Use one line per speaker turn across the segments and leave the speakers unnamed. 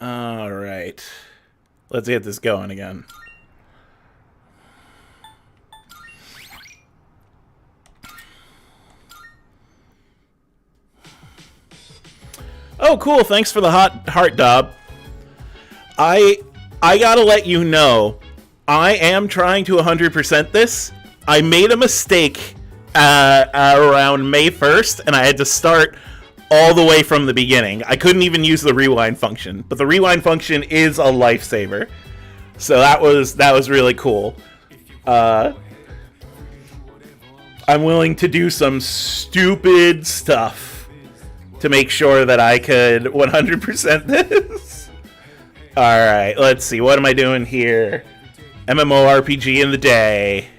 All right. Let's get this going again. Oh, cool. Thanks for the hot heart, Dob. I gotta let you know, I am trying to 100% this. I made a mistake around May 1st, and I had to start all the way from the beginning. I couldn't even use the rewind function, but the rewind function is a lifesaver. So that was really cool. I'm willing to do some stupid stuff to make sure that I could 100% this. Alright, let's see. What am I doing here? MMORPG in the day.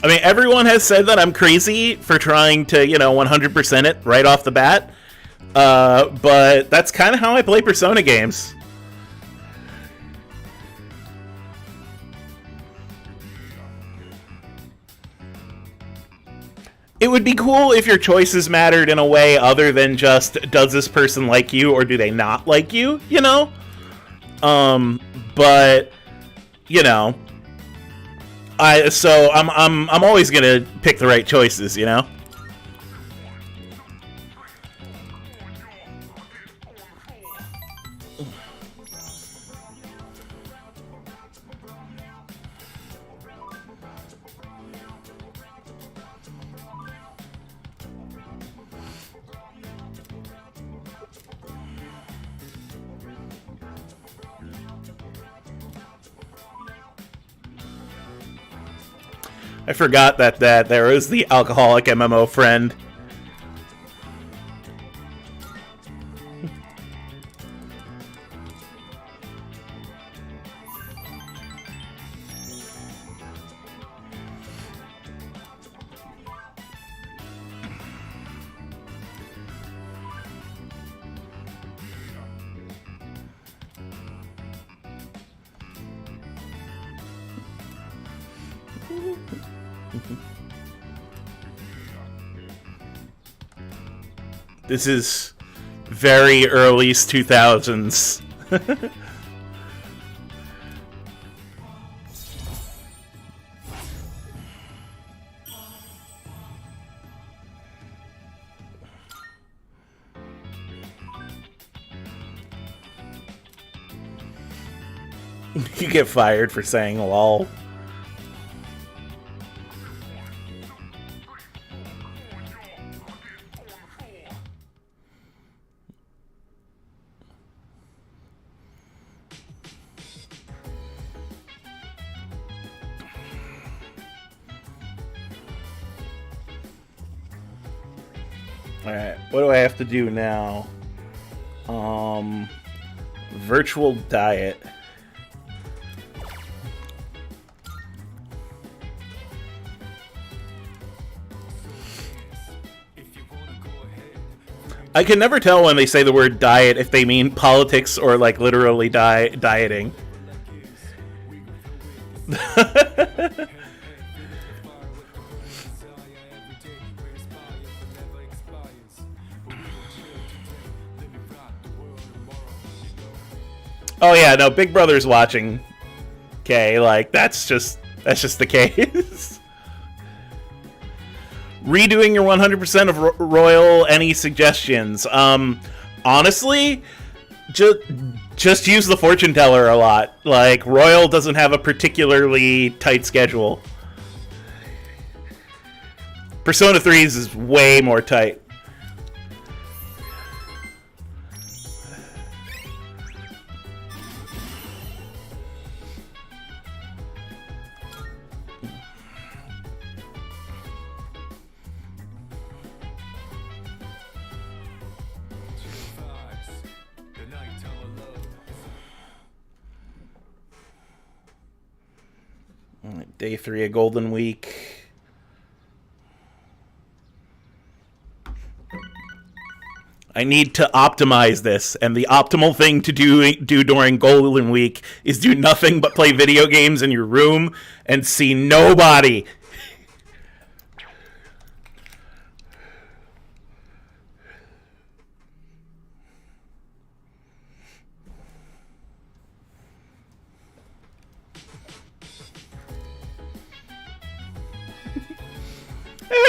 I mean, everyone has said that I'm crazy for trying to, 100% it right off the bat. But that's kind of how I play Persona games. It would be cool if your choices mattered in a way other than just, does this person like you or do they not like you, But, I'm always gonna pick the right choices, I forgot that there was the alcoholic MMO friend. This is very early 2000s. You get fired for saying lol. Alright, what do I have to do now? Virtual diet. I can never tell when they say the word diet if they mean politics or like literally dieting. Oh yeah, no, Big Brother's watching. Okay, like that's just the case. Redoing your 100% of Royal, any suggestions? Honestly, just use the fortune teller a lot. Like, Royal doesn't have a particularly tight schedule. Persona 3's is way more tight. Day 3 of Golden Week. I need to optimize this, and the optimal thing to do during Golden Week is do nothing but play video games in your room and see nobody.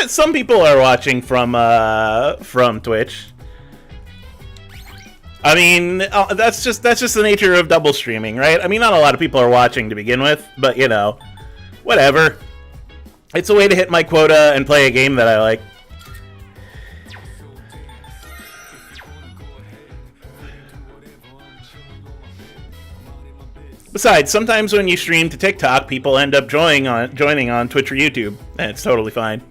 Some people are watching from Twitch. I mean, that's just the nature of double streaming, right? I mean, not a lot of people are watching to begin with, but you know, whatever. It's a way to hit my quota and play a game that I like. Besides, sometimes when you stream to TikTok, people end up joining on Twitch or YouTube, and it's totally fine.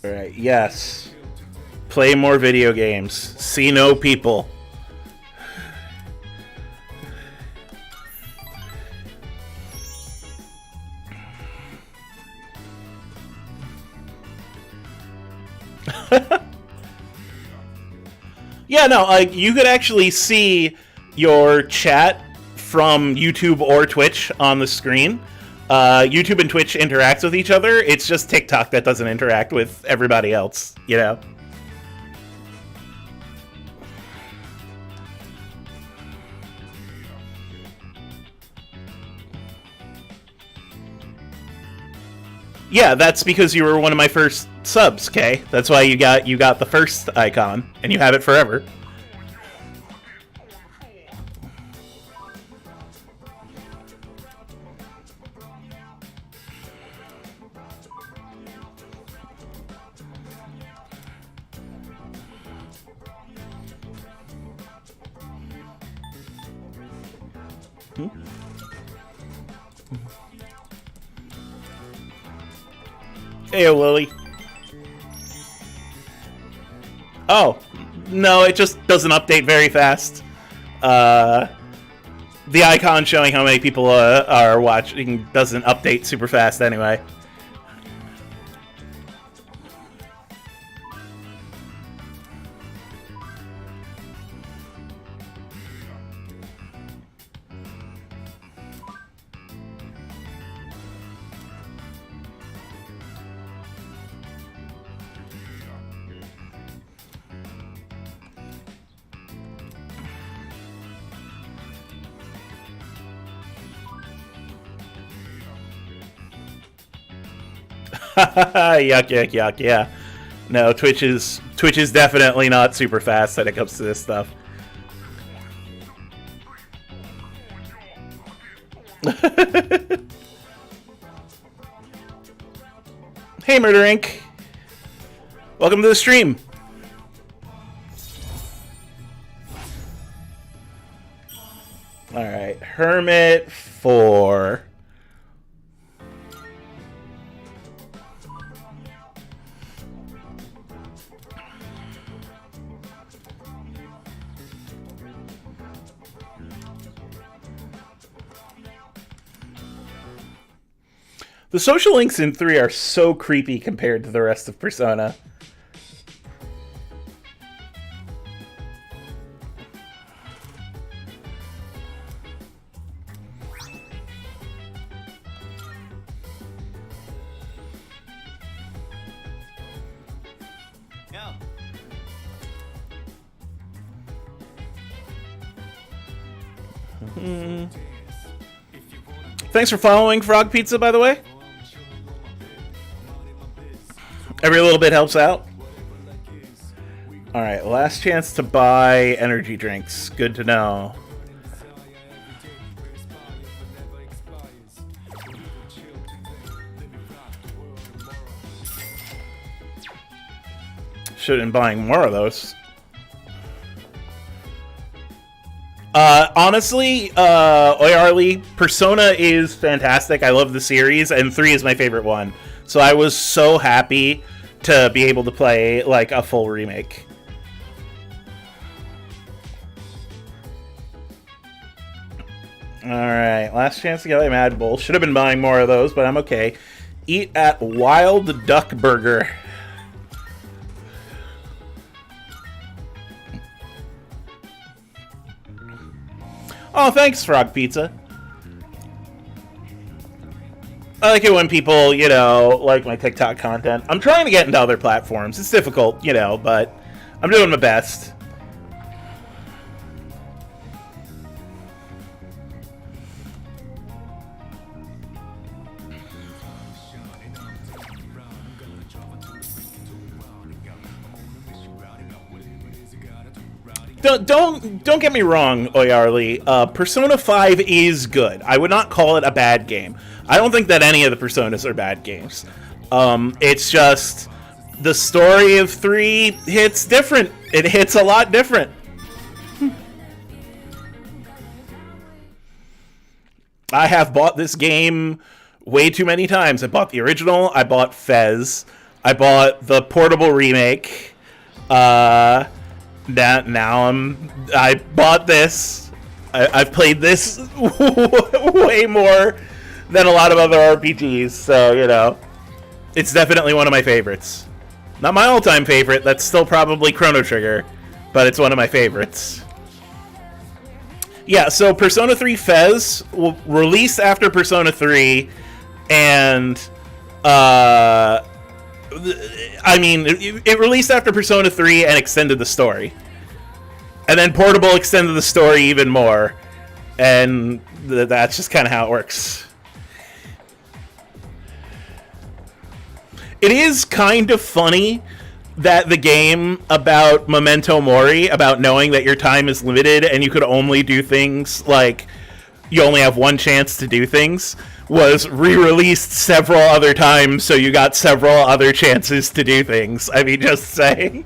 Alright, yes. Play more video games. See no people. Yeah, no, like, you could actually see your chat from YouTube or Twitch on the screen. YouTube and Twitch interacts with each other. It's just TikTok that doesn't interact with everybody else, you know? Yeah, that's because you were one of my first subs, Kay. That's why you got the first icon, and you have it forever. Hey, Lily. Oh, no, it just doesn't update very fast. The icon showing how many people are watching doesn't update super fast anyway. Yuck, yeah. No, Twitch is definitely not super fast when it comes to this stuff. Hey, Murder Inc. Welcome to the stream. Alright, Hermit 4. The social links in 3 are so creepy compared to the rest of Persona. Thanks for following Frog Pizza, by the way. Every little bit helps out. Alright, last chance to buy energy drinks. Good to know. should have been buying more of those. Honestly, Oyarli, Persona is fantastic. I love the series, and 3 is my favorite one. So I was so happy to be able to play, like, a full remake. Alright, last chance to get a Mad Bull. Should have been buying more of those, but I'm okay. Eat at Wild Duck Burger. Oh, thanks, Frog Pizza. I like it when people, you know, like my TikTok content. I'm trying to get into other platforms. It's difficult, you know, but I'm doing my best. Don't get me wrong, Oyarli. Persona 5 is good. I would not call it a bad game. I don't think that any of the Personas are bad games. It's just the story of 3 hits different. It hits a lot different. I have bought this game way too many times. I bought the original. I bought Fez. I bought the portable remake. I bought this. I've played this way more than a lot of other RPGs, so, you know, it's definitely one of my favorites. Not my all-time favorite, that's still probably Chrono Trigger, but it's one of my favorites. Yeah, so Persona 3 Fez released after Persona 3, and I mean, it released after Persona 3 and extended the story. And then Portable extended the story even more. And that's just kind of how it works. It is kind of funny that the game about Memento Mori, about knowing that your time is limited and you could only do things like you only have one chance to do things, was re-released several other times, so you got several other chances to do things. I mean, just saying.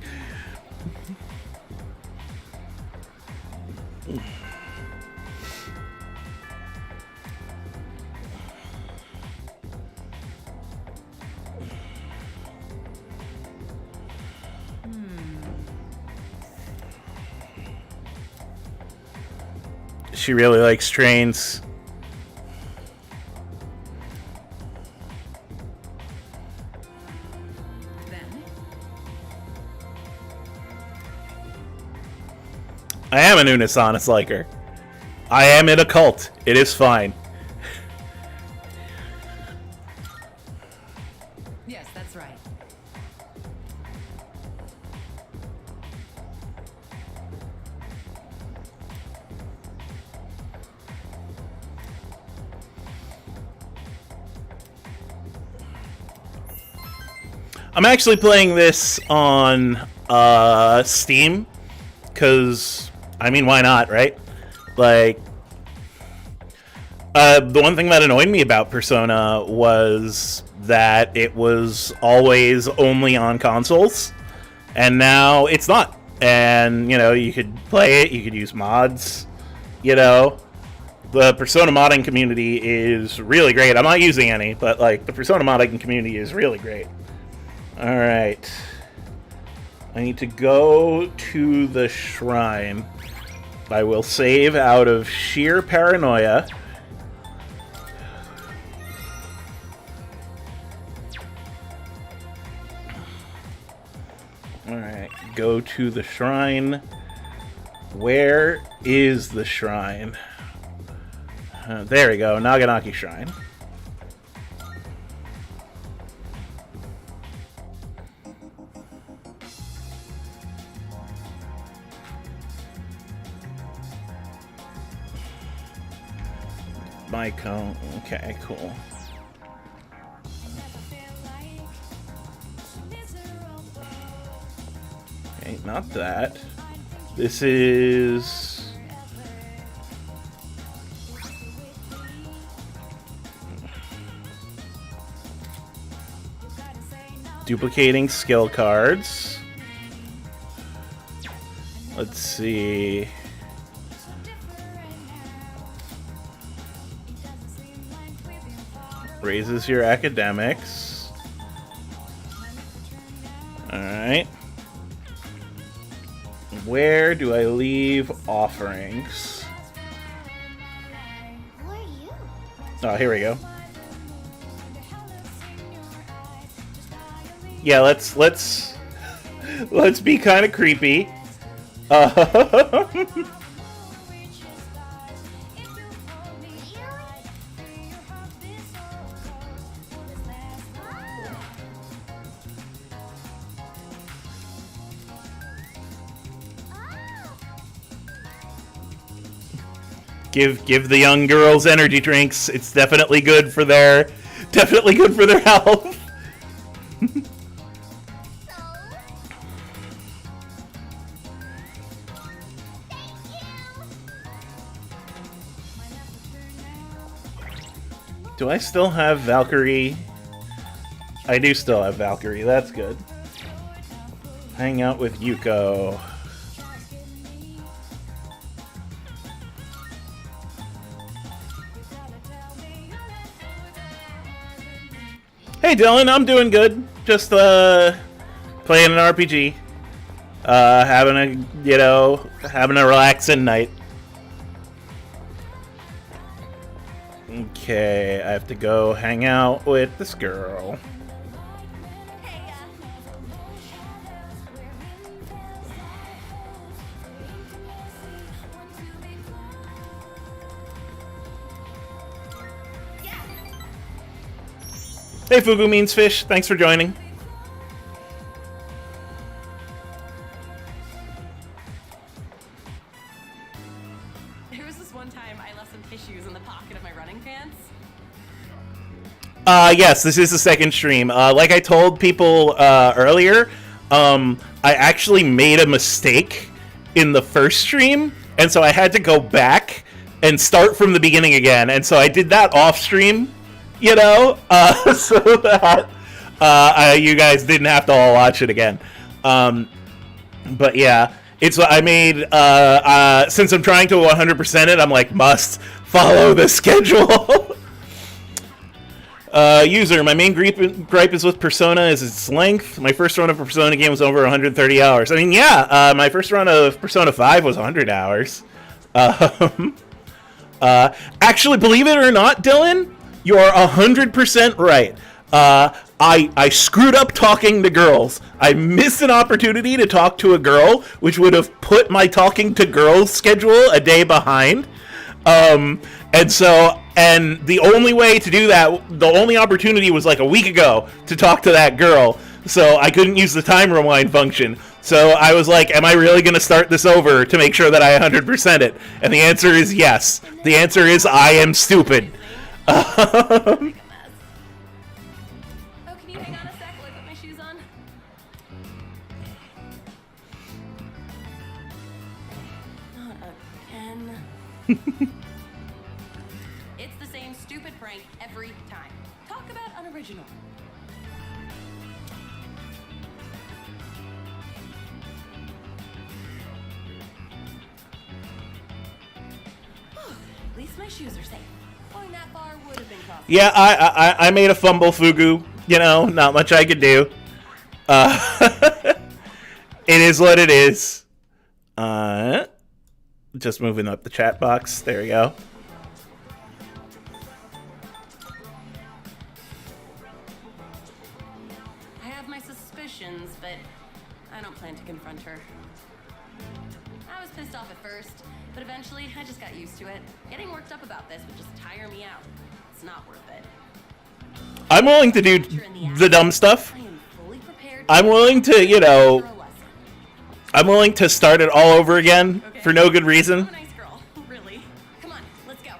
She really likes trains. I am an Unisonus liker. I am in a cult. It is fine.
Yes, that's right.
I'm actually playing this on Steam, because, I mean, why not, right? Like, the one thing that annoyed me about Persona was that it was always only on consoles, and now it's not. And, you know, you could play it, you could use mods, you know. The Persona modding community is really great. I'm not using any, but, like, the Persona modding community is really great. Alright. I need to go to the shrine. I will save out of sheer paranoia. Alright, go to the shrine. Where is the shrine? There we go, Naganaki Shrine. Myco. Okay, cool. Okay, not that. This is... duplicating skill cards. Let's see. Raises your academics. Alright. Where do I leave offerings? Oh, here we go. Yeah, let's be kind of creepy. Give the young girls energy drinks. It's definitely good for their health. Do I still have Valkyrie? I do still have Valkyrie. That's good. Hang out with Yuko. Hey Dylan, I'm doing good. Just playing an RPG. Having a relaxing night. Okay, I have to go hang out with this girl. Hey Fugu Means Fish, thanks for joining.
There was this one time I left some tissues in the pocket of my running pants.
Yes, this is the second stream. Like I told people earlier, I actually made a mistake in the first stream, and so I had to go back and start from the beginning again, and so I did that off stream. You know, so that you guys didn't have to all watch it again. But yeah, it's what I made. Since I'm trying to 100% it, I'm like, must follow the schedule. User, my main gripe is with Persona is its length. My first run of a Persona game was over 130 hours. I mean, yeah, my first run of Persona 5 was 100 hours. Actually, believe it or not, Dylan, you're 100% right. I screwed up talking to girls. I missed an opportunity to talk to a girl, which would have put my talking to girls schedule a day behind. And the only way to do that, the only opportunity was like a week ago to talk to that girl. So I couldn't use the time rewind function. So I was like, am I really going to start this over to make sure that I 100% it? And the answer is yes. The answer is I am stupid.
Oh, can you hang on a sec while I put my shoes on? Not again. It's the same stupid prank every time. Talk about unoriginal. At least my shoes are safe. Going that far would have been costly.
Yeah, I made a fumble, Fugu. You know, not much I could do. It is what it is. Just moving up the chat box. There we go.
I have my suspicions, but I don't plan to confront her. I was pissed off at first, but eventually I just got used to it. Getting worked up about this would just tire me out. It's not worth it.
I'm willing to do the dumb stuff.
I am fully prepared.
I'm willing to, you know, I'm willing to start it all over again for no good reason.
Oh, nice girl. Really? Come on, let's go.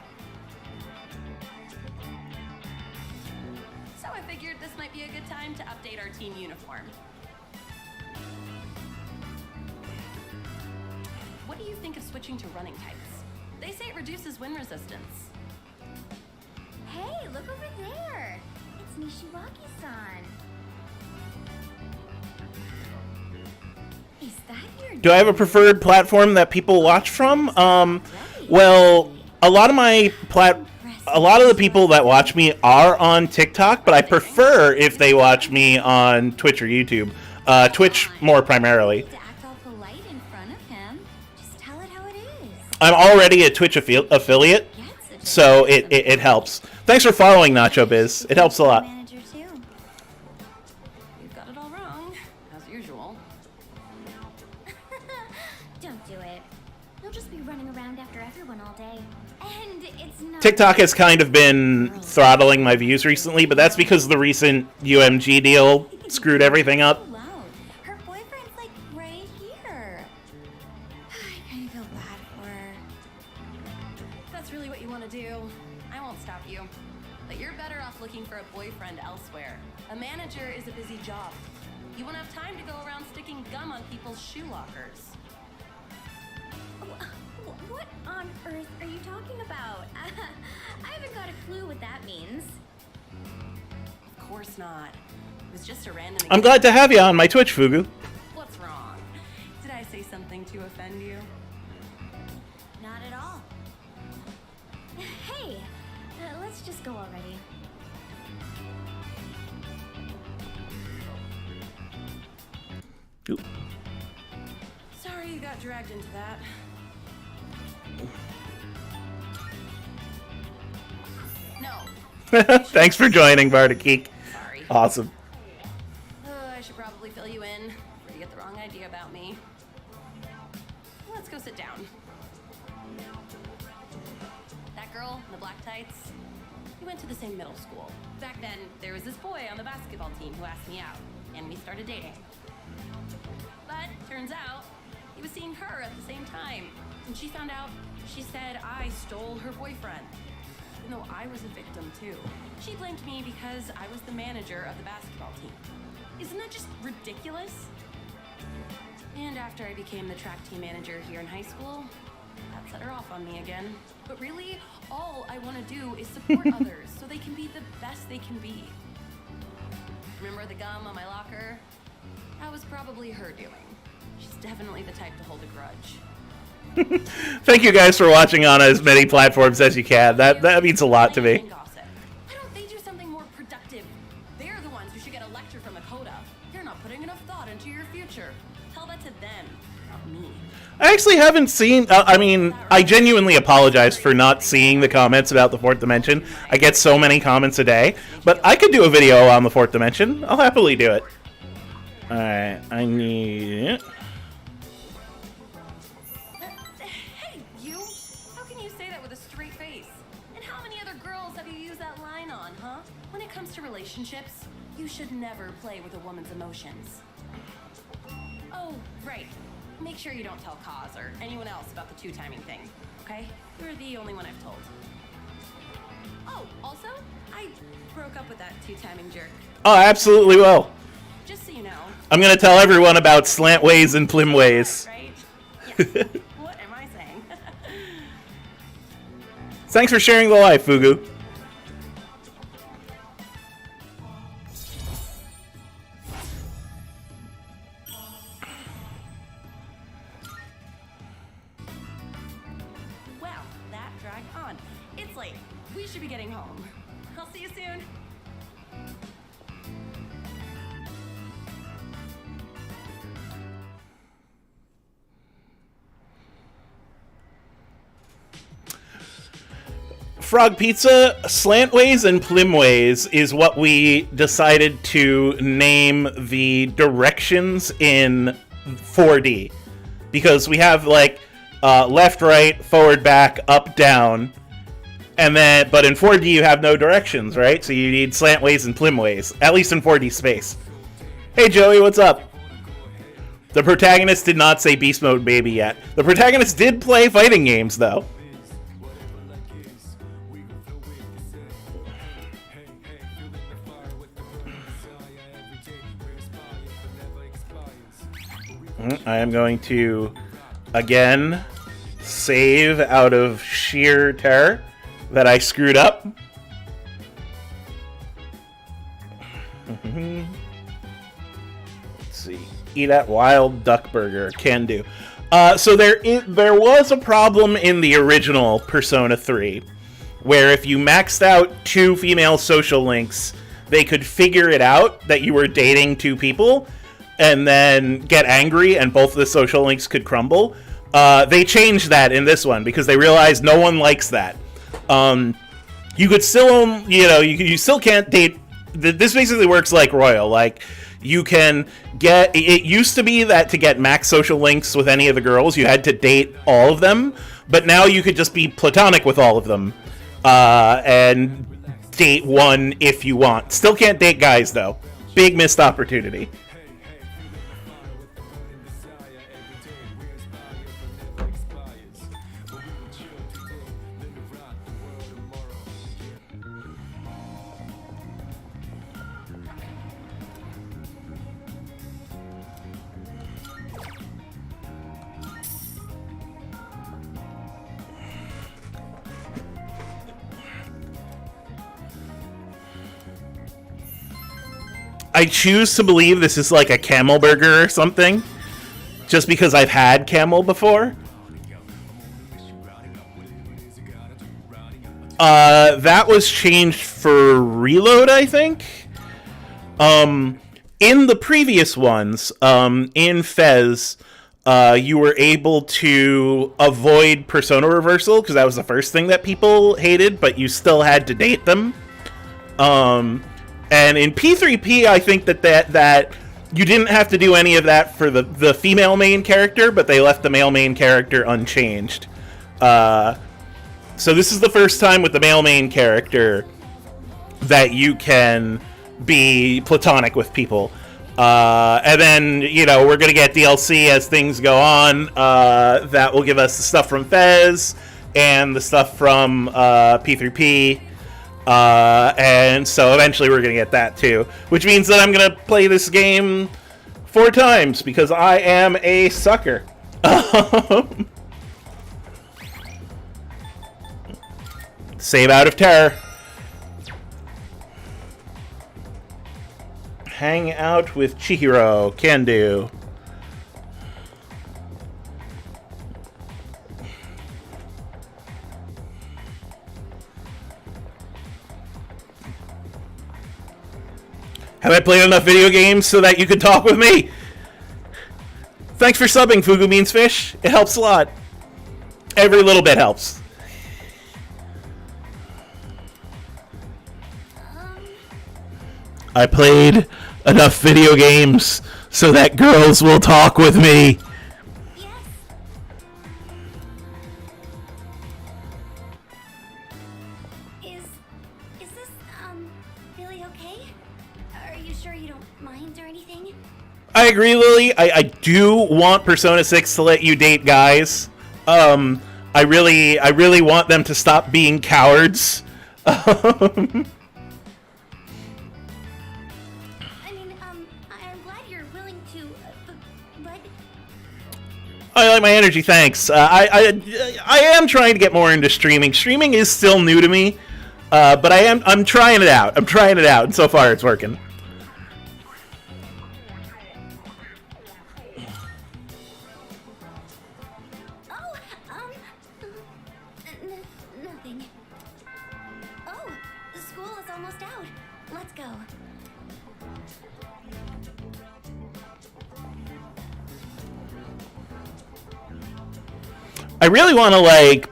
So I figured this might be a good time to update our team uniform. What do you think of switching to running tights? They say it reduces wind resistance.
Hey, look over there! It's Nishiwaki-san. Is that your
Do I have a preferred platform that people watch from? Well, a lot of the people that watch me are on TikTok, but I prefer if they watch me on Twitch or YouTube. Twitch more primarily.
to act all polite in front of him? Just tell it how it is.
I'm already a Twitch affiliate, so it helps. Thanks for following, Nacho Biz. It helps a lot.
Manager too.
You've got it all wrong, as usual.
Don't do it. You'll just be running around after everyone all day. And it's not
TikTok has kind of been throttling my views recently, but that's because the recent UMG deal screwed everything up.
alone. Her boyfriend's like right here. I kind of feel bad for her.
If that's really what you want to do, I won't stop you. But you're better off looking for a boyfriend elsewhere. A manager is a busy job. You won't have time to go around sticking gum on people's shoe lockers.
What on earth are you talking about? I haven't got a clue what that means.
Of course not. It was just a random.
I'm glad to have you on my Twitch, Fugu.
What's wrong? Did I say something to offend you?
Not at all. Hey, let's just go already.
Oop.
Sorry you got dragged into that. No.
Thanks for joining, Bardakeek.
Sorry.
Awesome.
I should probably fill you in before you get the wrong idea about me. Let's go sit down. That girl in the black tights, we went to the same middle school. Back then, there was this boy on the basketball team who asked me out, and we started dating. But turns out, he was seeing her at the same time. And she found out, she said I stole her boyfriend. Even though I was a victim too. She blamed me because I was the manager of the basketball team. Isn't that just ridiculous? And after I became the track team manager here in high school, that set her off on me again. But really, all I want to do is support others so they can be the best they can be. Remember the gum on my locker? That was probably her doing. She's definitely the type to hold a grudge.
Thank you guys for watching on as many platforms as you can. That means a lot to me.
Why don't they do something more productive? They're the ones who should get a lecture from the Coda. You're not putting enough thought into your future. Tell that to them, not me.
I actually haven't seen... I genuinely apologize for not seeing the comments about the fourth dimension. I get so many comments a day. But I could do a video on the fourth dimension. I'll happily do it. Alright, I need...
Hey, you! How can you say that with a straight face? And how many other girls have you used that line on, huh? When it comes to relationships, you should never play with a woman's emotions. Oh, right. Make sure you don't tell Kaz or anyone else about the two-timing thing, okay? You're the only one I've told. Oh, also, I broke up with that two-timing jerk.
Oh, I absolutely will.
Just so you know.
I'm gonna tell everyone about slantways and plimways.
Right? Yeah. What am I saying?
Thanks for sharing the life, Fugu.
Well, that dragged on. It's late. We should be getting home. I'll see you soon.
Frog Pizza, slantways and plimways is what we decided to name the directions in 4D. Because we have, like, left, right, forward, back, up, down. And then, but in 4D you have no directions, right? So you need slantways and plimways. At least in 4D space. Hey Joey, what's up? The protagonist did not say Beast Mode Baby yet. The protagonist did play fighting games, though. I am going to, again, save out of sheer terror that I screwed up. Let's see. Eat at Wild Duck Burger. Can do. So there was a problem in the original Persona 3, where if you maxed out 2 female social links, they could figure it out that you were dating 2 people, and then get angry, and both of the social links could crumble. They changed that in this one, because they realized no one likes that. You could still, you still can't date. This basically works like Royal. Like, you can get. It used to be that to get max social links with any of the girls, you had to date all of them, but now you could just be platonic with all of them, and date one if you want. Still can't date guys though. Big missed opportunity. I choose to believe this is like a camel burger or something, just because I've had camel before. That was changed for Reload, I think. In the previous ones, in Fez, you were able to avoid persona reversal, because that was the first thing that people hated, but you still had to date them. And in P3P, I think that you didn't have to do any of that for the female main character, but they left the male main character unchanged. So this is the first time with the male main character that you can be platonic with people. And then, we're going to get DLC as things go on. That will give us the stuff from Fez and the stuff from P3P. And so eventually we're going to get that too, which means that I'm going to play this game 4 times because I am a sucker. Save out of terror. Hang out with Chihiro. Can do. Have I played enough video games so that you could talk with me? Thanks for subbing, Fugu Beans Fish. It helps a lot. Every little bit helps. I played enough video games so that girls will talk with me.
Is this, really okay? Are you sure you don't mind or anything?
I agree, Lily. I do want Persona 6 to let you date guys. I really want them to stop being cowards.
I'm glad you're willing to, but...
I like my energy, thanks. I am trying to get more into streaming. Streaming is still new to me, but I'm trying it out. And so far it's working.
Nothing. Oh, school is almost out. Let's go.
I really want to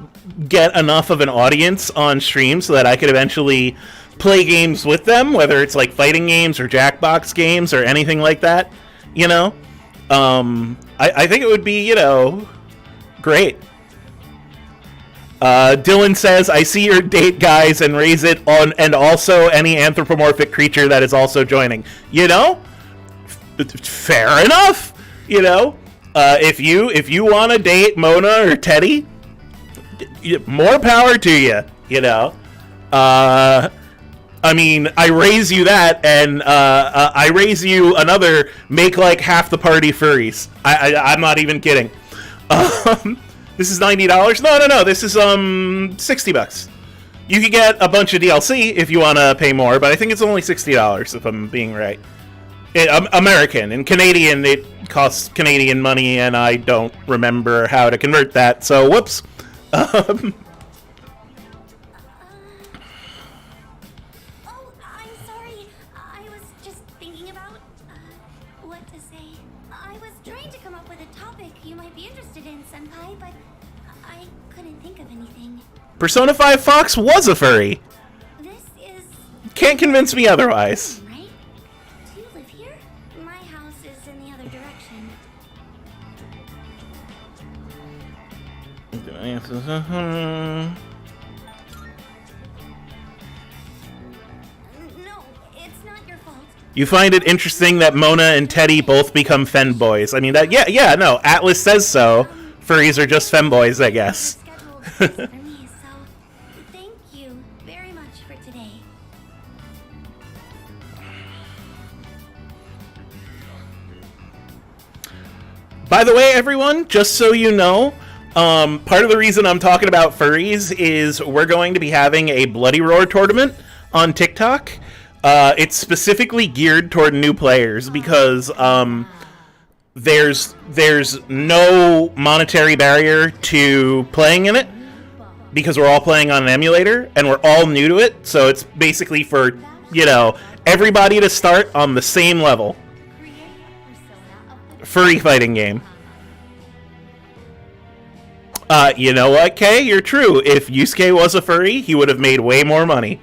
get enough of an audience on stream so that I could eventually play games with them, whether it's like fighting games or Jackbox games or anything like that. I think it would be great. Dylan says, I see your date guys and raise it on, and also any anthropomorphic creature that is also joining. Fair enough. If you want to date Mona or Teddy, more power to you. I raise you that, and I raise you another. Make like half the party furries. I'm not even kidding. This is $90. No. This is $60. You could get a bunch of DLC if you want to pay more, but I think it's only $60 if I'm being right. American. In Canadian, it costs Canadian money, and I don't remember how to convert that, so whoops.
Oh, I'm sorry. I was just thinking about what to say. I was trying to come up with a topic you might be interested in, Senpai, but I couldn't think of anything.
Persona 5 Fox was a furry.
This is
Can't convince me otherwise.
right. Do you live here? My house is in the other direction. No, it's not your fault.
You find it interesting that Mona and Teddy both become femboys. I mean, that no, Atlas says so. Furries are just femboys, I guess.
Scheduled this for me, so thank you very much for today.
By the way, everyone, just so you know, part of the reason I'm talking about furries is we're going to be having a Bloody Roar tournament on TikTok. It's specifically geared toward new players because there's no monetary barrier to playing in it because we're all playing on an emulator and we're all new to it. So it's basically for, everybody to start on the same level. Furry fighting game. You know what, Kay? You're true. If Yusuke was a furry, he would have made way more money.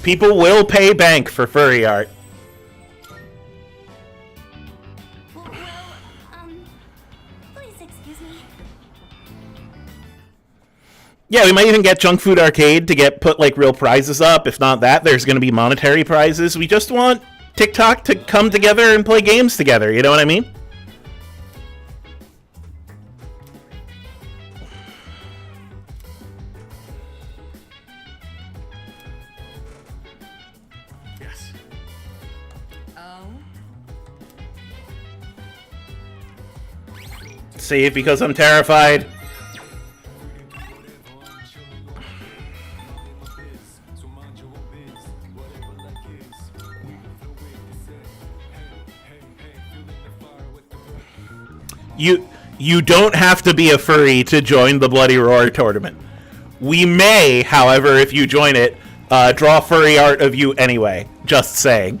People will pay bank for furry art.
Well, please excuse me.
Yeah, we might even get Junk Food Arcade to put real prizes up. If not that, there's going to be monetary prizes. We just want TikTok to come together and play games together. You know what I mean?
Yes. Oh.
Save because I'm terrified. You don't have to be a furry to join the Bloody Roar tournament. We may, however, if you join it, draw furry art of you anyway. Just saying.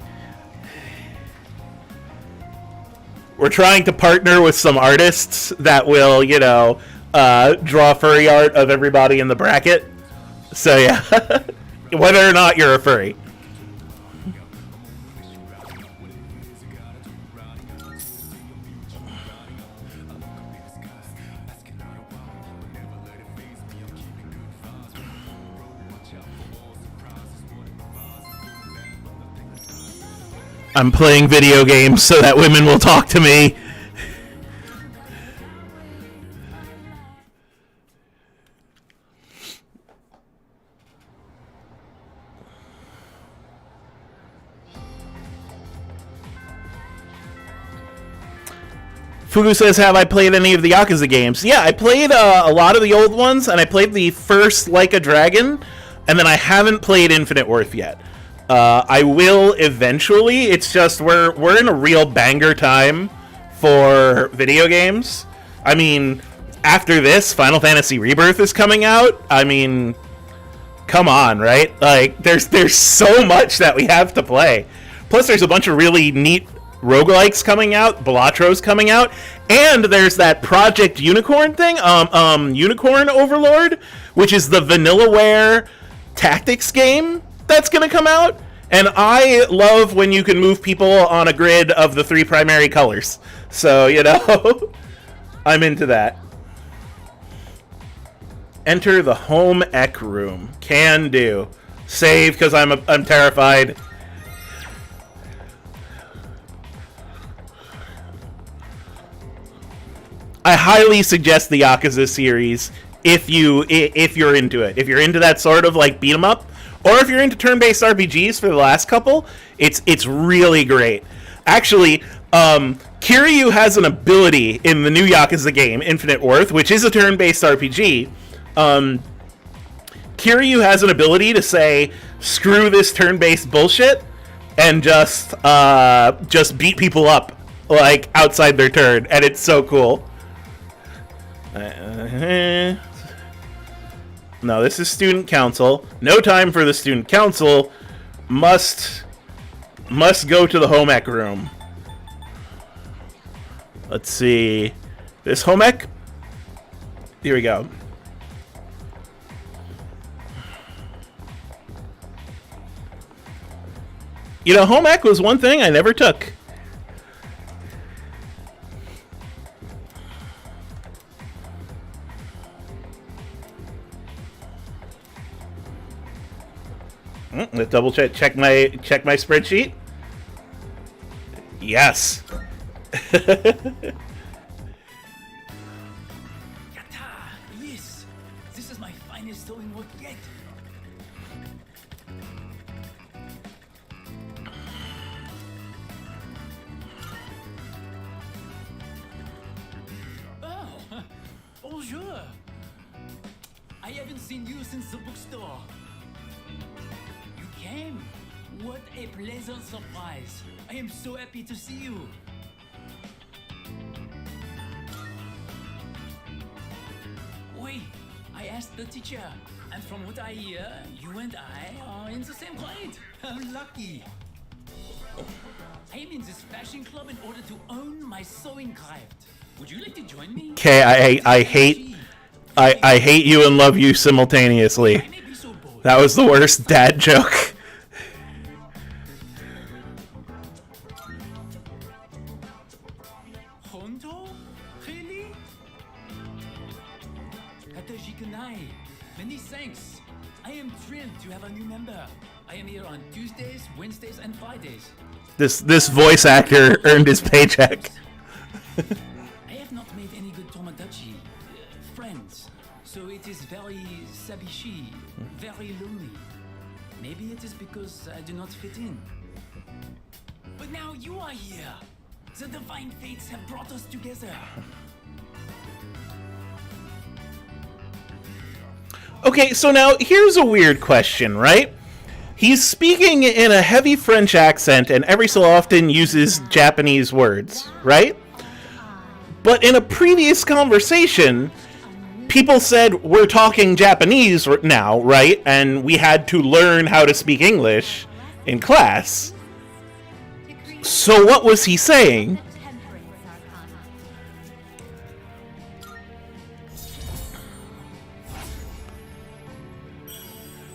We're trying to partner with some artists that will, draw furry art of everybody in the bracket. So yeah, whether or not you're a furry. I'm playing video games so that women will talk to me. Fugu says, have I played any of the Yakuza games? Yeah, I played a lot of the old ones, and I played the first Like a Dragon, and then I haven't played Infinite Worth yet. I will eventually. It's just we're in a real banger time for video games. I mean, after this, Final Fantasy Rebirth is coming out. I mean, come on, right? There's so much that we have to play. Plus, there's a bunch of really neat roguelikes coming out, Balatros coming out, and there's that Project Unicorn thing, Unicorn Overlord, which is the Vanillaware tactics game that's gonna come out. And I love when you can move people on a grid of the 3 primary colors. So, I'm into that. Enter the home ec room. Can do. Save because I'm terrified. I highly suggest the Yakuza series if you're into it. If you're into that sort of beat 'em up, or if you're into turn-based RPGs for the last couple, it's really great. Actually, Kiryu has an ability in the new Yakuza game, Infinite Worth, which is a turn-based RPG. Kiryu has an ability to say, screw this turn-based bullshit, and just beat people up like outside their turn, and it's so cool. No, this is student council. No time for the student council. Must go to the home ec room. Let's see. This home ec? Here we go. You know, home ec was one thing I never took. Let's double check my spreadsheet. Yes.
Yata! Yes! This is my finest sewing work yet. Oh, bonjour! I haven't seen you since the bookstore. You came? What a pleasant surprise. I am so happy to see you. Wait, I asked the teacher, and from what I hear, you and I are in the same grade. How lucky. I am in this fashion club in order to own my sewing craft. Would you like to join me?
Okay, I hate you and love you simultaneously.
I may be so bold.
That was the worst dad joke.
Hondo? Really? Katajikanai. Many thanks. I am thrilled to have a new member. I am here on Tuesdays, Wednesdays, and Fridays.
This voice actor earned his paycheck.
I have not made any good Tomodachi friends, so it is very sabishi, very lonely. Maybe it is because I do not fit in. But now you are here. The divine fates have brought us together.
Okay, so now here's a weird question, right? He's speaking in a heavy French accent and every so often uses Japanese words, right? But in a previous conversation, people said we're talking Japanese now, right? And we had to learn how to speak English in class. So what was he saying?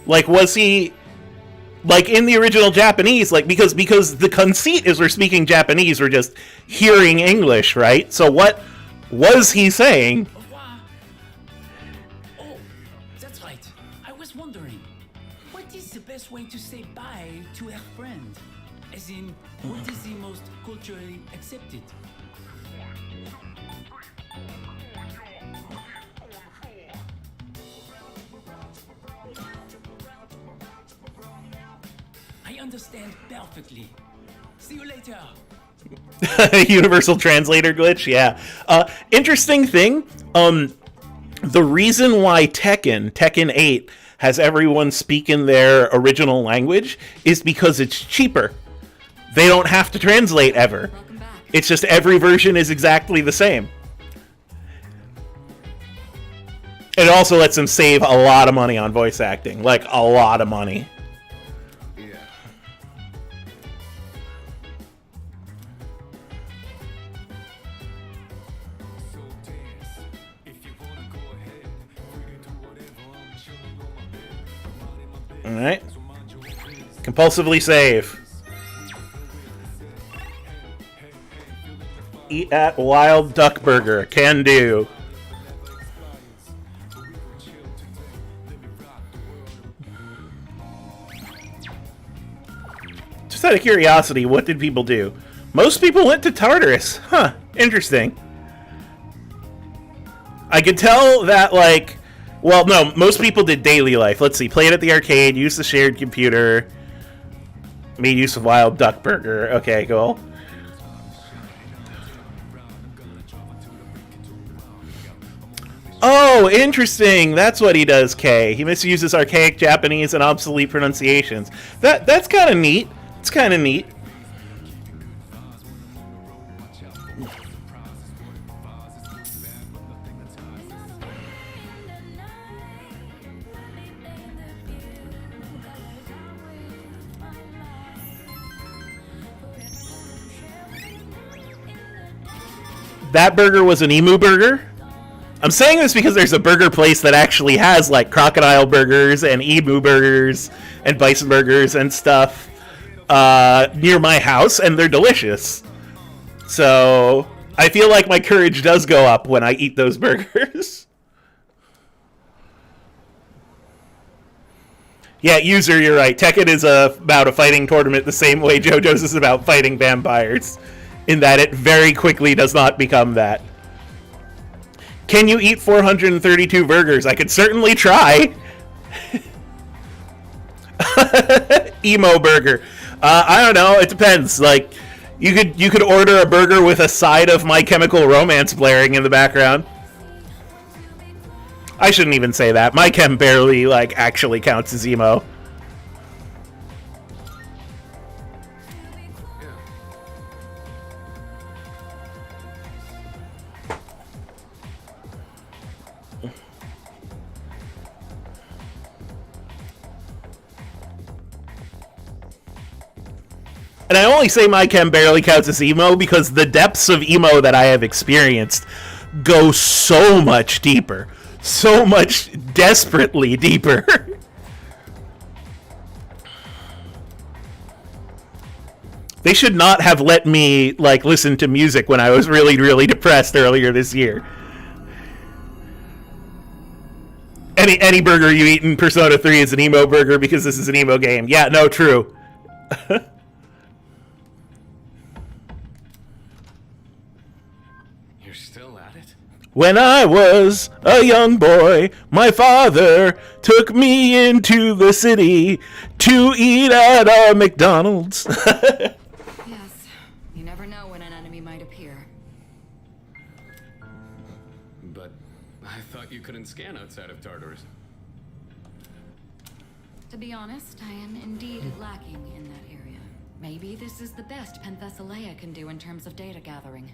Like, was he, like, in the original Japanese, like, because the conceit is we're speaking Japanese, we're just hearing English, right? So what was he saying?
Au revoir. Oh, that's right. I was wondering, what is the best way to say bye to a friend? As in, what is the most culturally accepted? I understand perfectly. See you later.
Universal translator glitch, yeah. Interesting thing, the reason why Tekken 8 has everyone speak in their original language is because it's cheaper. They don't have to translate ever.
Welcome back.
It's just every version is exactly the same. It also lets them save a lot of money on voice acting, like a lot of money. Alright. Compulsively save. Eat at Wild Duck Burger. Can do. Just out of curiosity, what did people do? Most people went to Tartarus. Huh. Interesting. I could tell that, like... Well, no, most people did daily life. Let's see. Played at the arcade, used the shared computer, made use of Wild Duck Burger. Okay, cool. Oh, interesting. That's what he does, Kay. He misuses archaic Japanese and obsolete pronunciations. That's kind of neat. It's kind of neat. That burger was an emu burger. I'm saying this because there's a burger place that actually has like crocodile burgers and emu burgers and bison burgers and stuff near my house, and they're delicious. So I feel like my courage does go up when I eat those burgers. Yeah, user, you're right. Tekken is about a fighting tournament the same way JoJo's is about fighting vampires, in that it very quickly does not become that. Can you eat 432 burgers? I could certainly try. Emo burger. I don't know. It depends. Like, you could order a burger with a side of My Chemical Romance blaring in the background. I shouldn't even say that. My Chem barely like actually counts as emo. And I only say my chem barely counts as emo because the depths of emo that I have experienced go so much deeper. So much desperately deeper. They should not have let me like listen to music when I was really, really depressed earlier this year. Any burger you eat in Persona 3 is an emo burger because this is an emo game. Yeah, no, true. When I was a young boy, my father took me into the city to eat at a McDonald's.
Yes, you never know when an enemy might appear.
But I thought you couldn't scan outside of Tartarus.
To be honest, I am indeed lacking in that area. Maybe this is the best Penthesilea can do in terms of data gathering.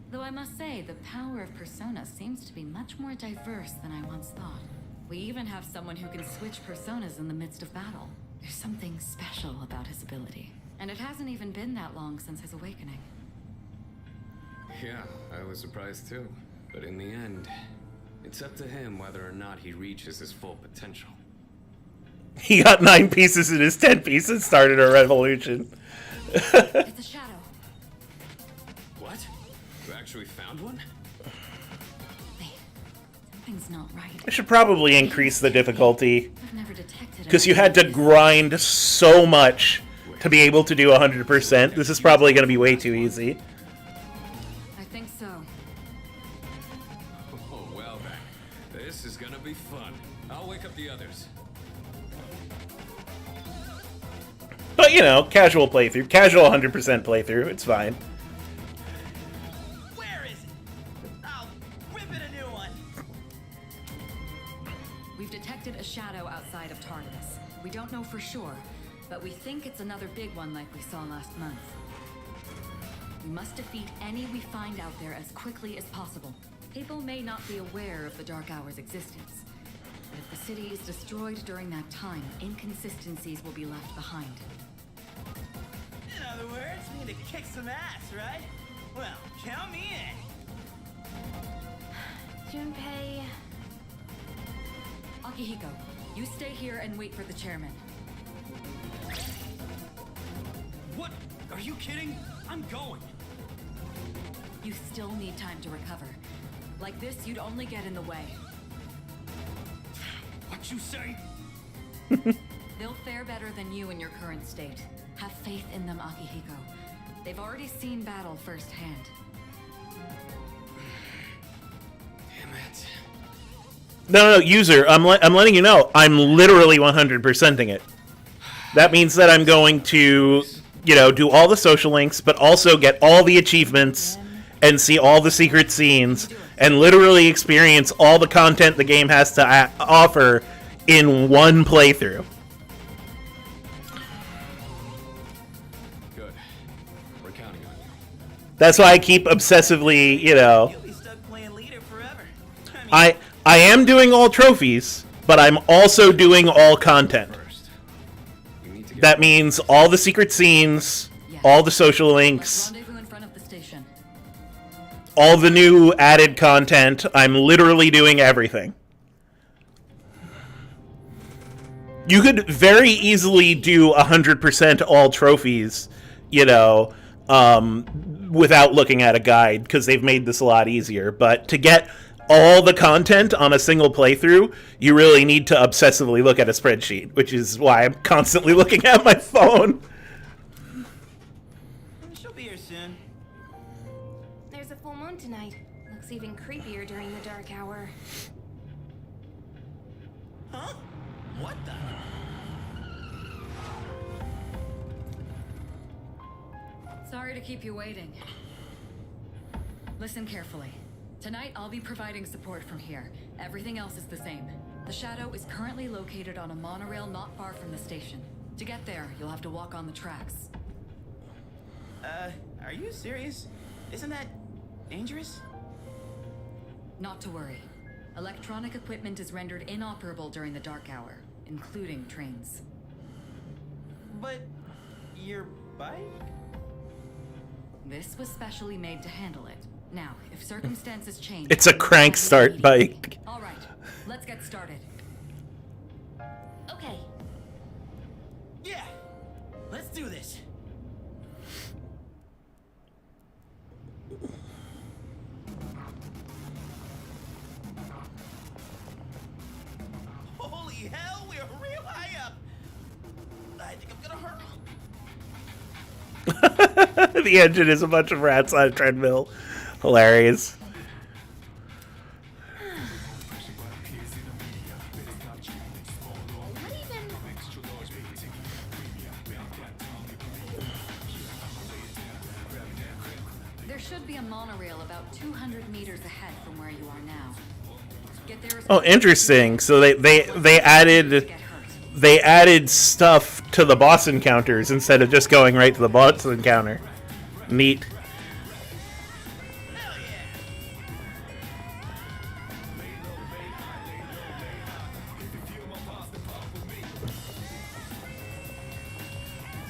Though I must say, the power of Persona seems to be much more diverse than I once thought. We even have someone who can switch personas in the midst of battle. There's something special about his ability. And it hasn't even been that long since his awakening.
Yeah, I was surprised too. But in the end, it's up to him whether or not he reaches his full potential.
He got 9 pieces in his 10 pieces, started a revolution.
It's a shadow.
What? You actually found one?
Wait, something's not right.
I should probably increase the difficulty,
I've never detected
because you had to grind so much to be able to do 100%. This is probably going to be way too easy.
I think so.
Oh, well then. This is gonna be fun. I'll wake up the others.
But, you know, casual playthrough. Casual 100% playthrough. It's fine.
Where is it? I'll whip it a new one.
We've detected a shadow outside of Tartarus. We don't know for sure, but we think it's another big one like we saw last month. We must defeat any we find out there as quickly as possible. People may not be aware of the Dark Hour's existence, but if the city is destroyed during that time, inconsistencies will be left behind.
In other words, we need to kick some ass, right? Well, count me in.
Junpei...
Akihiko, you stay here and wait for the chairman.
What? Are you kidding? I'm going.
You still need time to recover. Like this, you'd only get in the way.
What you say?
They'll fare better than you in your current state. Have faith in them, Akihiko. They've already seen battle firsthand.
Damn it.
No, user, I'm letting you know, I'm literally 100%ing it. That means that I'm going to, you know, do all the social links, but also get all the achievements and see all the secret scenes and literally experience all the content the game has to offer in one playthrough. That's why I keep obsessively, you know.
You'll be stuck playing leader forever. I mean,
I am doing all trophies, but I'm also doing all content.
First, you need to get
That means all the secret scenes, all the social
Let's
links,
rendezvous in front of the station.
all the new added content. I'm literally doing everything. You could very easily do 100% all trophies, you know, without looking at a guide, because they've made this a lot easier. But to get all the content on a single playthrough, you really need to obsessively look at a spreadsheet, which is why I'm constantly looking at my phone.
she'll be here soon.
There's a full moon tonight. Looks even creepier during the dark hour.
Huh? What the?
Sorry to keep you waiting. Listen carefully. Tonight, I'll be providing support from here. Everything else is the same. The Shadow is currently located on a monorail not far from the station. To get there, you'll have to walk on the tracks.
Are you serious? Isn't that dangerous?
Not to worry. Electronic equipment is rendered inoperable during the dark hour, including trains.
But your bike?
This was specially made to handle it. Now, if circumstances change...
It's a crank start bike.
All right, let's get started.
Okay.
Yeah. Let's do this. Holy hell, we're real high up. I think I'm gonna hurt.
The engine is a bunch of rats on a treadmill. Hilarious.
What even?
There should be a monorail about 200 meters ahead from where you are now. Get there as
Oh,
quickly as
interesting.
you
So they
can.
added
Get hurt.
they added stuff to the boss encounters instead of just going right to the boss encounter. Neat.
Hell yeah.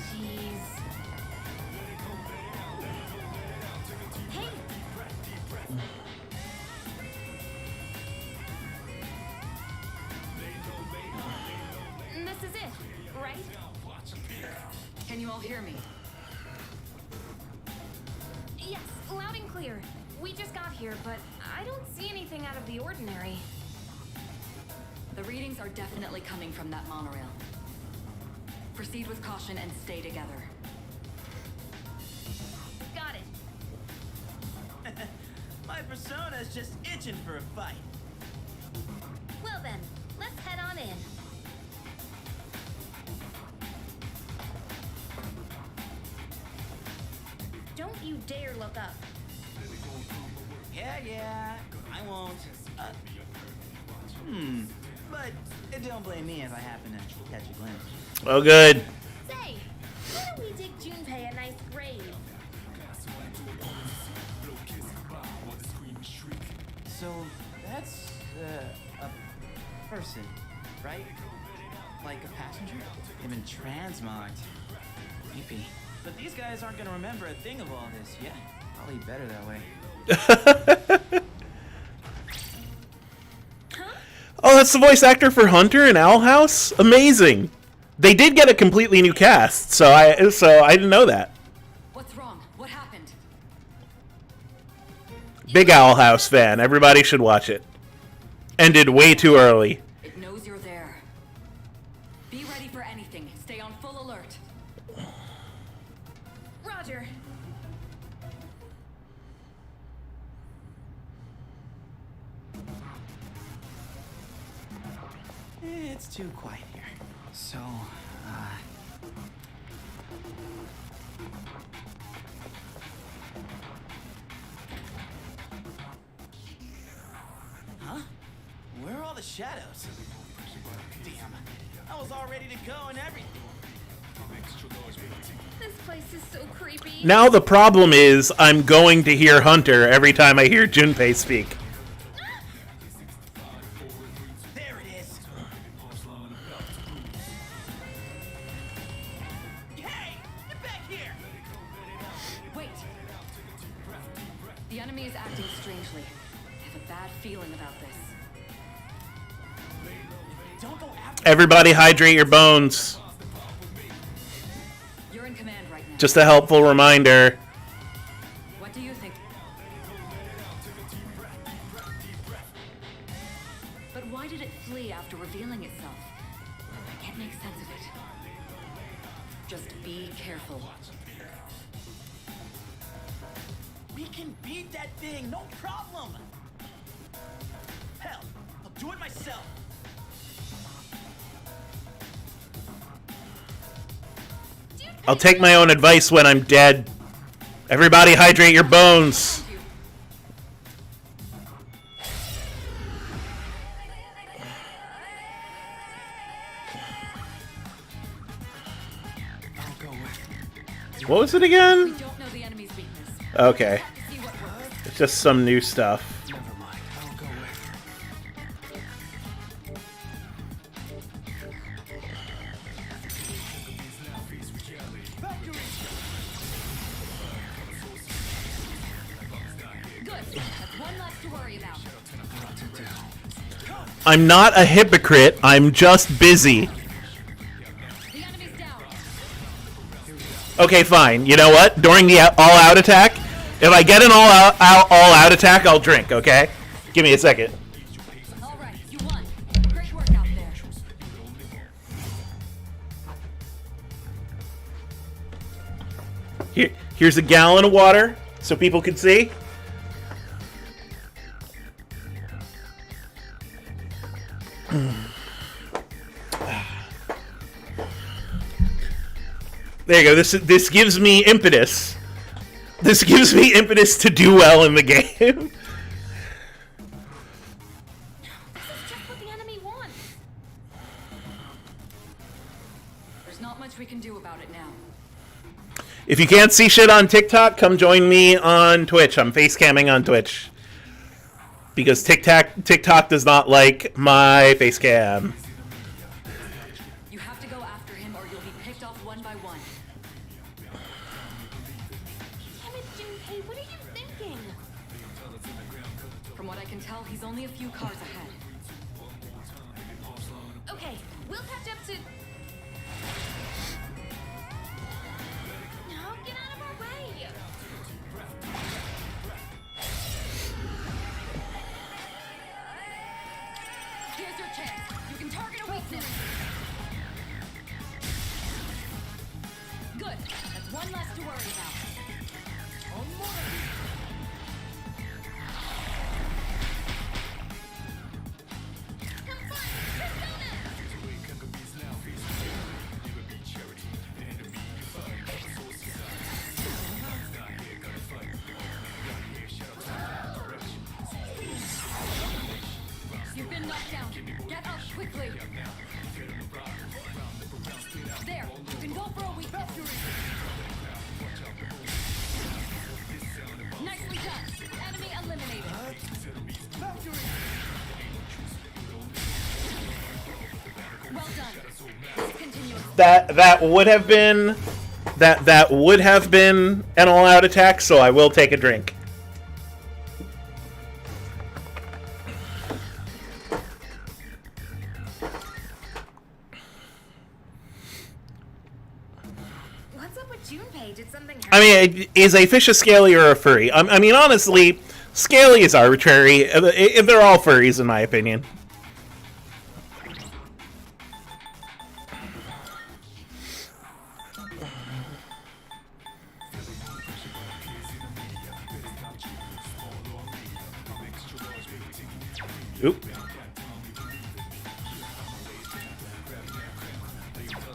Jeez. Hey. This is it, right?
Can you all hear me?
Yes, loud and clear. We just got here, but I don't see anything out of the ordinary.
The readings are definitely coming from that monorail. Proceed with caution and stay together.
Got it.
My persona's just itching for a fight.
Well then, let's head on in. Don't you dare look up.
Yeah, I won't. But don't blame me if I happen to catch a glimpse.
Oh, good.
Say, why don't we dig Junpei a nice grave?
So that's a person, right? Like a passenger? They've been transmogged. Creepy. But these guys aren't gonna remember a thing of all this, yeah? Probably better that way.
Oh, that's the voice actor for Hunter in Owl House? Amazing. They did get a completely new cast, so I didn't know that.
What's wrong? What happened?
Big Owl House fan. Everybody should watch it. Ended way too early.
It knows you're there. Be ready for anything. Stay on full alert.
Roger.
It's too quiet here. So, Huh? Where are all the shadows? Damn, I was all ready to go and everything.
This place is so creepy.
Now the problem is I'm going to hear Hunter every time I hear Junpei speak.
There it is. Hey, get back here.
Wait. The enemy is acting strangely. I have a bad feeling about this.
Don't go after.
Everybody hydrate your bones.
You're in command right now.
Just a helpful reminder.
What do you think? But why did it flee after revealing itself? I can't make sense of it. Just be careful.
We can beat that thing, no problem. Hell, I'll do it myself.
I'll take my own advice when I'm dead. Everybody hydrate your bones. What was it
We
again?
don't know the enemy's weakness.
Okay.
See what works.
It's just some new stuff.
Never mind. I'll go with her.
Good. That's one less to worry about.
I'm not a hypocrite. I'm just busy.
The enemy's down.
Okay, fine. You know what? During the all-out attack, if I get an all-out attack, I'll drink. Okay? Give me a second.
All right, you won. Great work out there.
Here's a gallon of water, so people can see. There you go. This gives me impetus. This gives me impetus to do well in the game.
This is just what the enemy wants.
There's not much we can do about it now.
If you can't see shit on TikTok, come join me on Twitch. I'm face camming on Twitch. Because TikTok does not like my face cam.
You have to go after him or you'll be picked off one by one.
Damn it, Junpei, what are you thinking?
From what I can tell, he's only a few cars ahead.
Okay, we'll catch up to... No, get out of our way!
Here's your chance. You can target a weakness. Good. That's one less to worry about. You've been knocked down. Get up quickly. There. You can go for a weakness. Nicely done. Enemy eliminated. Well done. Discontinue.
That would have been that would have been an all-out attack, so I will take a drink.
What's up with Junpei? Did something happen?
I mean, is a fish a scaly or a furry? I mean, honestly, scaly is arbitrary. They're all furries, in my opinion. Oop.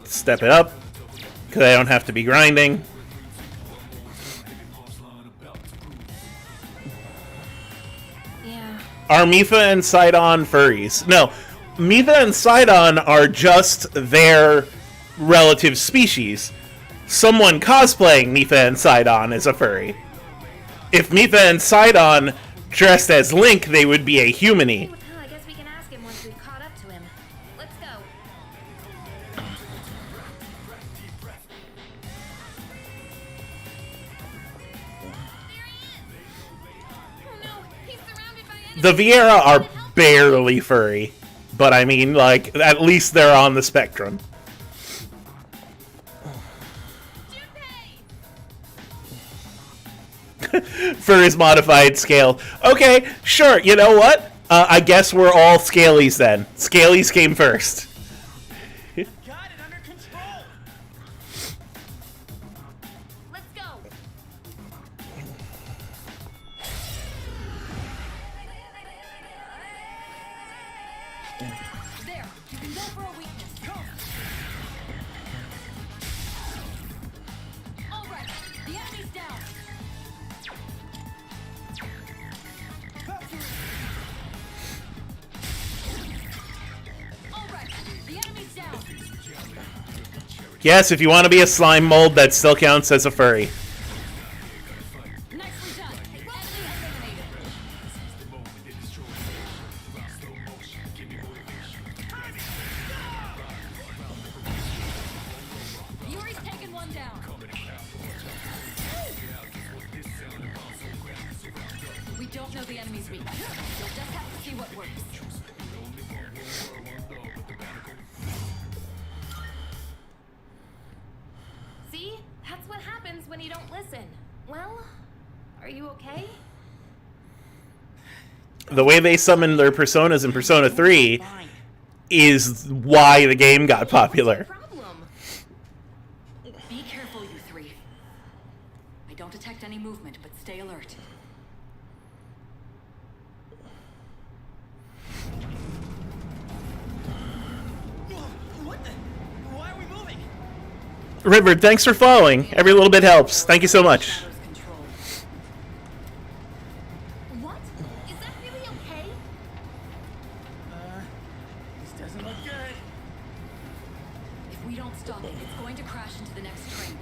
Step it up, because I don't have to be grinding.
Yeah.
Are Mipha and Sidon furries? No. Mipha and Sidon are just their relative species. Someone cosplaying Mipha and Sidon is a furry. If Mipha and Sidon dressed as Link, they would be a humany.
I guess we can ask him once we've caught up to him. Let's go.
The Viera are barely furry, but I mean, like, at least they're on the spectrum. For his modified scale. Okay, sure, you know what? I guess we're all Scalies then. Scalies came first.
Got it under control.
Let's go.
There, you can go for a weakness. Come. All right, the enemy's down. All right, the enemy's down.
Yes, if you want to be a slime mold, that still counts as a furry.
Nicely done. Enemy eliminated. Yuri's taken one down. We don't know the enemy's weakness. You'll just have to see what works.
See? That's what happens when you don't listen. Well, are you okay?
The way they summon their personas in Persona 3
Fine.
is why the game got popular.
Problem.
Be careful, you three. I don't detect any movement, but stay alert.
What the? Why are we moving?
Redbird, thanks for following. Every little bit helps. Thank you so much.
Shadow's control.
What? Is that really okay?
This doesn't look good.
If we don't stop it, it's going to crash into the next train.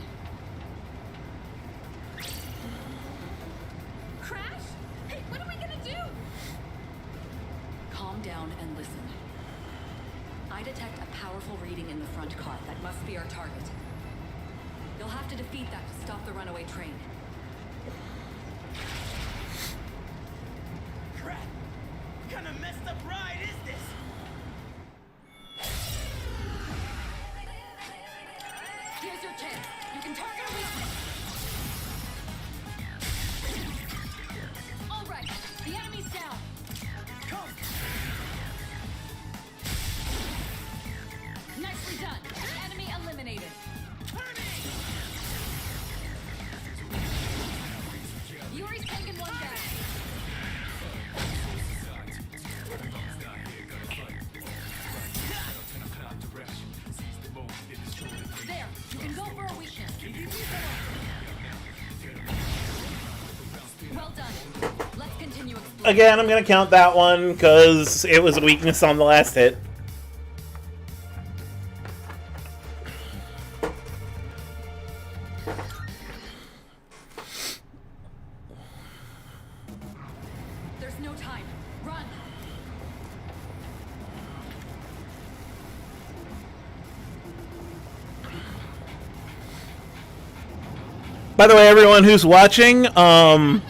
Crash? Hey, what are we gonna do?
Calm down and listen. I detect a powerful reading in the front car. That must be our target. You'll have to defeat that to stop the runaway train.
Crap. What kind of messed up ride is this?
Here's your chance. You can target a weakness. All right. The enemy's down.
Come.
Nicely done. Enemy eliminated. Yuri's taken one down. There, you can go for a weakness. Well done. Let's continue exploring.
Again, I'm going to count that one because it was a weakness on the last hit.
There's no time. Run.
By the way, everyone who's watching, I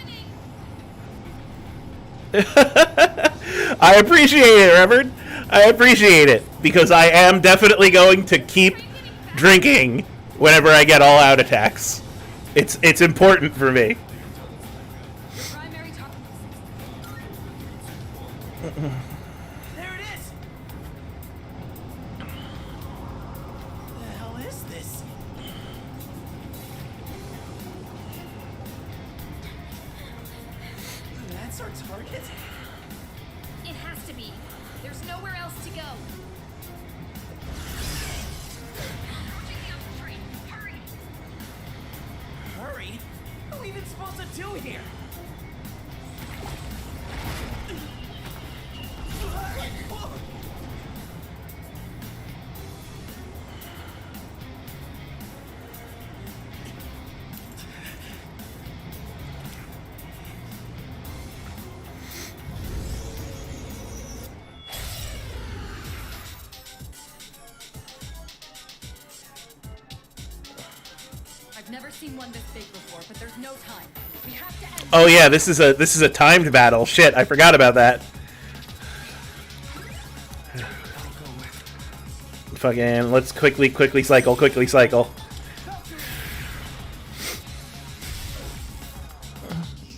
appreciate it, Reverend. I appreciate it because I am definitely going to keep drinking whenever I get all out attacks. It's important for me.
Your primary target.
There it is. What the hell is this? That's our target?
It has to be. There's nowhere else to go. Hurry!
Hurry? What are we even supposed to do here?
seen one this big before, but there's no time. We have to end.
Oh yeah, this is a timed battle. Shit, I forgot about that. Fucking, let's quickly cycle.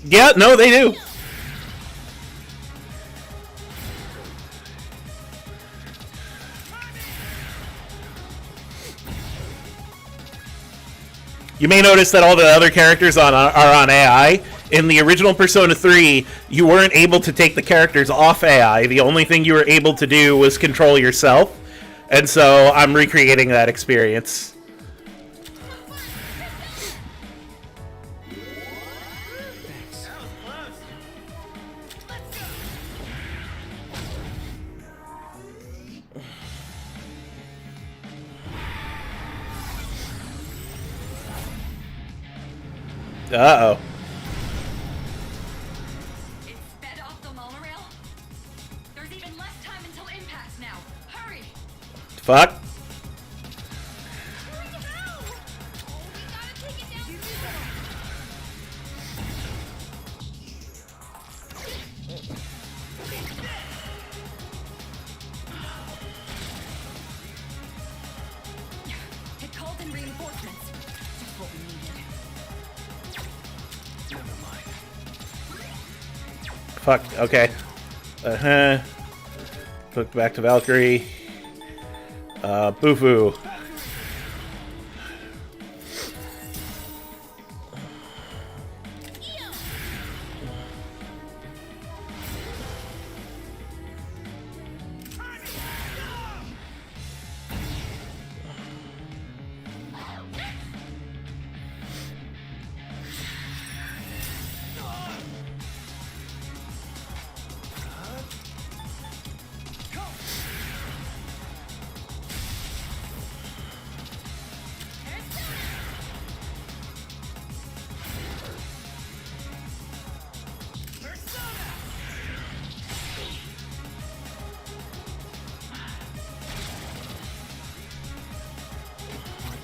Yeah, no, they do. You may notice that all the other characters are on AI. In the original Persona 3, you weren't able to take the characters off AI. The only thing you were able to do was control yourself. And so I'm recreating that experience. Uh-oh.
It's sped off the monorail. There's even less time until impact now. Hurry!
Fuck.
It called in reinforcements. Just what we needed.
Never mind.
Fuck, okay. Look back to Valkyrie. Boo-foo.
What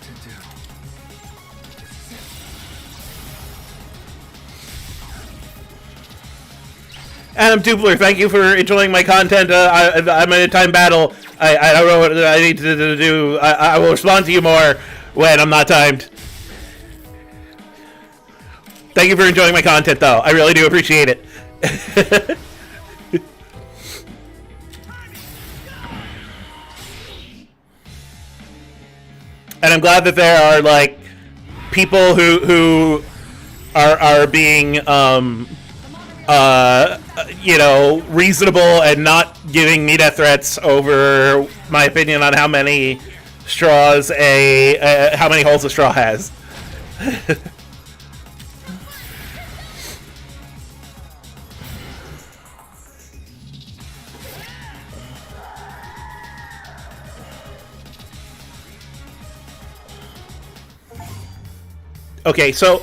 to do?
Adam Dupler, thank you for enjoying my content. I'm in a time battle. I don't know what I need to do. I will respond to you more when I'm not timed. Thank you for enjoying my content, though. I really do appreciate it. And I'm glad that there are, like, people who are being, you know, reasonable and not giving me death threats over my opinion on how many straws how many holes a straw has. Okay, so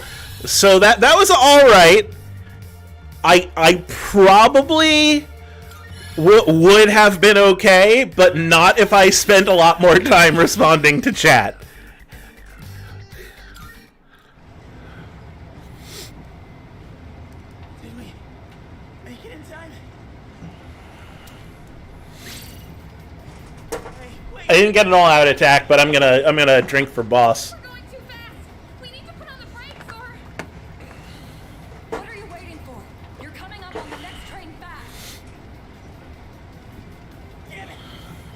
that was all right. I probably would have been okay, but not if I spent a lot more time responding to chat.
Did we make it in time? Hey, wait.
I didn't get an all-out attack, but I'm gonna drink for boss.
We're going too fast. We need to put on the brakes or... What are you waiting for? You're coming up on the next train fast.
Damn it!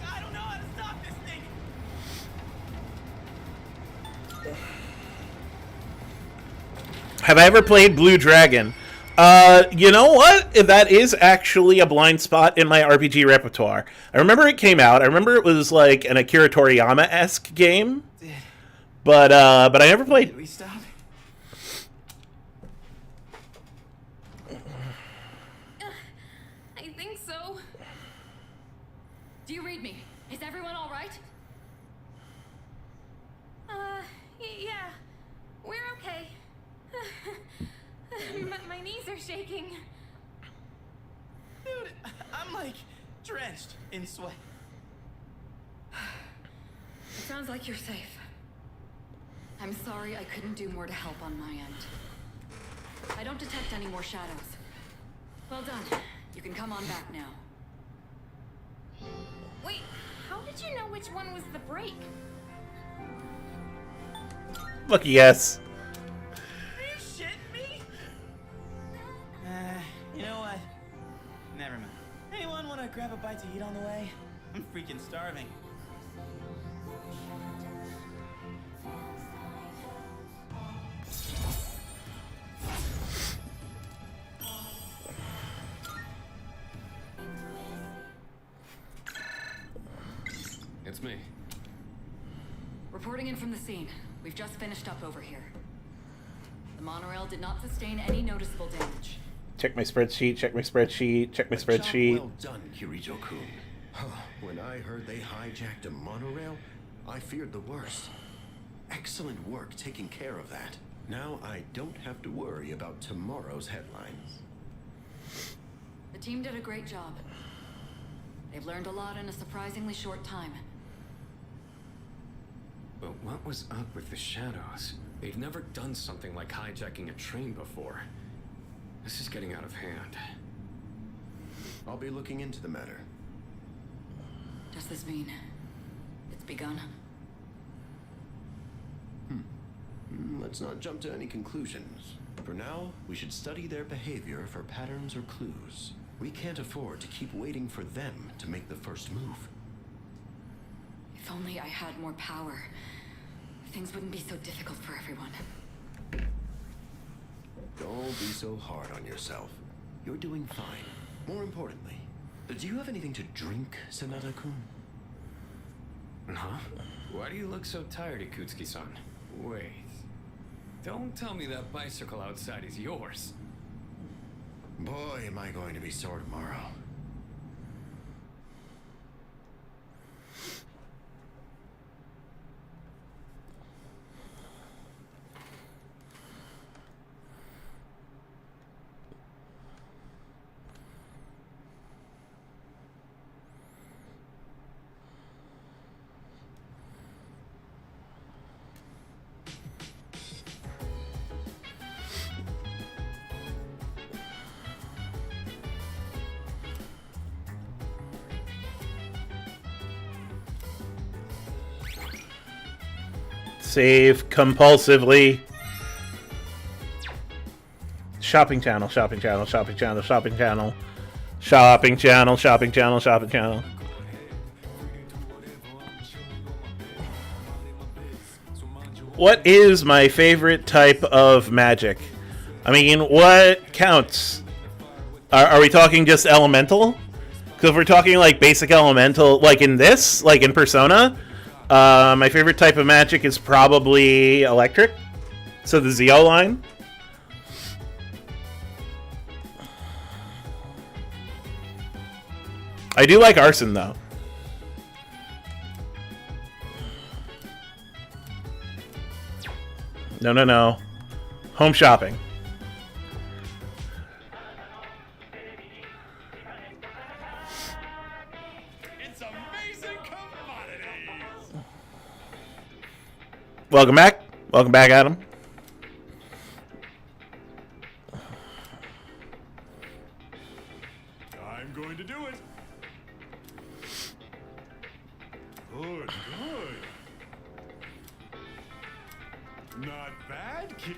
I don't know how to stop this thing.
Have I ever played Blue Dragon? You know what? That is actually a blind spot in my RPG repertoire. I remember it came out. I remember it was like an Akira Toriyama-esque game. But I never
Did
played.
we stop?
I think so. Do you read me? Is everyone all right?
Yeah. We're okay. My knees are shaking.
Dude, I'm like drenched in sweat.
It sounds like you're safe. I'm sorry I couldn't do more to help on my end. I don't detect any more shadows. Well done. You can come on back now.
Wait, how did you know which one was the break?
Lucky yes.
Are you shitting me? You know what? Never mind. Anyone want to grab a bite to eat on the way? I'm freaking starving.
It's me.
Reporting in from the scene. We've just finished up over here. The monorail did not sustain any noticeable damage.
Check my spreadsheet, check my spreadsheet, check my spreadsheet.
Well done, Kirito-kun. When I heard they hijacked a monorail, I feared the worst. Excellent work taking care of that. Now I don't have to worry about tomorrow's headlines.
The team did a great job. They've learned a lot in a surprisingly short time.
But what was up with the shadows? They've never done something like hijacking a train before. This is getting out of hand.
I'll be looking into the matter.
Does this mean it's begun?
Let's not jump to any conclusions. For now, we should study their behavior for patterns or clues. We can't afford to keep waiting for them to make the first move.
If only I had more power, things wouldn't be so difficult for everyone.
Don't be so hard on yourself. You're doing fine. More importantly, do you have anything to drink, Sanada-kun?
Huh? Why do you look so tired, Ikutsuki-san? Wait. Don't tell me that bicycle outside is yours.
Boy, am I going to be sore tomorrow.
Save compulsively. Shopping channel, shopping channel, shopping channel, shopping channel. Shopping channel, shopping channel, shopping channel. What is my favorite type of magic? I mean, what counts? Are we talking just elemental? Because if we're talking like basic elemental, like in this, like in Persona, my favorite type of magic is probably electric. So the Zeo line. I do like arson though. No, no, no. Home shopping.
It's amazing commodities.
Welcome back. Welcome back, Adam.
I'm going to do it. Good, good. Not bad, kid.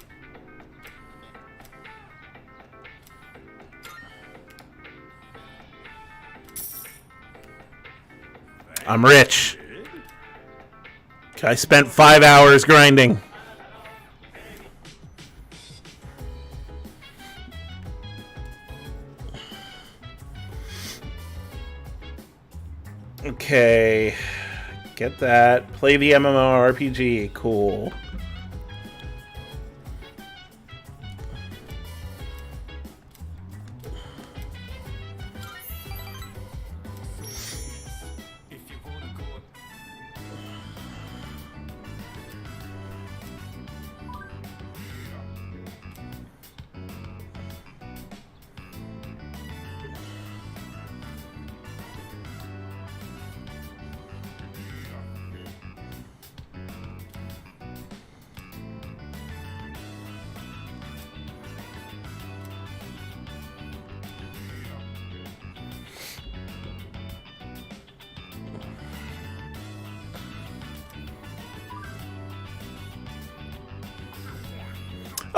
I'm rich. I spent 5 hours grinding. Okay. Get that. Play the MMORPG. Cool.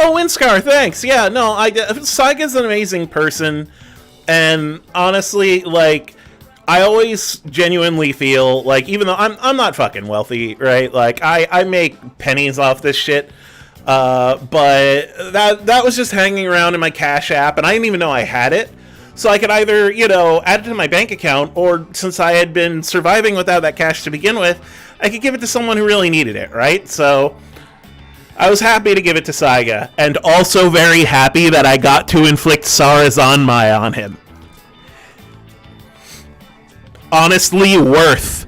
Oh, Windscar, thanks. Yeah, no, Saiga's an amazing person, and honestly, like, I always genuinely feel like, even though I'm not fucking wealthy, right? Like, I make pennies off this shit, but that was just hanging around in my Cash App, and I didn't even know I had it. So I could either, add it to my bank account, or since I had been surviving without that cash to begin with, I could give it to someone who really needed it, right? So I was happy to give it to Saiga, and also very happy that I got to inflict Sarazanmai on him. Honestly, worth.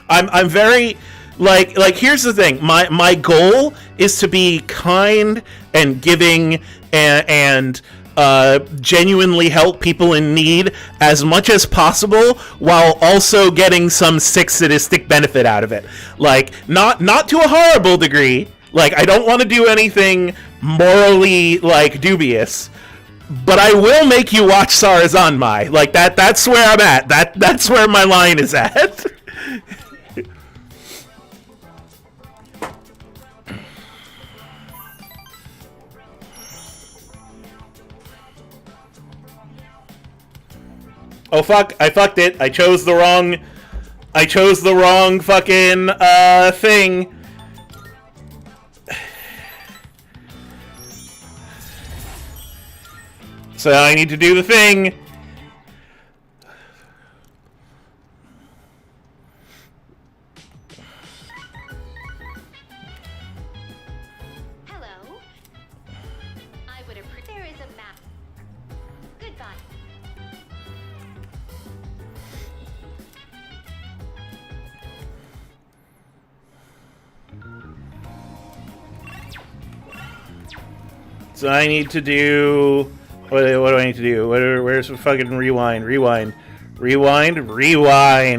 I'm very like here's the thing. My goal is to be kind and giving and genuinely help people in need as much as possible, while also getting some sick sadistic benefit out of it. Like, not to a horrible degree. Like, I don't want to do anything morally, like, dubious, but I will make you watch Sarazanmai. Like, that's where I'm at. That's where my line is at. Oh fuck, I fucked it. I chose the wrong fucking thing. So I need to do the thing.
Hello. I would appreciate. There is a map. Goodbye.
So I need to do... What do I need to do? Where's the fucking rewind? Rewind.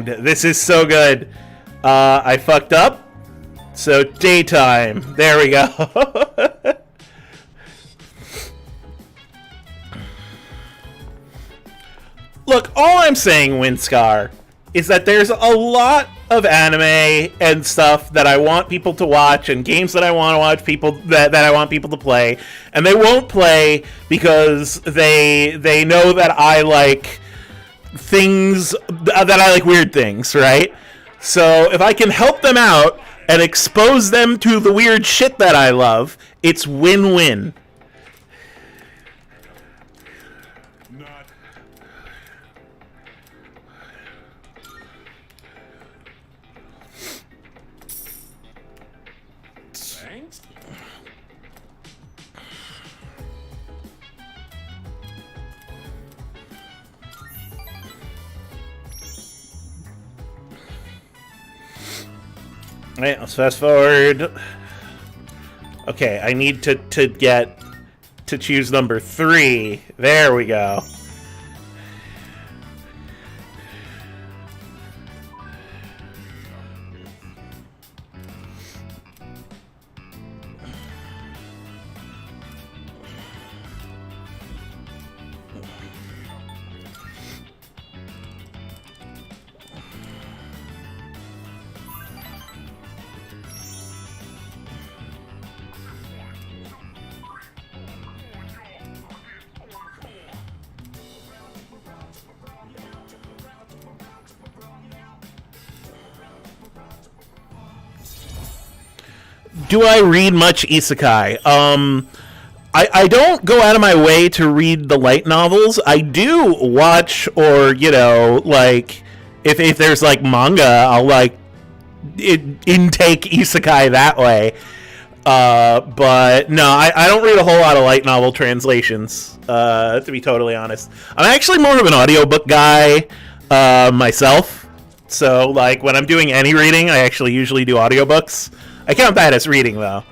This is so good. I fucked up. So daytime. There we go. Look, all I'm saying, Windscar, is that there's a lot of anime and stuff that I want people to watch, and games that I want to watch, people that I want people to play, and they won't play because they know that I like things, that I like weird things, right? So if I can help them out and expose them to the weird shit that I love, it's win-win.
Not. Thanks.
Alright, let's fast forward. Okay, I need to choose number 3. There we go. Do I read much isekai? I don't go out of my way to read the light novels. I do watch, or, like, if there's, like, manga, I'll, like, intake isekai that way. But, no, I don't read a whole lot of light novel translations, to be totally honest. I'm actually more of an audiobook guy, myself. So, like, when I'm doing any reading, I actually usually do audiobooks. I count that as reading, though.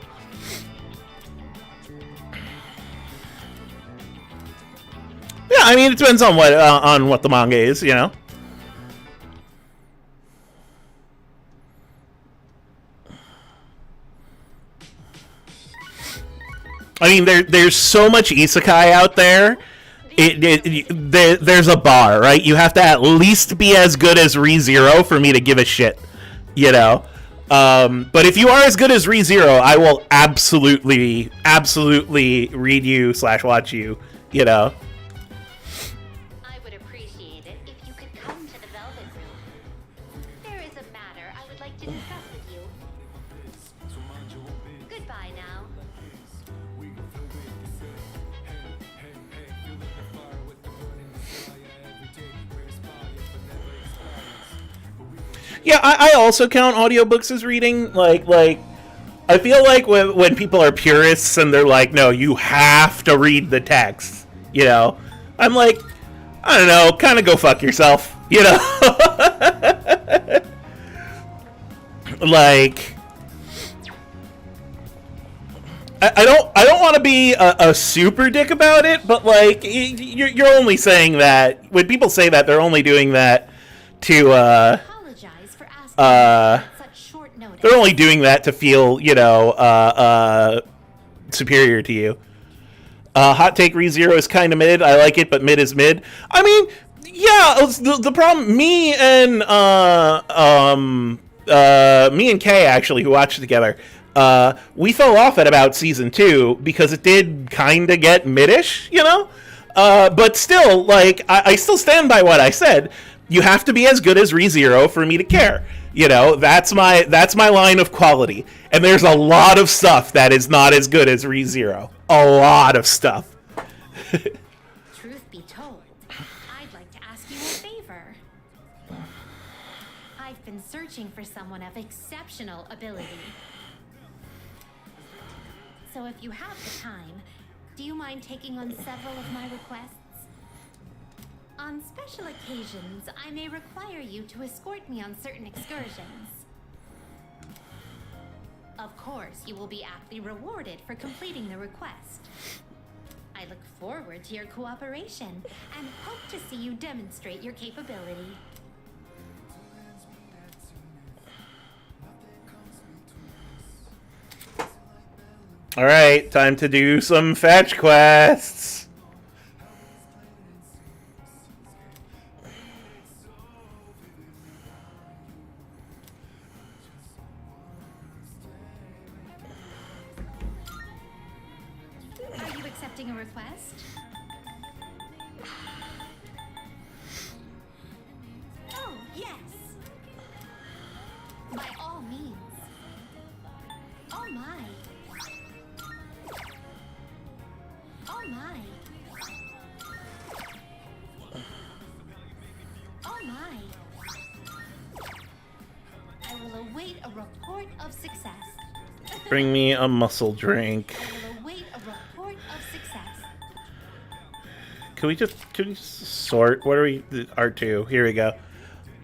Yeah, I mean, it depends on what the manga is, you know. I mean, there's so much isekai out there there's a bar, right? You have to at least be as good as ReZero for me to give a shit, you know? But if you are as good as ReZero, I will absolutely read you / watch you, you know?
I would appreciate it if you could come to the Velvet Room. There is a matter I would like to discuss with you. Goodbye now.
Yeah, I also count audiobooks as reading. Like I feel like when people are purists and they're like, no, you have to read the text, you know? I'm like, I don't know, kind of go fuck yourself, you know? Like, I don't want to be a super dick about it, but like, you're only saying that, when people say that, they're only doing that to,
Such short notice.
they're only doing that to feel, you know, superior to you. Hot take ReZero is kind of mid. I like it, but mid is mid. I mean, yeah, the problem, me and Kay, actually, who watched it together, we fell off at about season 2 because it did kind of get mid-ish, you know? But still, like, I still stand by what I said. You have to be as good as ReZero for me to care. You know, that's my line of quality. And there's a lot of stuff that is not as good as ReZero. A lot of stuff.
Truth be told, I'd like to ask you a favor. I've been searching for someone of exceptional ability. So if you have the time, do you mind taking on several of my requests? On special occasions, I may require you to escort me on certain excursions. Of course, you will be aptly rewarded for completing the request. I look forward to your cooperation and hope to see you demonstrate your capability.
Alright, time to do some fetch quests.
Are you accepting a request? Oh, yes. By all means. Oh my. Oh my. Oh my. I will await a report of success.
Bring me a muscle drink.
I will await a report of success.
Can we just sort? What are we? R2. Here we go.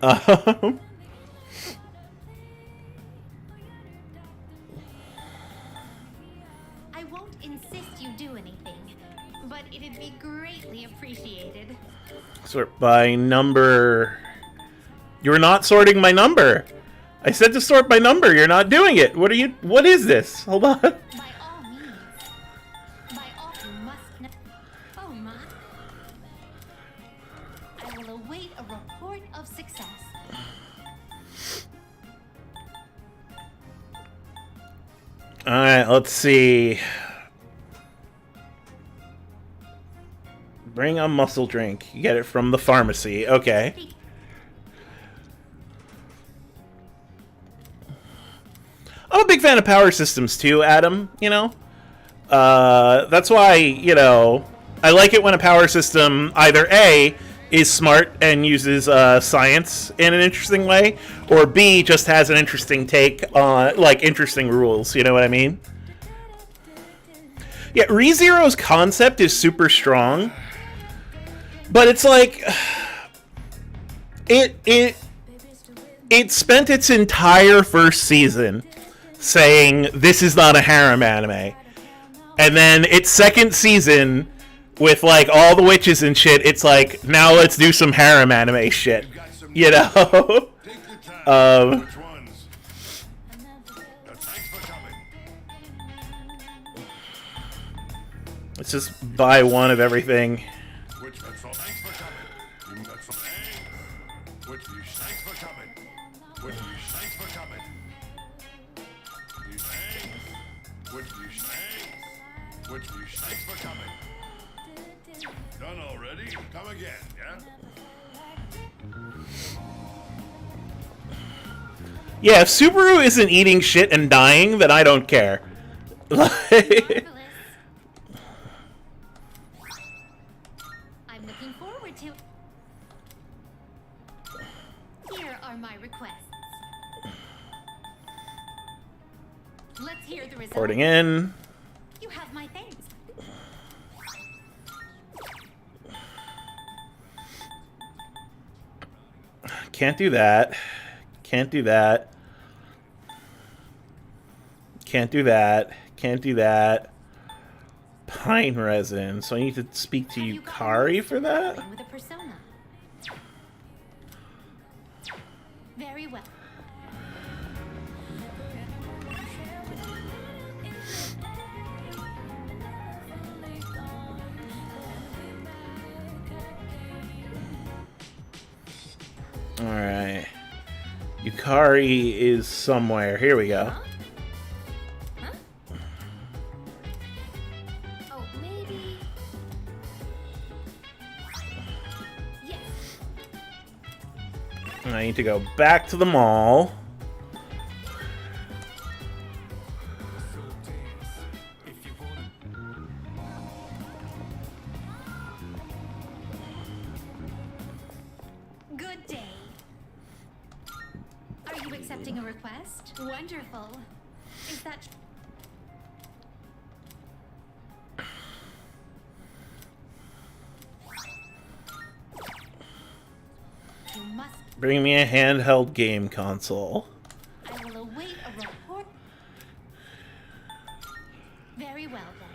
I won't insist you do anything, but it'd be greatly appreciated.
Sort by number. You're not sorting my number. I said to sort by number. You're not doing it. What are you? What is this? Hold on.
By all means. By all you must know. Oh my. I will await a report of success.
Alright, let's see. Bring a muscle drink. You get it from the pharmacy. Okay. I'm a big fan of power systems too, Adam, you know? That's why, you know, I like it when a power system either A, is smart and uses science in an interesting way, or B, just has an interesting take on, like, interesting rules, you know what I mean? Yeah, ReZero's concept is super strong, but it's like, it spent its entire first season saying this is not a harem anime, and then its second season with like all the witches and shit, it's like, now let's do some harem anime shit, you know? Let's just buy one of everything.
Which we thanks for coming. Done already? Come again, yeah?
Yeah, if Subaru isn't eating shit and dying, then I don't care.
Marvelous. I'm looking forward to. Here are my requests. Let's hear the results.
Reporting in.
You have my thanks.
Can't do that. Can't do that. Can't do that. Can't do that. Pine resin. So I need to speak to
Have you gotten
Yukari
used
for
to
that?
working with a persona? Very well.
Alright. Yukari is somewhere. Here we go.
Huh? Oh, maybe. Yes.
I need to go back to the mall.
Good day. Are you accepting a request? Wonderful. Is that you must
Bring me a handheld game console.
I will await a report. Very well then.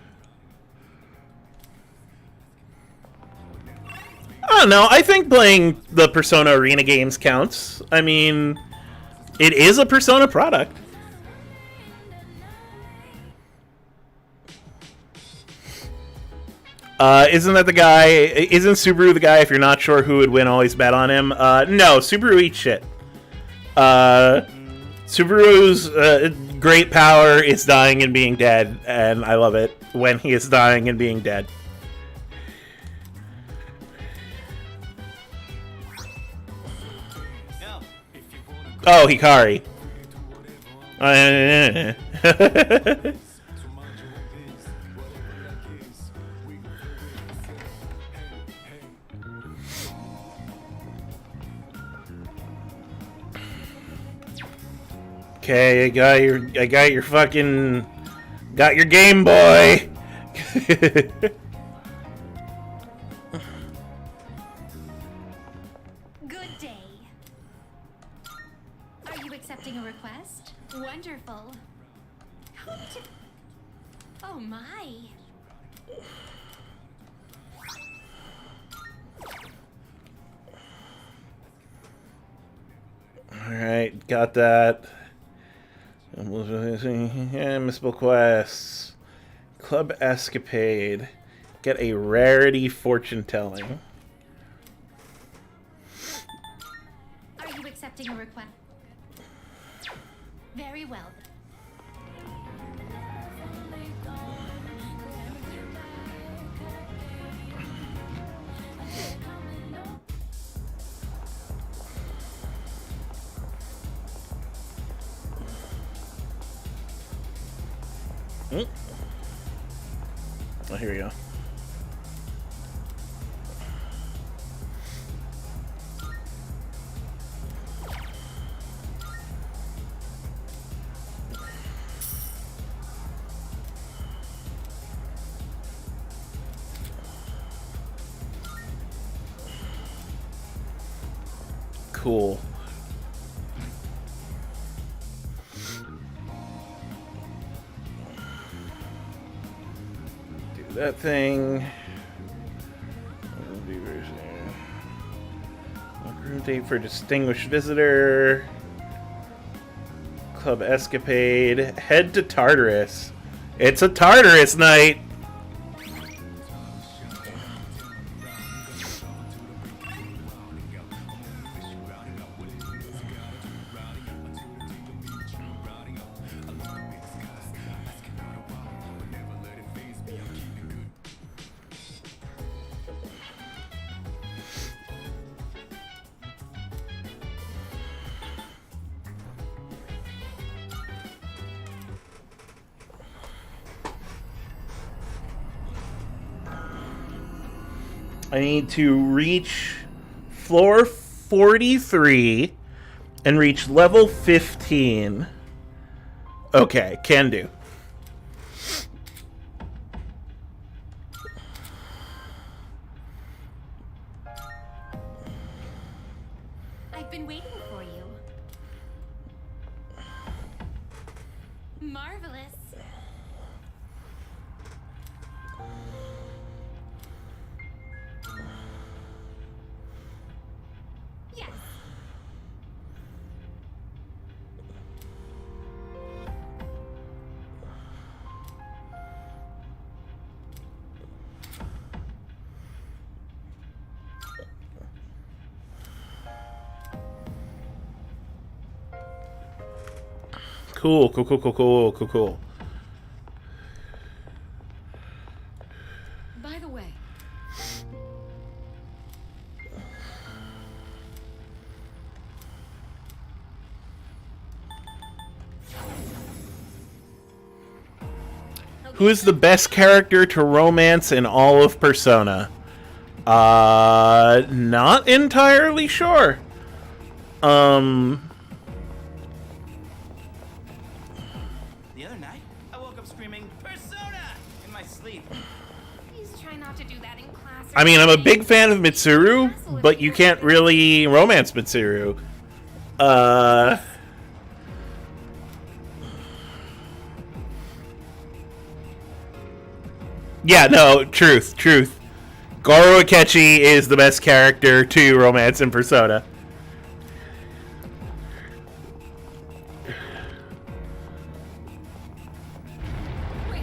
I don't know. I think playing the Persona Arena games counts. I mean, it is a Persona product. Isn't that the guy? Isn't Subaru the guy? If you're not sure who would win, always bet on him. No, Subaru eats shit. Subaru's great power is dying and being dead, and I love it when he is dying and being dead. Oh, Hikari. Okay, I got your fucking, got your Game Boy.
Good day. Are you accepting a request? Wonderful. Oh my.
Alright, got that. Missable quests. Club Escapade. Get a rarity fortune telling.
Are you accepting a request? Very well.
Oh, here we go. Cool. Do that thing. Room date for distinguished visitor. Club Escapade. Head to Tartarus. It's a Tartarus night. I need to reach floor 43 and reach level 15. Okay, can do.
I've been waiting for you. Marvelous. Yes.
Cool.
By the way,
Who is the best character to romance in all of Persona? Not entirely sure.
The other night, I woke up screaming Persona in my sleep.
Please try not to do that in class.
I mean, I'm a big fan of Mitsuru, but you can't really romance Mitsuru. Yeah, no, truth. Goro Akechi is the best character to romance in Persona.
wait.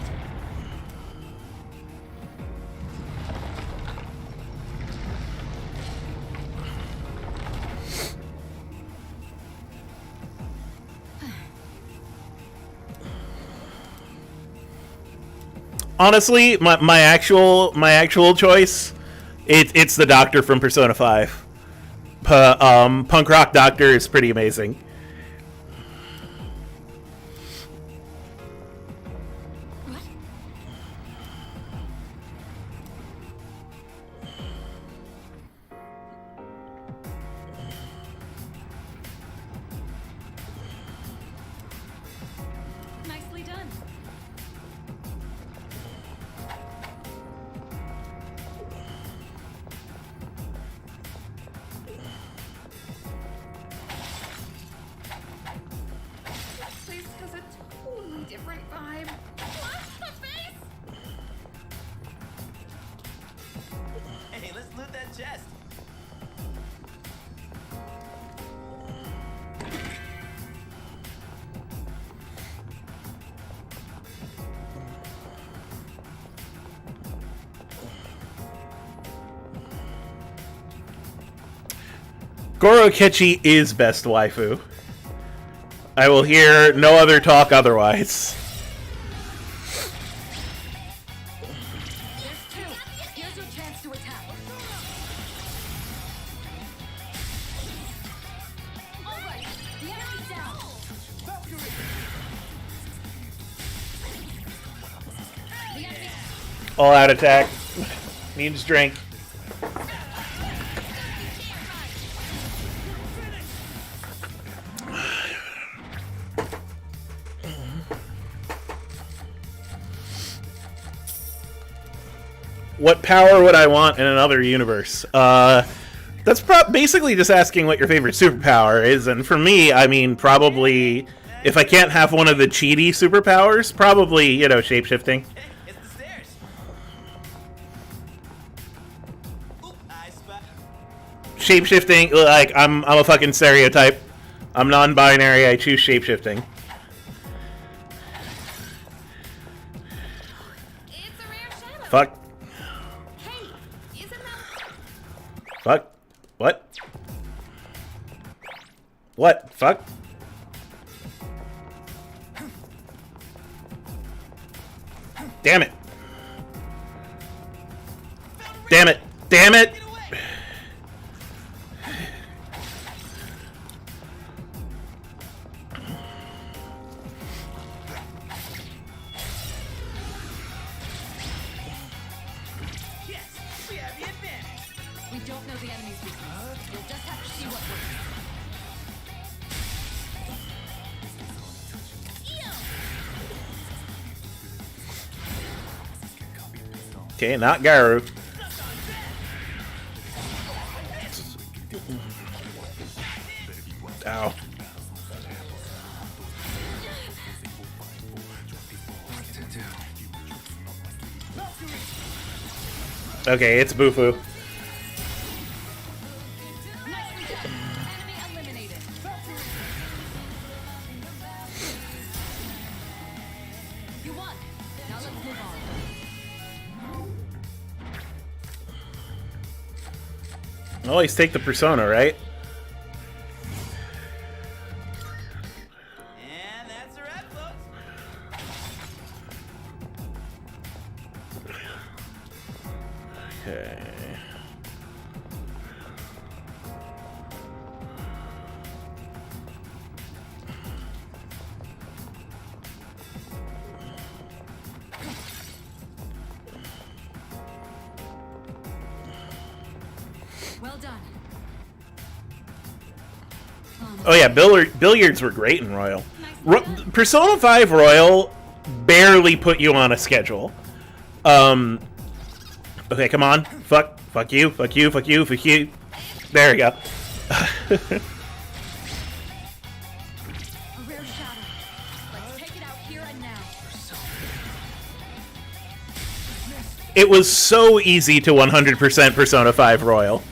Honestly, my actual choice, it's the Doctor from Persona 5. Punk Rock Doctor is pretty amazing.
What? Nicely done.
This place has a totally different vibe. What? A face?
Hey, let's loot that chest.
Goro Akechi is best waifu. I will hear no other talk otherwise.
There's two. Here's your chance to attack. All right, the enemy's down. The enemy.
All out attack. Means drink. What power would I want in another universe? That's basically just asking what your favorite superpower is, and for me, I mean, probably, if I can't have one of the cheaty superpowers, probably, shapeshifting.
Hey, it's the stairs. Oop, I spot.
Shapeshifting, like, I'm a fucking stereotype. I'm non-binary, I choose shapeshifting.
It's a rare shadow.
Fuck.
Hey, isn't that...
Fuck. What? What? Fuck? Damn it. Damn it. Damn it.
Get away. Yes, we have the advantage.
Okay, not Garu. Ow. Okay, it's Bufu.
Enemy eliminated. You won. Now let's move on.
Always take the persona, right?
And that's a wrap, folks.
Okay.
Well done.
Oh yeah, billiards were great in Royal. Persona 5 Royal barely put you on a schedule. Okay, come on. Fuck you, fuck you, fuck you, fuck you. There we go.
A rare shadow. Let's take it out here and now.
It was so easy to 100% Persona 5 Royal.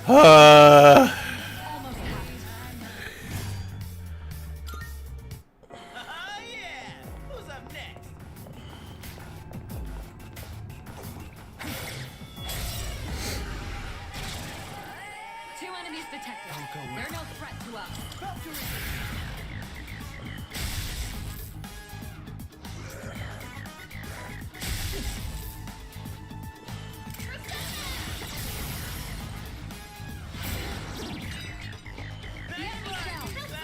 Almost had
Yeah! Who's up next?
it. 2 enemies detected. They're no threat to us. The enemy's down.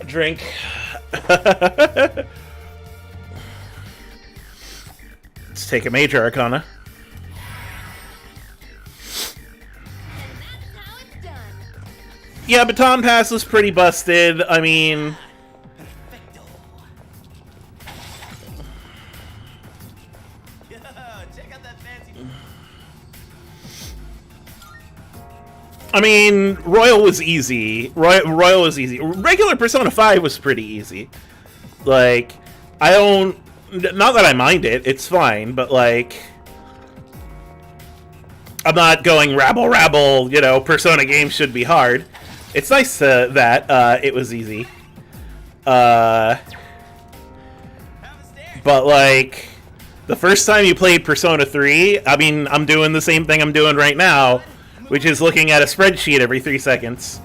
Drink. Let's take a major arcana.
How it's done.
Yeah, Baton Pass was pretty busted. I mean,
Yo, check out that fancy.
Royal was easy. Royal was easy. Regular Persona 5 was pretty easy. Like, I don't... Not that I mind it, it's fine, but like... I'm not going rabble, you know, Persona games should be hard. It's nice that it was easy. But like, the first time you played Persona 3, I mean, I'm doing the same thing I'm doing right now, which is looking at a spreadsheet every 3 seconds.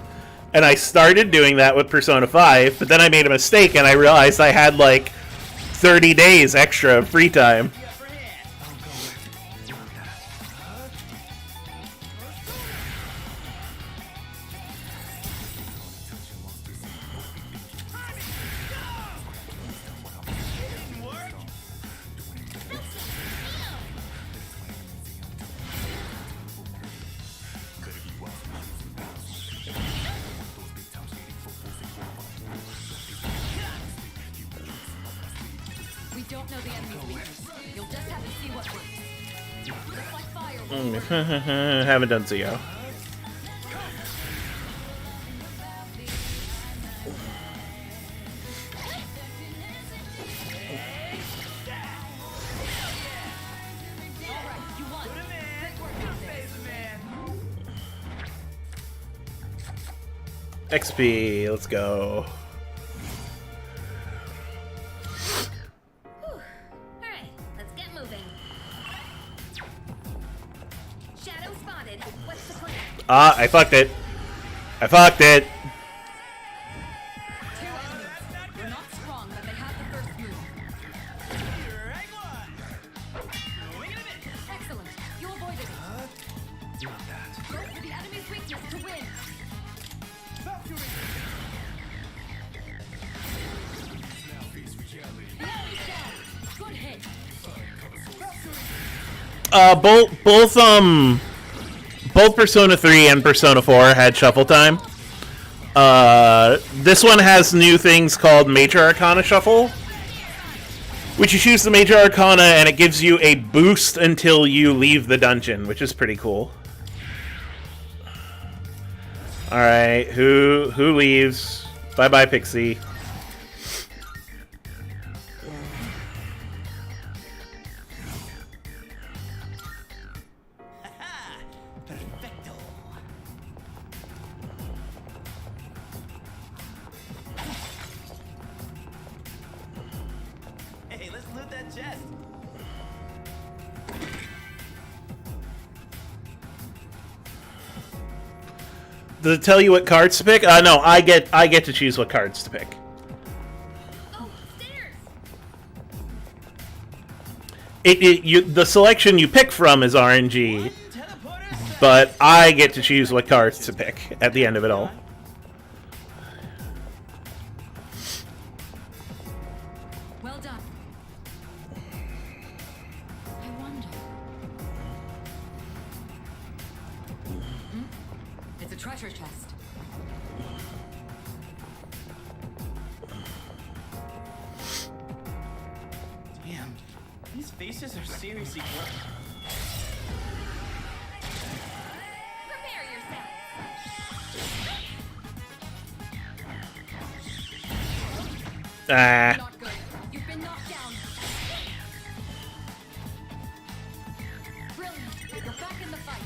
And I started doing that with Persona 5, but then I made a mistake and I realized I had like 30 days extra of free time.
We don't know the enemy's weakness. You'll just have to see what works. Looks like fire.
Haven't done Zio.
Alright, you won. Great work out there.
XP, let's go.
Alright, let's get moving.
Ah, I fucked it. I fucked it.
Two enemies. They're not strong, but they have the first move. Excellent. You avoided it.
Not that.
Go for the enemy's weakness to win. The enemy's down. Good hit.
Both Persona 3 and Persona 4 had shuffle time. This one has new things called Major Arcana Shuffle, which you choose the Major Arcana and it gives you a boost until you leave the dungeon, which is pretty cool. Alright, who leaves? Bye-bye, Pixie.
Perfecto. Hey, let's loot that chest.
Does it tell you what cards to pick? No, I get to choose what cards to pick.
Oh, stairs!
The selection you pick from is RNG, but I get to choose what cards to pick at the end of it all.
Well done. I wonder. It's a treasure chest.
Damn, these faces are seriously gross.
Prepare yourself!
Ah.
Not good. You've been knocked down. Brilliant. You're back in the fight.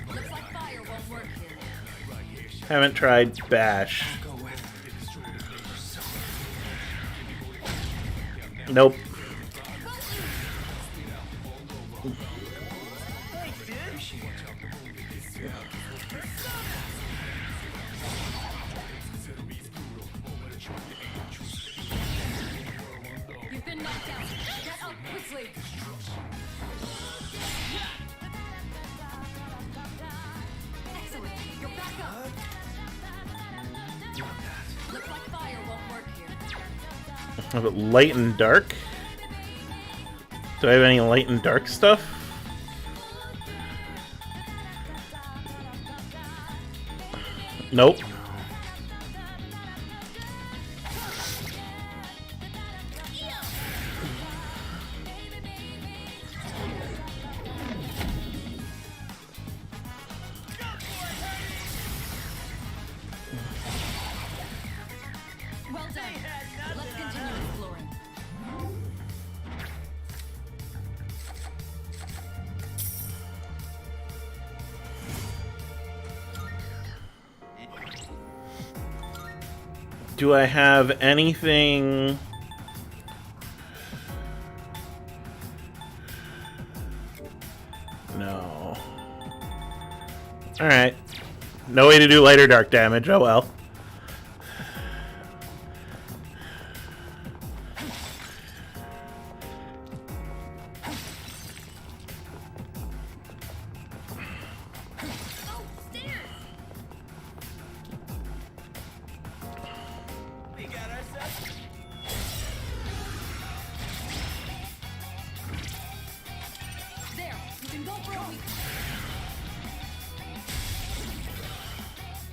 Looks like fire won't work here.
Haven't tried Bash. Nope.
You've been knocked out. Get up quickly. Excellent. You're back up. Looks like fire won't work here.
How about light and dark? Do I have any light and dark stuff? Nope.
Well done. Let's continue exploring.
Do I have anything? No. Alright. No way to do light or dark damage. Oh well.
Oh, stairs!
We got ourselves.
There. You can go for a week.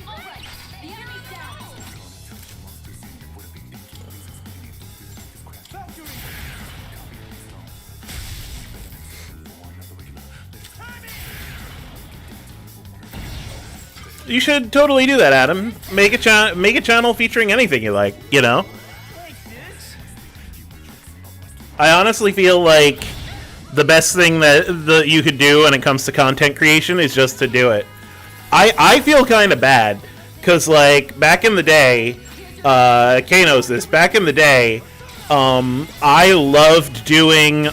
All right. The enemy's down.
You should totally do that, Adam. Make a channel featuring anything you like, you know? I honestly feel like the best thing that you could do when it comes to content creation is just to do it. I feel kind of bad, because, like, back in the day, Kay knows this. Back in the day, I loved doing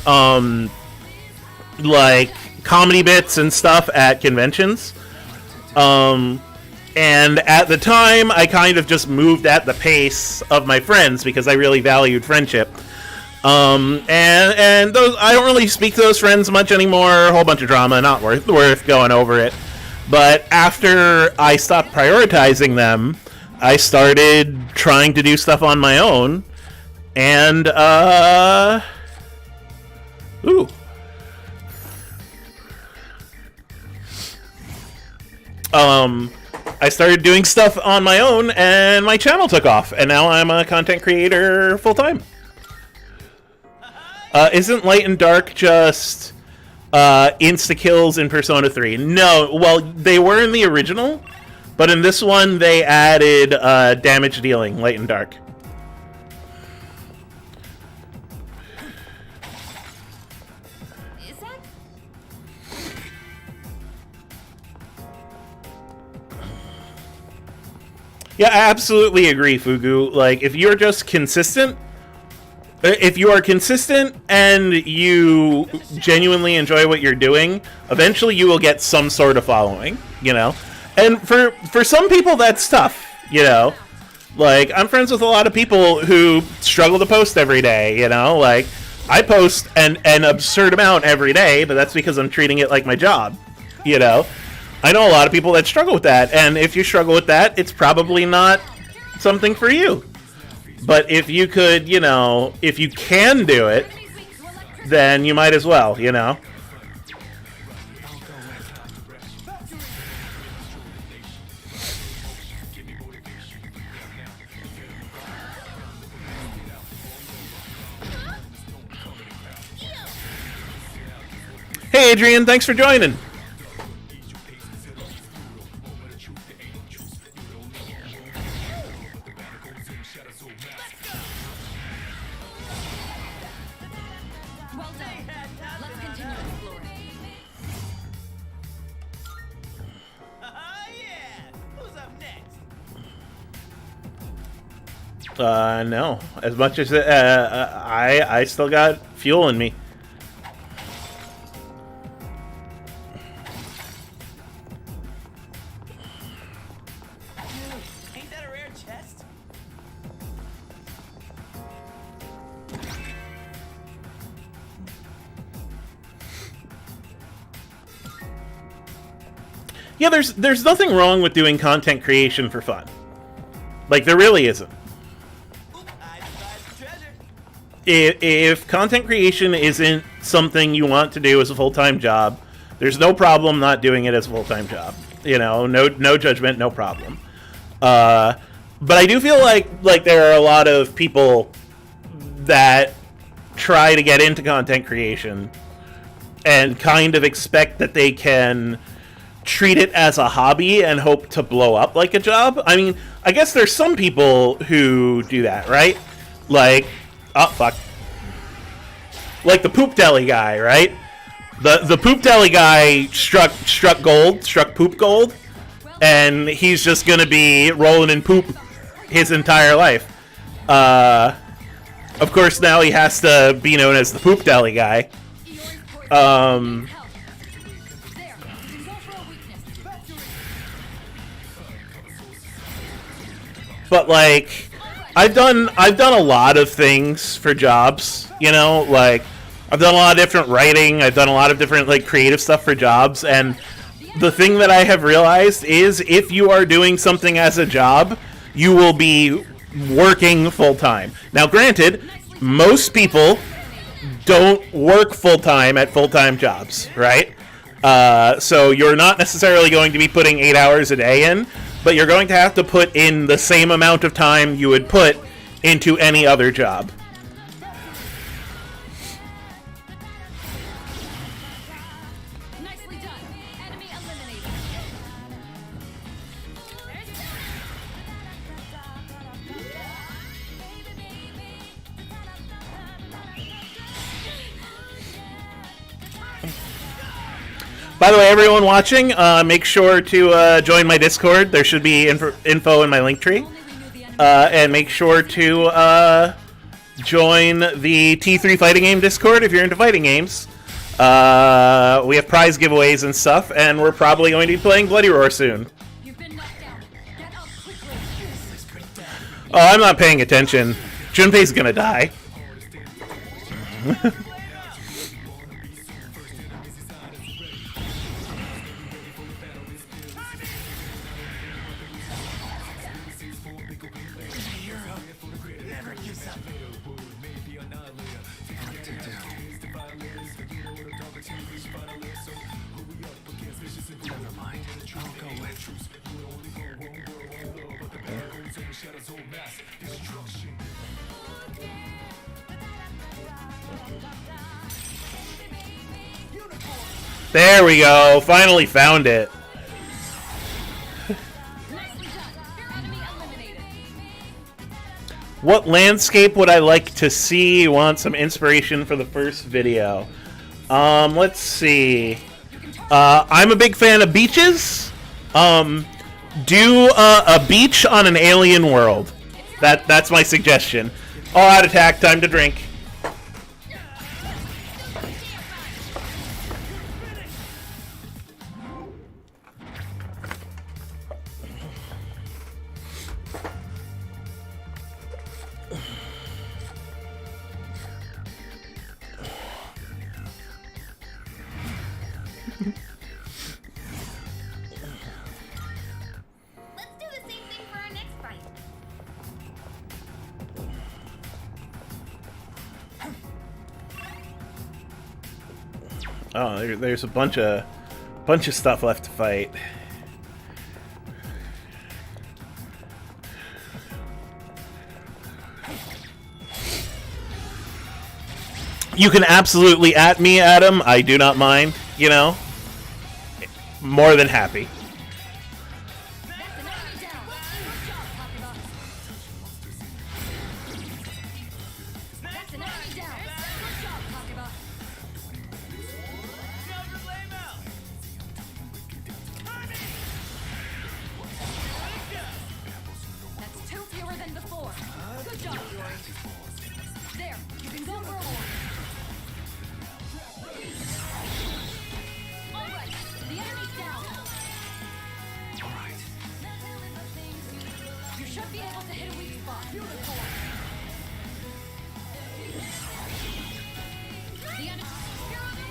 like comedy bits and stuff at conventions. And at the time, I kind of just moved at the pace of my friends because I really valued friendship. And those, I don't really speak to those friends much anymore. A whole bunch of drama, not worth going over it. But after I stopped prioritizing them, I started trying to do stuff on my own. And, ooh. I started doing stuff on my own, and my channel took off, and now I'm a content creator full-time. Isn't Light and Dark just insta-kills in Persona 3? No, well, they were in the original, but in this one, they added damage dealing, Light and Dark. Yeah, I absolutely agree, Fugu. Like, if you're just consistent, if you are consistent and you genuinely enjoy what you're doing, eventually you will get some sort of following, you know? And for some people, that's tough, you know? Like, I'm friends with a lot of people who struggle to post every day, you know? Like, I post an absurd amount every day, but that's because I'm treating it like my job, you know? I know a lot of people that struggle with that, and if you struggle with that, it's probably not something for you. But if you could, you know, if you can do it, then you might as well, you know? Hey, Adrian, thanks for joining. No. As much as I still got fuel in me.
Ain't that a rare chest?
Yeah, there's nothing wrong with doing content creation for fun. Like, there really isn't. If content creation isn't something you want to do as a full-time job, there's no problem not doing it as a full-time job. You know, no judgment, no problem. But I do feel like there are a lot of people that try to get into content creation and kind of expect that they can treat it as a hobby and hope to blow up like a job. I mean, I guess there's some people who do that, right? Like, oh, fuck. Like the Poop Deli guy, right? The Poop Deli guy struck poop gold, and he's just gonna be rolling in poop his entire life. Of course, now he has to be known as the Poop Deli guy. But like, I've done a lot of things for jobs, you know, like I've done a lot of different writing, I've done a lot of different like creative stuff for jobs, and the thing that I have realized is if you are doing something as a job, you will be working full time. Now, granted, most people don't work full time at full time jobs, right? So you're not necessarily going to be putting 8 hours a day in, but you're going to have to put in the same amount of time you would put into any other job.
Nicely done. Enemy eliminated.
By the way, everyone watching, make sure to join my Discord. There should be info in my link tree. And make sure to join the T3 Fighting Game Discord if you're into fighting games. We have prize giveaways and stuff, and we're probably going to be playing Bloody Roar soon.
You've been knocked down. Get up quickly.
Oh, I'm not paying attention. Junpei's gonna die. There we go. Finally found it.
Nicely done. Your enemy eliminated.
What landscape would I like to see? Want some inspiration for the first video? Let's see. I'm a big fan of beaches. Do a beach on an alien world. That's my suggestion. All out attack. Time to drink.
Let's do the same thing for our next fight.
Oh, there's a bunch of stuff left to fight. You can absolutely at me, Adam. I do not mind. You know, more than happy.
That's an enemy down. Good job, Hakuba. That's an enemy down. Good job, Hakuba. That's two fewer than before. Good job, Joy. There, you can go for a walk. All right, the enemy's down. You should be able to hit a weak spot. Beautiful. The enemy. You're on the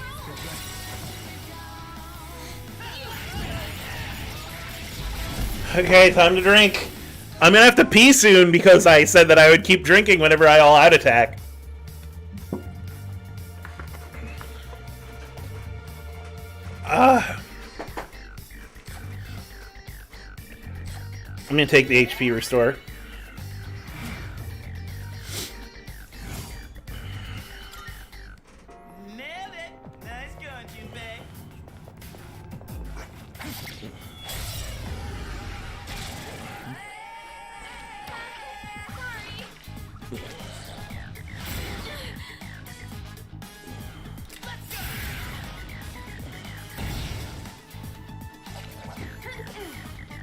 roll.
Okay, time to drink. I'm gonna have to pee soon because I said that I would keep drinking whenever I all out attack. I'm gonna take the HP restore.
Nailed it. Nice going, Junpei.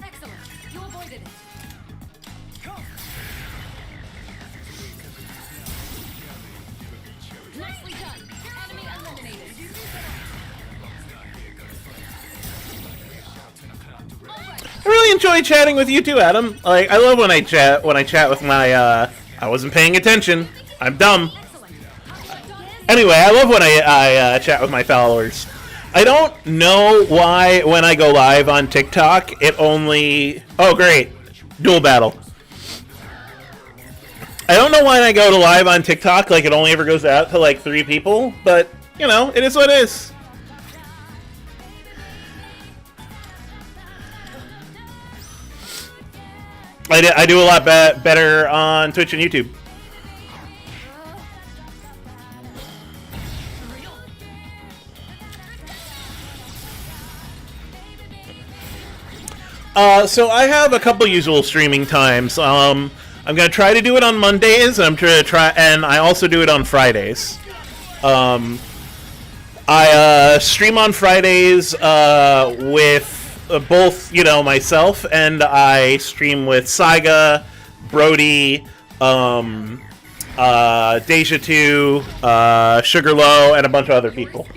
Excellent. You avoided it. Nicely done. Enemy eliminated. All right.
I really enjoy chatting with you too, Adam. Like, I love when I chat with my I wasn't paying attention. I'm dumb.
Excellent. Hakuba done.
Anyway, I love when I chat with my followers. I don't know why when I go live on TikTok, it only... Oh, great. Dual battle. I don't know why when I go to live on TikTok, like, it only ever goes out to, like, 3 people. But, you know, it is what it is. I do a lot better on Twitch and YouTube. So I have a couple usual streaming times. I'm gonna try to do it on Mondays, and and I also do it on Fridays. I stream on Fridays with both, you know, myself, and I stream with Saiga, Brody, Deja 2, Sugar Low, and a bunch of other people.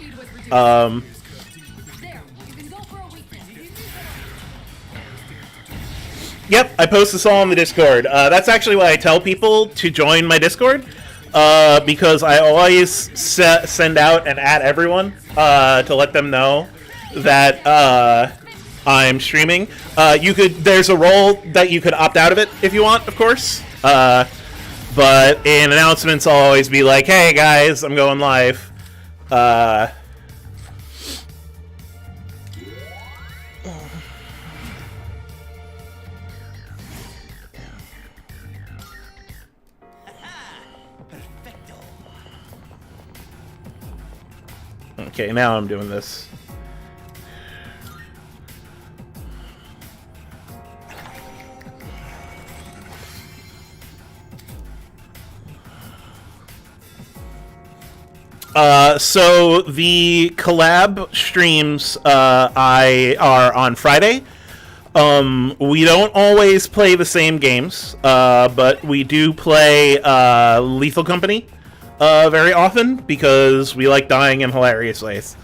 Yep, I post this all on the Discord. That's actually why I tell people to join my Discord, because I always send out and add everyone to let them know that I'm streaming. There's a role that you could opt out of it if you want, of course. But in announcements, I'll always be like, "Hey guys, I'm going live." Okay, now I'm doing this. So the collab streams are on Friday. We don't always play the same games, but we do play Lethal Company very often because we like dying in hilarious ways.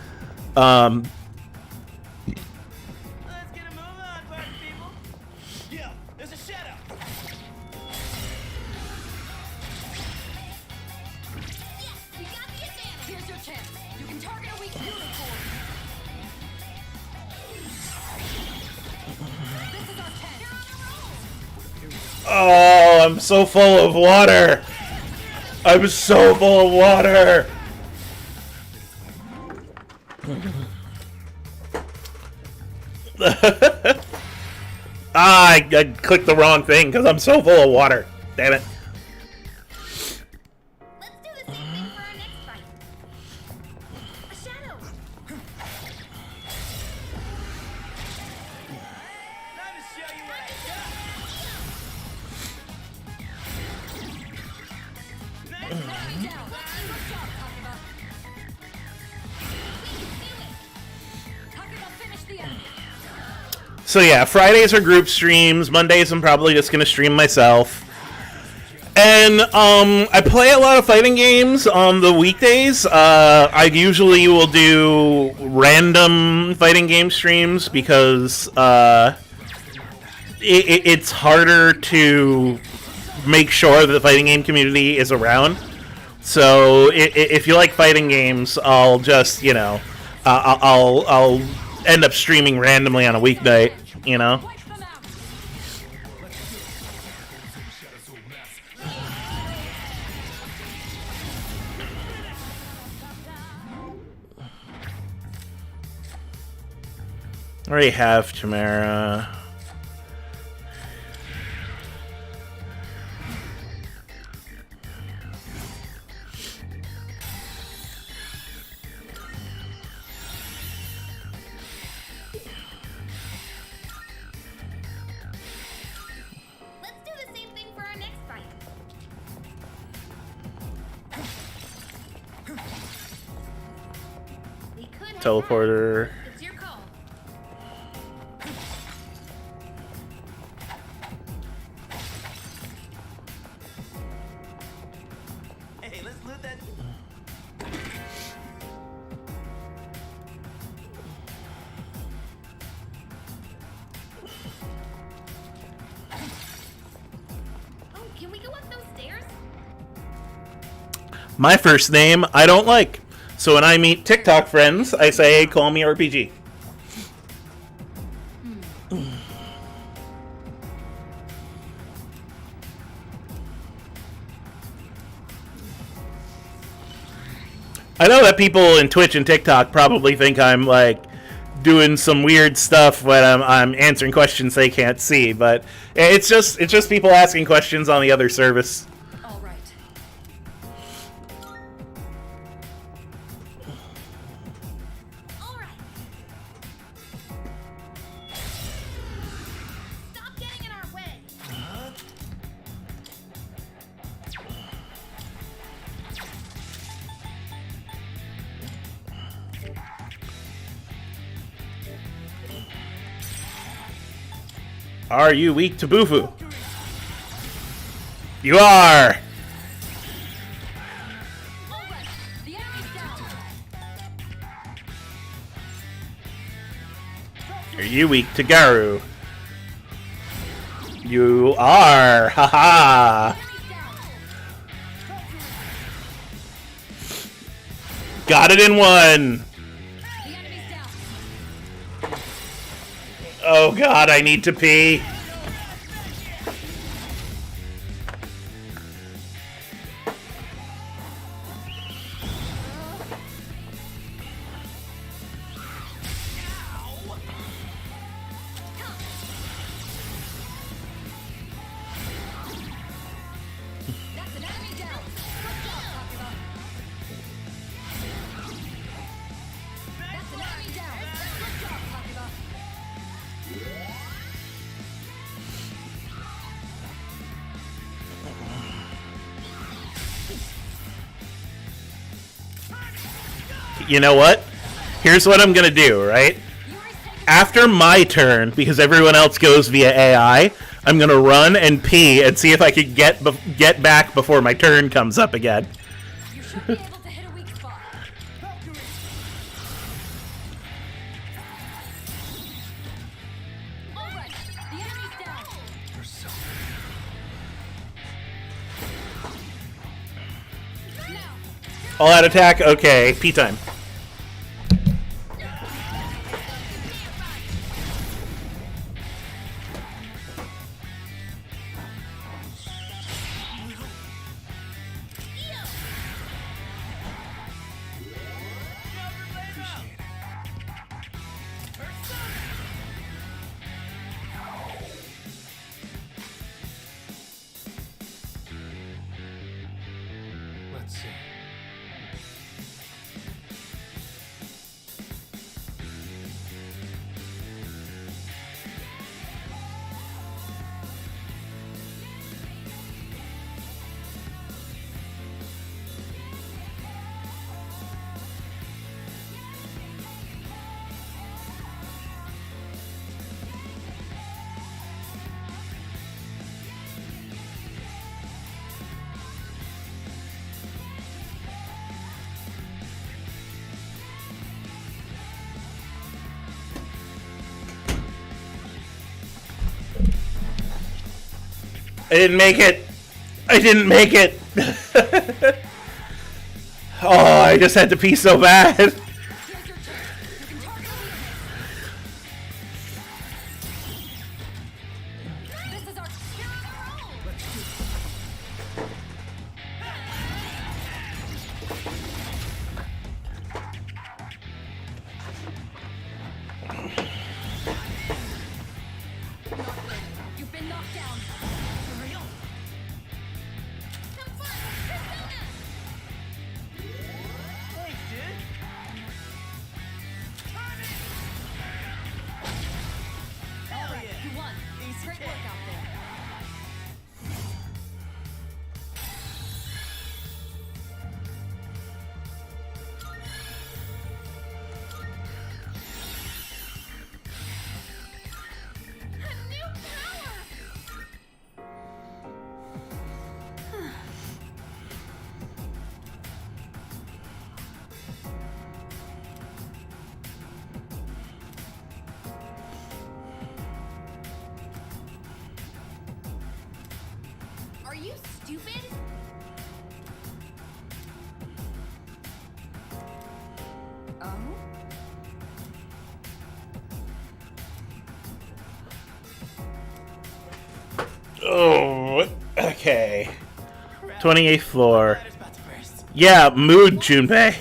Let's get a move on, party people. Yeah, there's a shadow.
We got the advantage. Here's your chance. You can target a weak unicorn. This is our chance.
Oh, I'm so full of water. I'm so full of water. I clicked the wrong thing because I'm so full of water. Damn it.
Let's do the same thing for our next fight. A shadow.
Time to show you what I got. Nice one.
Down. Good job, Takeba. Takeba, finish the enemy.
So yeah, Fridays are group streams. Mondays I'm probably just gonna stream myself. And I play a lot of fighting games on the weekdays. I usually will do random fighting game streams because it's harder to make sure that the fighting game community is around. So if you like fighting games, I'll just I'll end up streaming randomly on a weeknight.
Wipe them out.
I already have Chimera.
Let's do the same thing for our next fight. We could have
Teleporter.
It's your call.
Hey, let's loot that.
Oh, can we go up those stairs?
My first name I don't like. So when I meet TikTok friends, I say, call me RPG. I know that people in Twitch and TikTok probably think I'm like doing some weird stuff when I'm answering questions they can't see, but it's just people asking questions on the other service.
All right.
All right. Stop getting in our way.
Are you weak to Bufu? You are!
Alright, the enemy's down.
Are you weak to Garu? You are! Haha!
Enemy's down.
Got it in one!
The enemy's down.
Oh god, I need to pee.
That's an enemy down. Good job, Takuma. That's an enemy down. Good job, Takuma.
You know what? Here's what I'm gonna do, right? After my turn, because everyone else goes via AI, I'm gonna run and pee and see if I can get back before my turn comes up again.
You should be able to hit a weak spot. Alright, the enemy's down. Now,
All out attack? Okay, pee time.
Let's see.
I didn't make it. I didn't make it. Oh, I just had to pee so bad.
here's your chance. You can target a weakness. This is our You've been knocked down. For real? Have fun! Persona!
Thanks, dude. Hell
Alright,
yeah.
you won.
Easy
Great
kick.
work out there. A new power!
Are you stupid?
Oh?
Oh, okay. 28th floor.
Ladder's about to burst.
Yeah, mood, Junpei.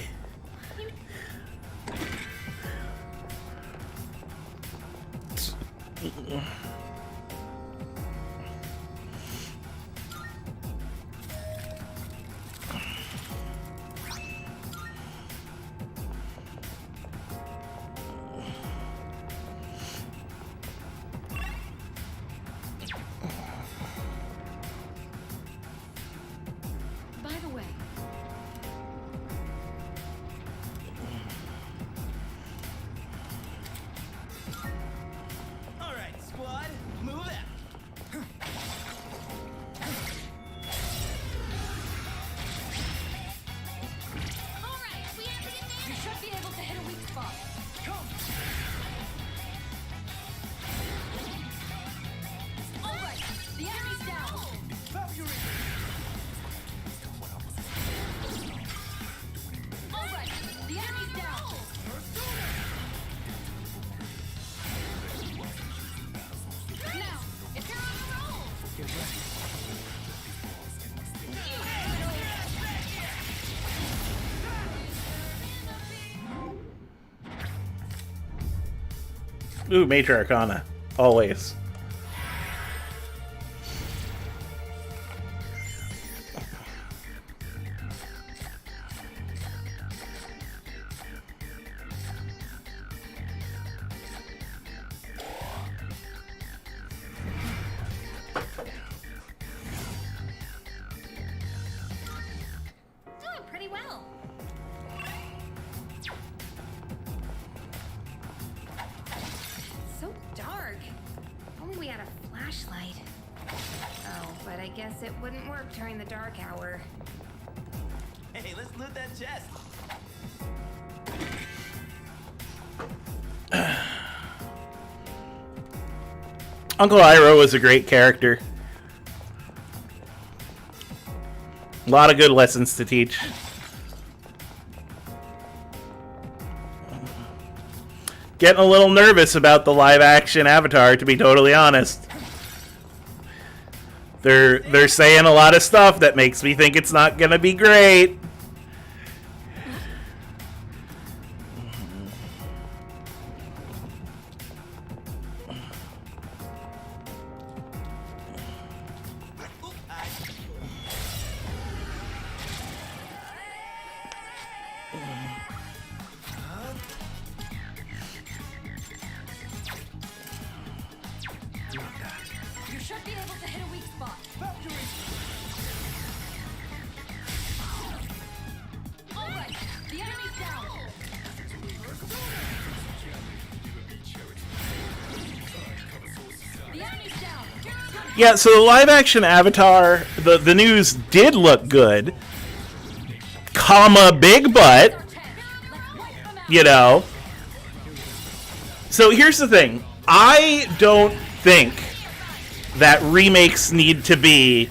By the way,
All right, squad, move out.
Ooh, Major Arcana. Always.
Doing pretty well. So dark. If only we had a flashlight. Oh, but I guess it wouldn't work during the dark hour.
Hey, let's loot that chest.
Uncle Iroh was a great character. A lot of good lessons to teach. Getting a little nervous about the live-action Avatar, to be totally honest. They're saying a lot of stuff that makes me think it's not gonna be great.
You should be able to hit a weak spot. All right, the enemy's down. The enemy's down.
Yeah, so the live-action Avatar, the news did look good, comma, big butt, you know. So here's the thing. I don't think that remakes need to be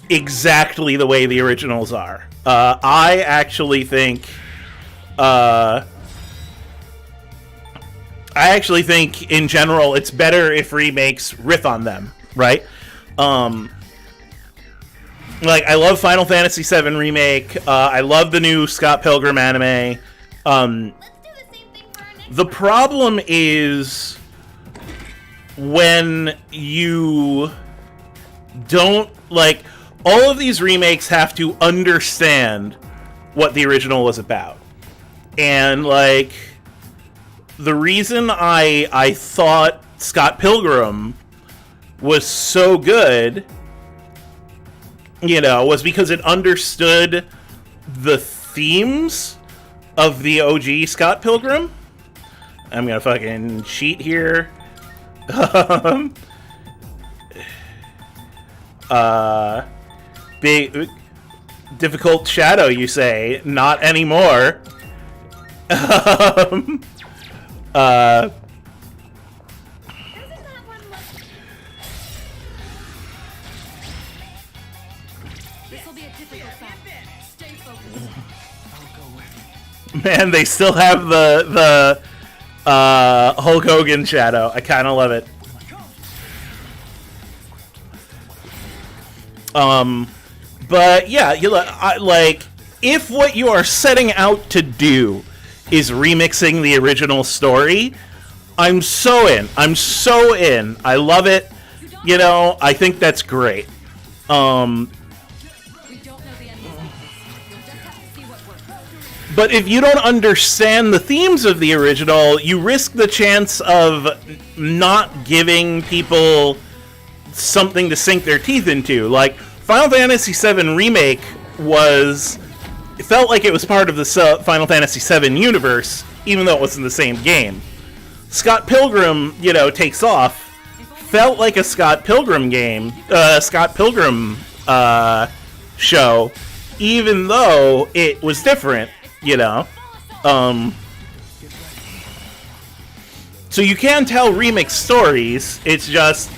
exactly the way the originals are. I actually think in general it's better if remakes riff on them, right? Like, I love Final Fantasy VII Remake. I love the new Scott Pilgrim anime. The problem is when you don't, like, all of these remakes have to understand what the original was about. And, like, the reason I thought Scott Pilgrim was so good, you know, was because it understood the themes of the OG Scott Pilgrim. I'm gonna fucking cheat here. Big difficult shadow, you say? Not anymore.
This'll be a difficult fight. Stay focused.
Man, they still have the Hulk Hogan shadow. I kind of love it. But yeah, like, if what you are setting out to do is remixing the original story, I'm so in. I'm so in. I love it. You know, I think that's great.
We don't know the enemy's weakness. You'll just have to see what works.
But if you don't understand the themes of the original, you risk the chance of not giving people something to sink their teeth into. Like, Final Fantasy VII Remake it felt like it was part of the Final Fantasy VII universe, even though it wasn't the same game. Scott Pilgrim, you know, Takes Off, felt like a Scott Pilgrim game, Scott Pilgrim show, even though it was different, you know. So you can tell remix stories, it's just...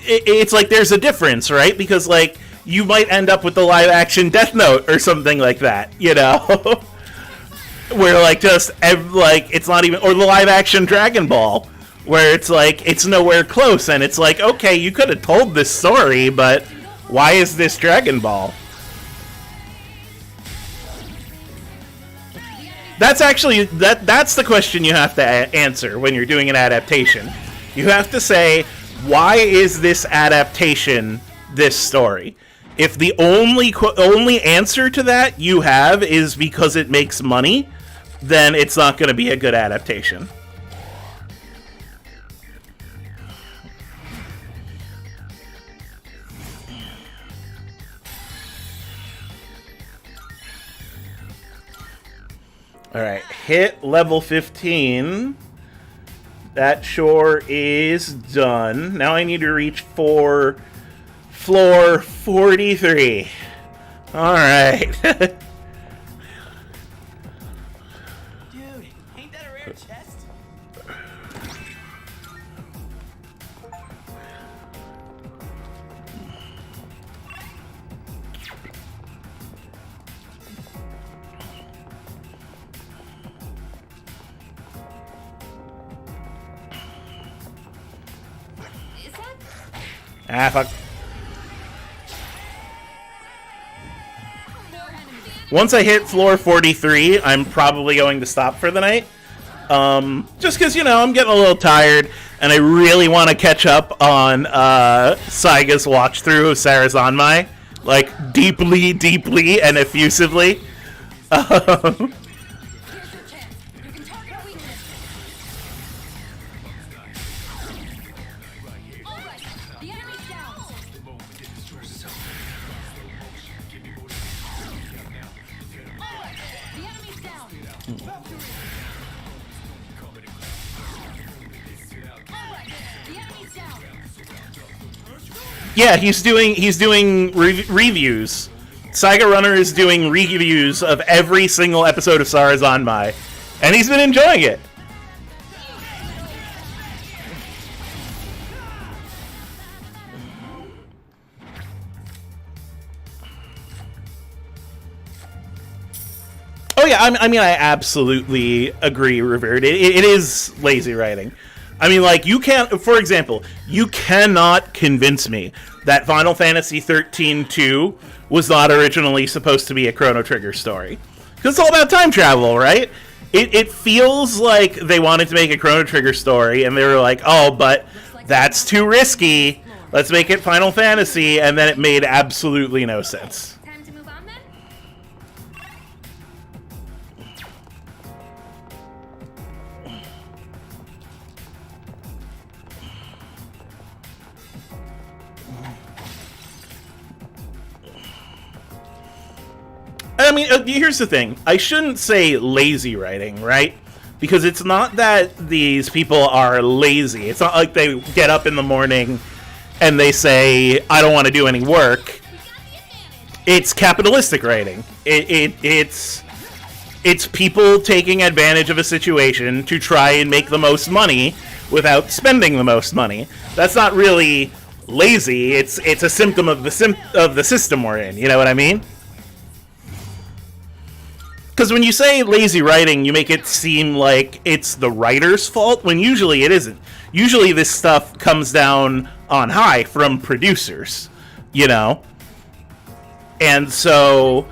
It's like there's a difference, right? Because, like, you might end up with the live-action Death Note or something like that, you know? Where, like, it's not even... Or the live-action Dragon Ball, where it's like, it's nowhere close, and it's like, okay, you could have told this story, but why is this Dragon Ball? That's actually that's the question you have to answer when you're doing an adaptation. You have to say, why is this adaptation this story? If the only answer to that you have is because it makes money, then it's not going to be a good adaptation. Alright, hit level 15. That chore is done. Now I need to reach for floor 43. Alright.
Dude, ain't that a rare chest?
Is that?
Ah, fuck. Once I hit floor 43, I'm probably going to stop for the night. Just because, you know, I'm getting a little tired, and I really want to catch up on Saiga's watch-through of Sarazanmai. Like, deeply, deeply, and effusively.
Here's your chance. You can target a weakness. Alright, the enemy's down. Alright, the enemy's down. Alright, the enemy's down.
Yeah, he's doing reviews. Saiga Runner is doing reviews of every single episode of Sarazanmai, and he's been enjoying it. Oh yeah, I mean, I absolutely agree, Revered. It is lazy writing. I mean, like, you can't, for example, you cannot convince me that Final Fantasy 13-2 was not originally supposed to be a Chrono Trigger story. Because it's all about time travel, right? It feels like they wanted to make a Chrono Trigger story, and they were like, oh, but that's too risky. Let's make it Final Fantasy, and then it made absolutely no sense.
Time to move on then?
I mean, here's the thing. I shouldn't say lazy writing, right? Because it's not that these people are lazy. It's not like they get up in the morning and they say, I don't want to do any work. It's capitalistic writing. It's people taking advantage of a situation to try and make the most money without spending the most money. That's not really lazy. It's a symptom of the system we're in. You know what I mean? Because when you say lazy writing, you make it seem like it's the writer's fault, when usually it isn't. Usually this stuff comes down on high from producers, you know? And so,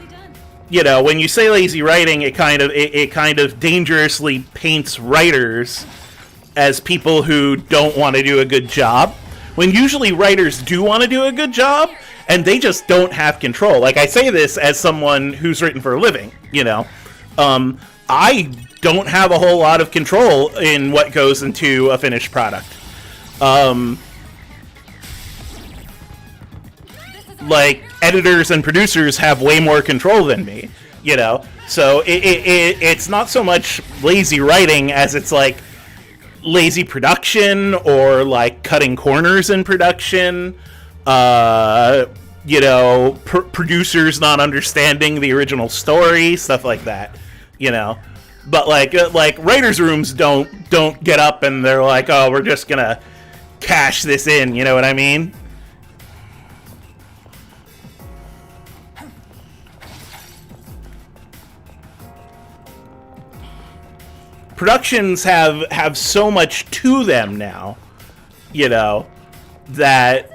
you know, when you say lazy writing, it kind of dangerously paints writers as people who don't want to do a good job, when usually writers do want to do a good job, and they just don't have control. Like, I say this as someone who's written for a living, you know. I don't have a whole lot of control in what goes into a finished product. Like, editors and producers have way more control than me, you know. So it's not so much lazy writing as it's like lazy production, or like cutting corners in production. You know, producers not understanding the original story, stuff like that, you know. But like writers' rooms don't get up and they're like, oh, we're just gonna cash this in, you know what I mean? Productions have so much to them now, you know, that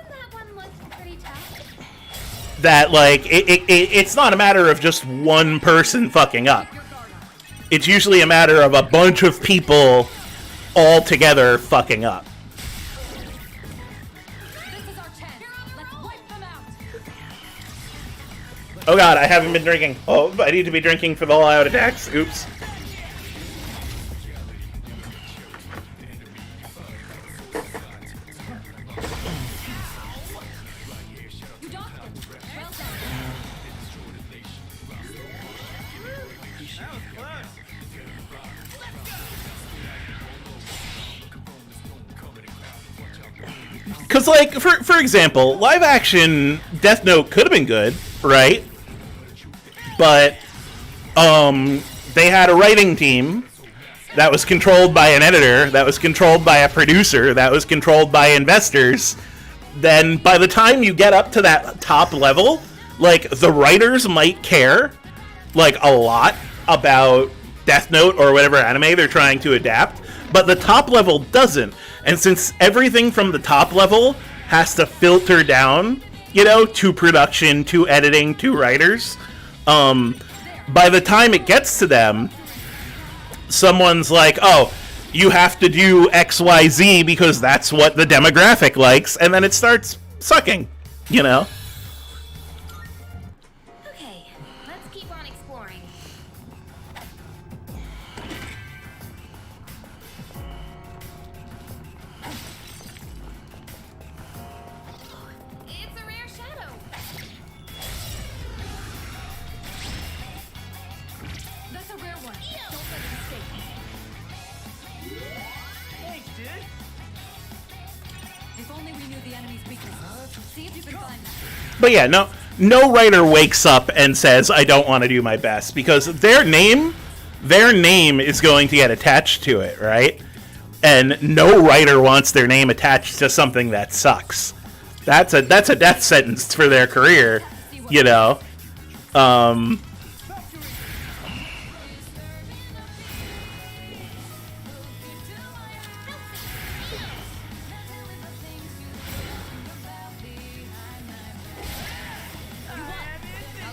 like it's not a matter of just one person fucking up. It's usually a matter of a bunch of people all together fucking up.
This is our chance. Let's wipe them out.
Oh god, I haven't been drinking. Oh, I need to be drinking for the all-out attacks. Oops.
You docked them. Well done.
Because, like, for example, live action Death Note could have been good, right? But, they had a writing team that was controlled by an editor, that was controlled by a producer, that was controlled by investors. Then, by the time you get up to that top level, like, the writers might care, like, a lot about Death Note or whatever anime they're trying to adapt, but the top level doesn't. And since everything from the top level has to filter down, you know, to production, to editing, to writers, by the time it gets to them, someone's like, oh, you have to do XYZ because that's what the demographic likes, and then it starts sucking, you know?
Okay, let's keep on exploring. It's a rare shadow.
That's a rare one. Don't let it escape.
Thanks, dude.
If only we knew the enemy's weaknesses. See if you can find them.
But yeah, no writer wakes up and says, I don't want to do my best, because their name is going to get attached to it, right? And no writer wants their name attached to something that sucks. That's a death sentence for their career, you know?
Now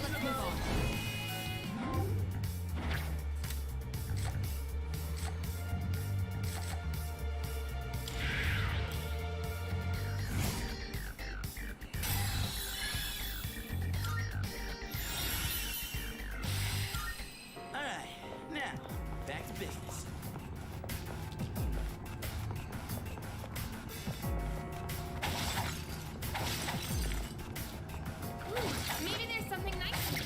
let's move on.
Alright, now, back to business.
Maybe there's something nice here.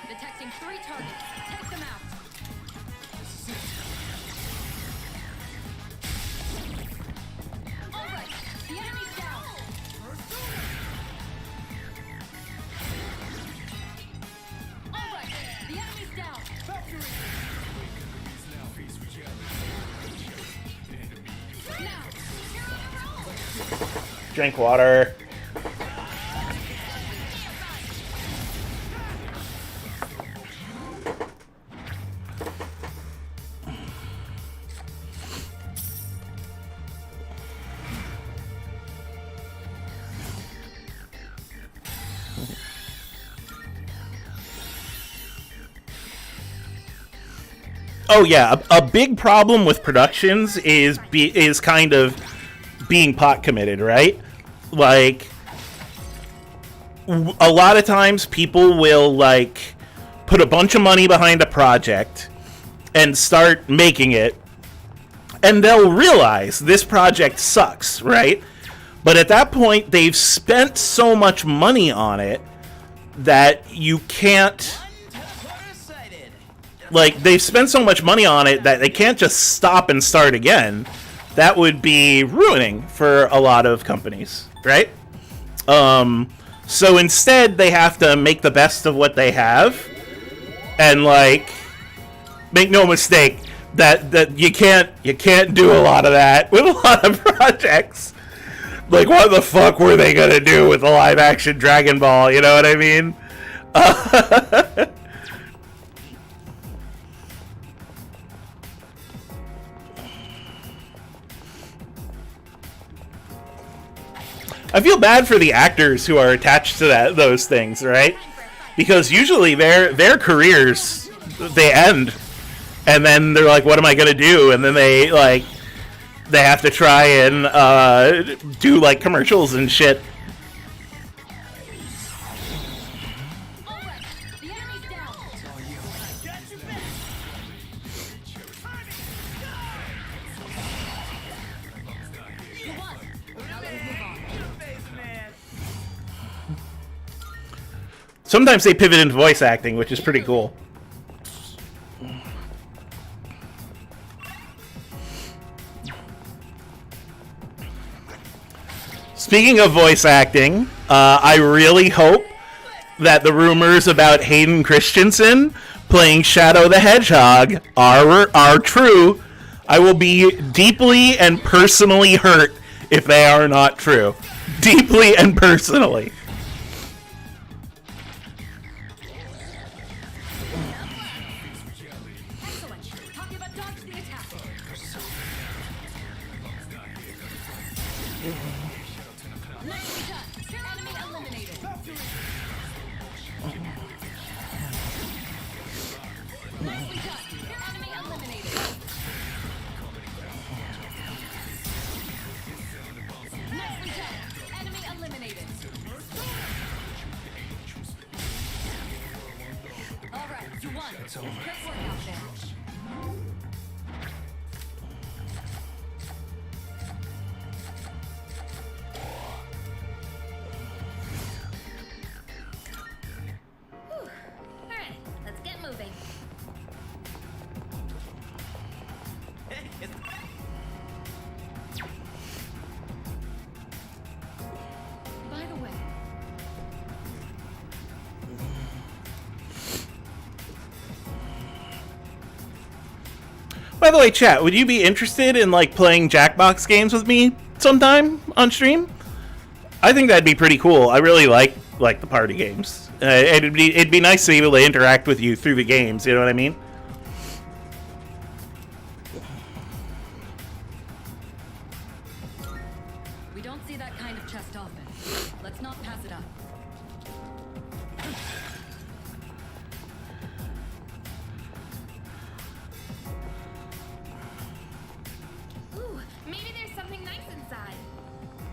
Detecting 3 targets. Take them out. All right. The enemy's down. All right. The enemy's down. Now, you're on a roll.
Drink water. Oh yeah, a big problem with productions is kind of being pot committed, right? Like, a lot of times people will, like, put a bunch of money behind a project and start making it, and they'll realize this project sucks, right? But at that point, they've spent so much money on it that you can't... Like, they've spent so much money on it that they can't just stop and start again. That would be ruining for a lot of companies, right? So instead, they have to make the best of what they have. And, like, make no mistake, that you can't do a lot of that with a lot of projects. Like, what the fuck were they gonna do with a live-action Dragon Ball? You know what I mean? I feel bad for the actors who are attached to those things, right? because usually their careers, they end, and then they're like, what am I gonna do? And then they have to try and do like commercials and shit. Sometimes they pivot into voice acting, which is pretty cool. Speaking of voice acting, I really hope that the rumors about Hayden Christensen playing Shadow the Hedgehog are true. I will be deeply and personally hurt if they are not true. Deeply and personally. By the way, chat, would you be interested in like playing Jackbox games with me sometime on stream? I think that'd be pretty cool. I really like the party games. It'd be nice to be able to interact with you through the games. You know what I mean?
We don't see that kind of chest often. Let's not pass it up.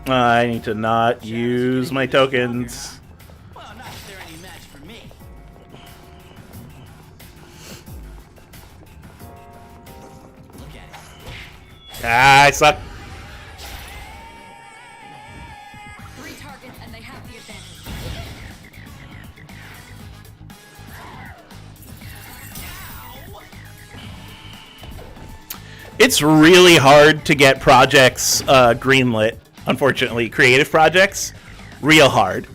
I need to not use my tokens.
Well, not if they're any match for me. Look at it.
Ah, I suck.
3 targets and they have the advantage.
It's really hard to get projects greenlit. Unfortunately, creative projects, real hard.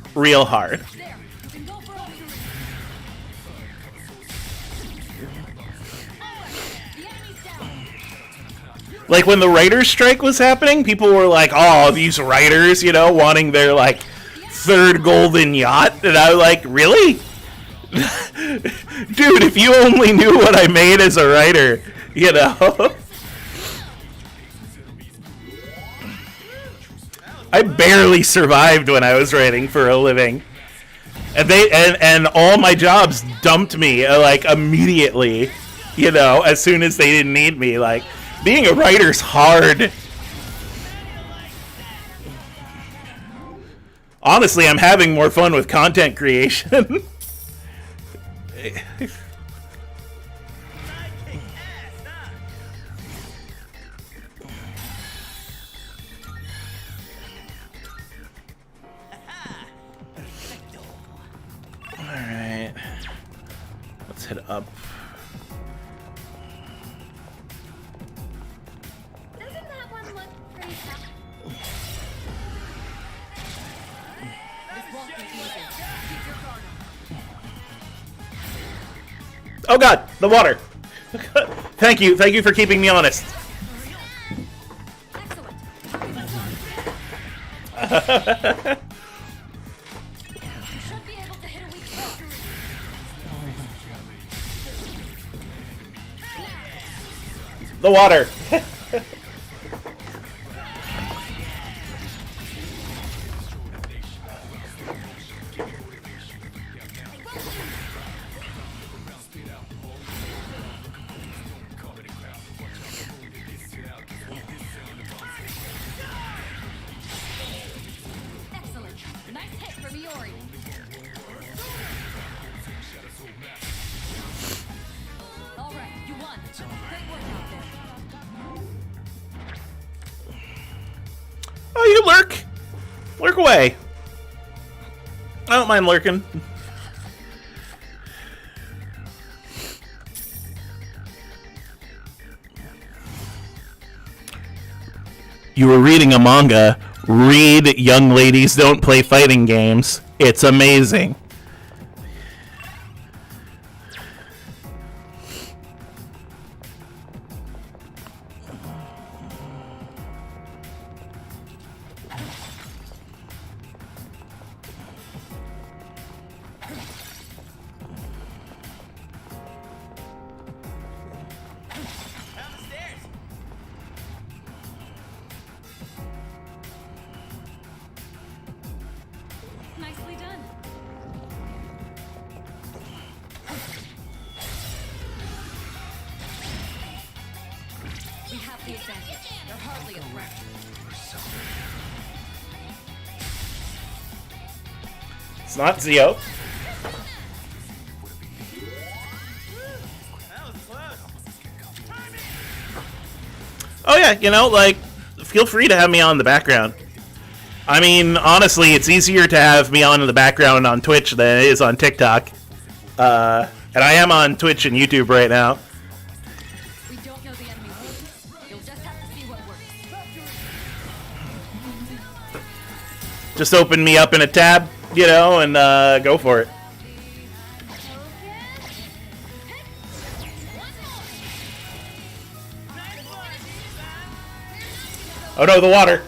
Like when the writer's strike was happening, people were like, "Oh, these writers, you know, wanting their like 3rd golden yacht," and I was like, "Really, dude? If you only knew what I made as a writer, you know." I barely survived when I was writing for a living, and and all my jobs dumped me like immediately, you know, as soon as they didn't need me. Like being a writer's hard. Honestly, I'm having more fun with content creation. Alright. Let's hit up.
Doesn't that one look pretty tough?
This won't be easy. Keep your guard up.
Oh god, the water. Thank you for keeping me honest.
Excellent.
The water.
won. Great work out there.
Oh, you lurk. Lurk away. I don't mind lurking. You were reading a manga. Read Young Ladies Don't Play Fighting Games. It's amazing.
Down the stairs.
Nicely done. We have the advantage. They're hardly a threat.
It's not Zio.
That was close.
Oh yeah, you know, like, feel free to have me on in the background. I mean, honestly, it's easier to have me on in the background on Twitch than it is on TikTok. And I am on Twitch and YouTube right now.
We don't know the enemy's weakness. You'll just have to see what works.
Just open me up in a tab, you know, and go for it. Oh no, the water.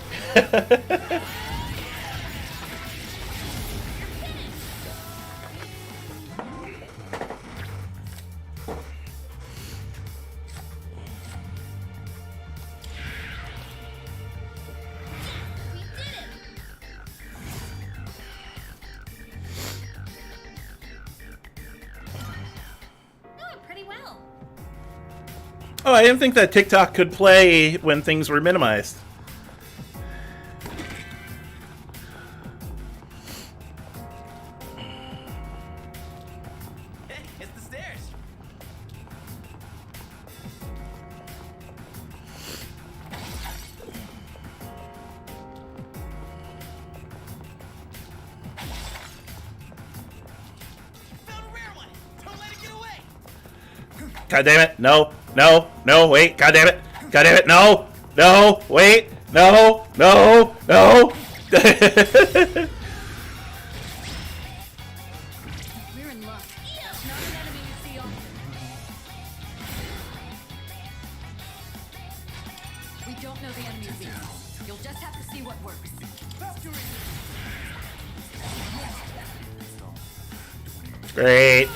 Oh, pretty well.
Oh, I didn't think that TikTok could play when things were minimized.
Hey, it's the stairs. Found a rare one. Don't let it get away.
God damn it. No, no, no, wait. God damn it. God damn it. No, no, wait. No, no, no.
We're in luck. That's not an enemy you see often. We don't know the enemy's weakness. You'll just have to see what works.
Great.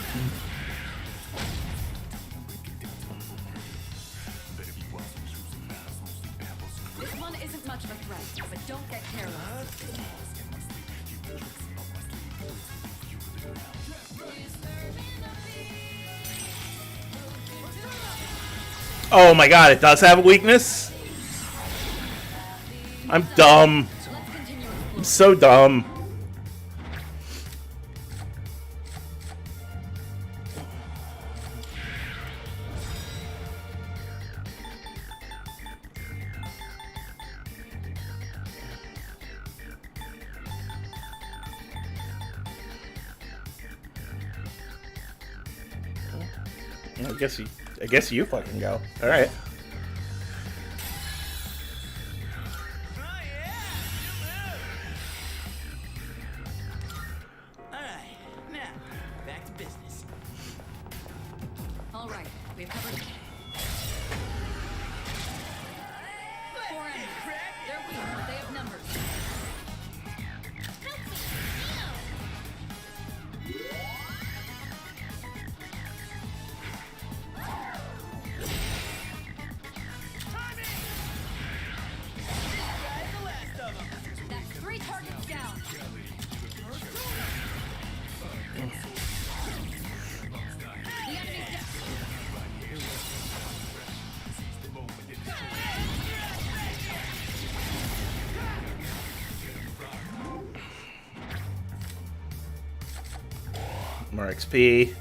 This one isn't much of a threat, but don't get careless.
Oh my god, it does have a weakness? I'm dumb.
Let's continue
I'm
exploring.
so dumb. I guess you fucking go. All right.
Oh yeah, you move. All right, now back to business.
All right, we've covered. Four enemies. They're weak, but they have numbers. That's 3 targets down. The enemy's down.
More XP.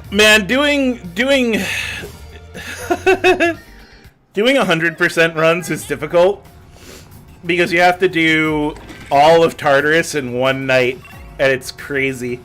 Man, doing 100% runs is difficult because you have to do all of Tartarus in one night, and it's crazy.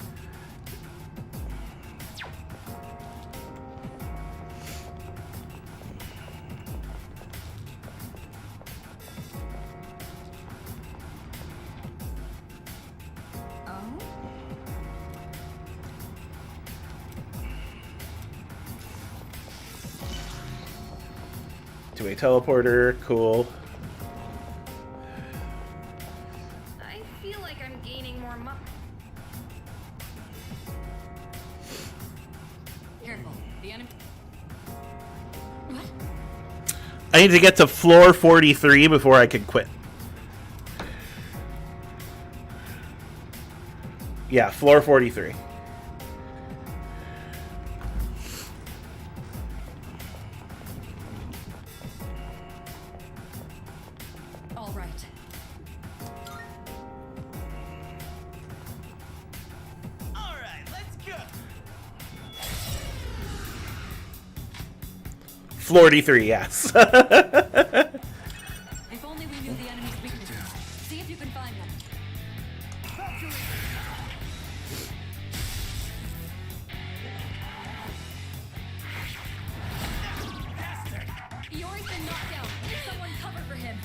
To a teleporter, cool.
I feel like I'm gaining more
Careful. The enemy. What?
I need to get to floor 43 before I can quit. Yeah, floor 43.
All right.
All right, let's go.
Floor 43, yes.
If only we knew the enemy's weaknesses. See if you can find them. Yori's been knocked down. Someone cover for him.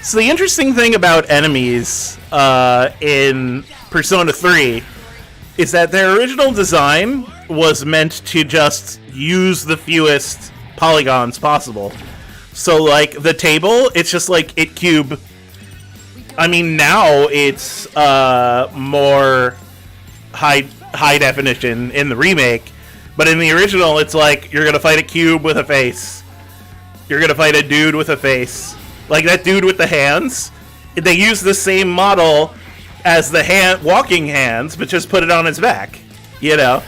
So the interesting thing about enemies in Persona 3 is that their original design was meant to just use the fewest polygons possible. So, like, the table, it's just like it cube. I mean, now it's more high definition in the remake, but in the original, it's like you're gonna fight a cube with a face. You're gonna fight a dude with a face. Like that dude with the hands, they use the same model as the walking hands, but just put it on his back. You know?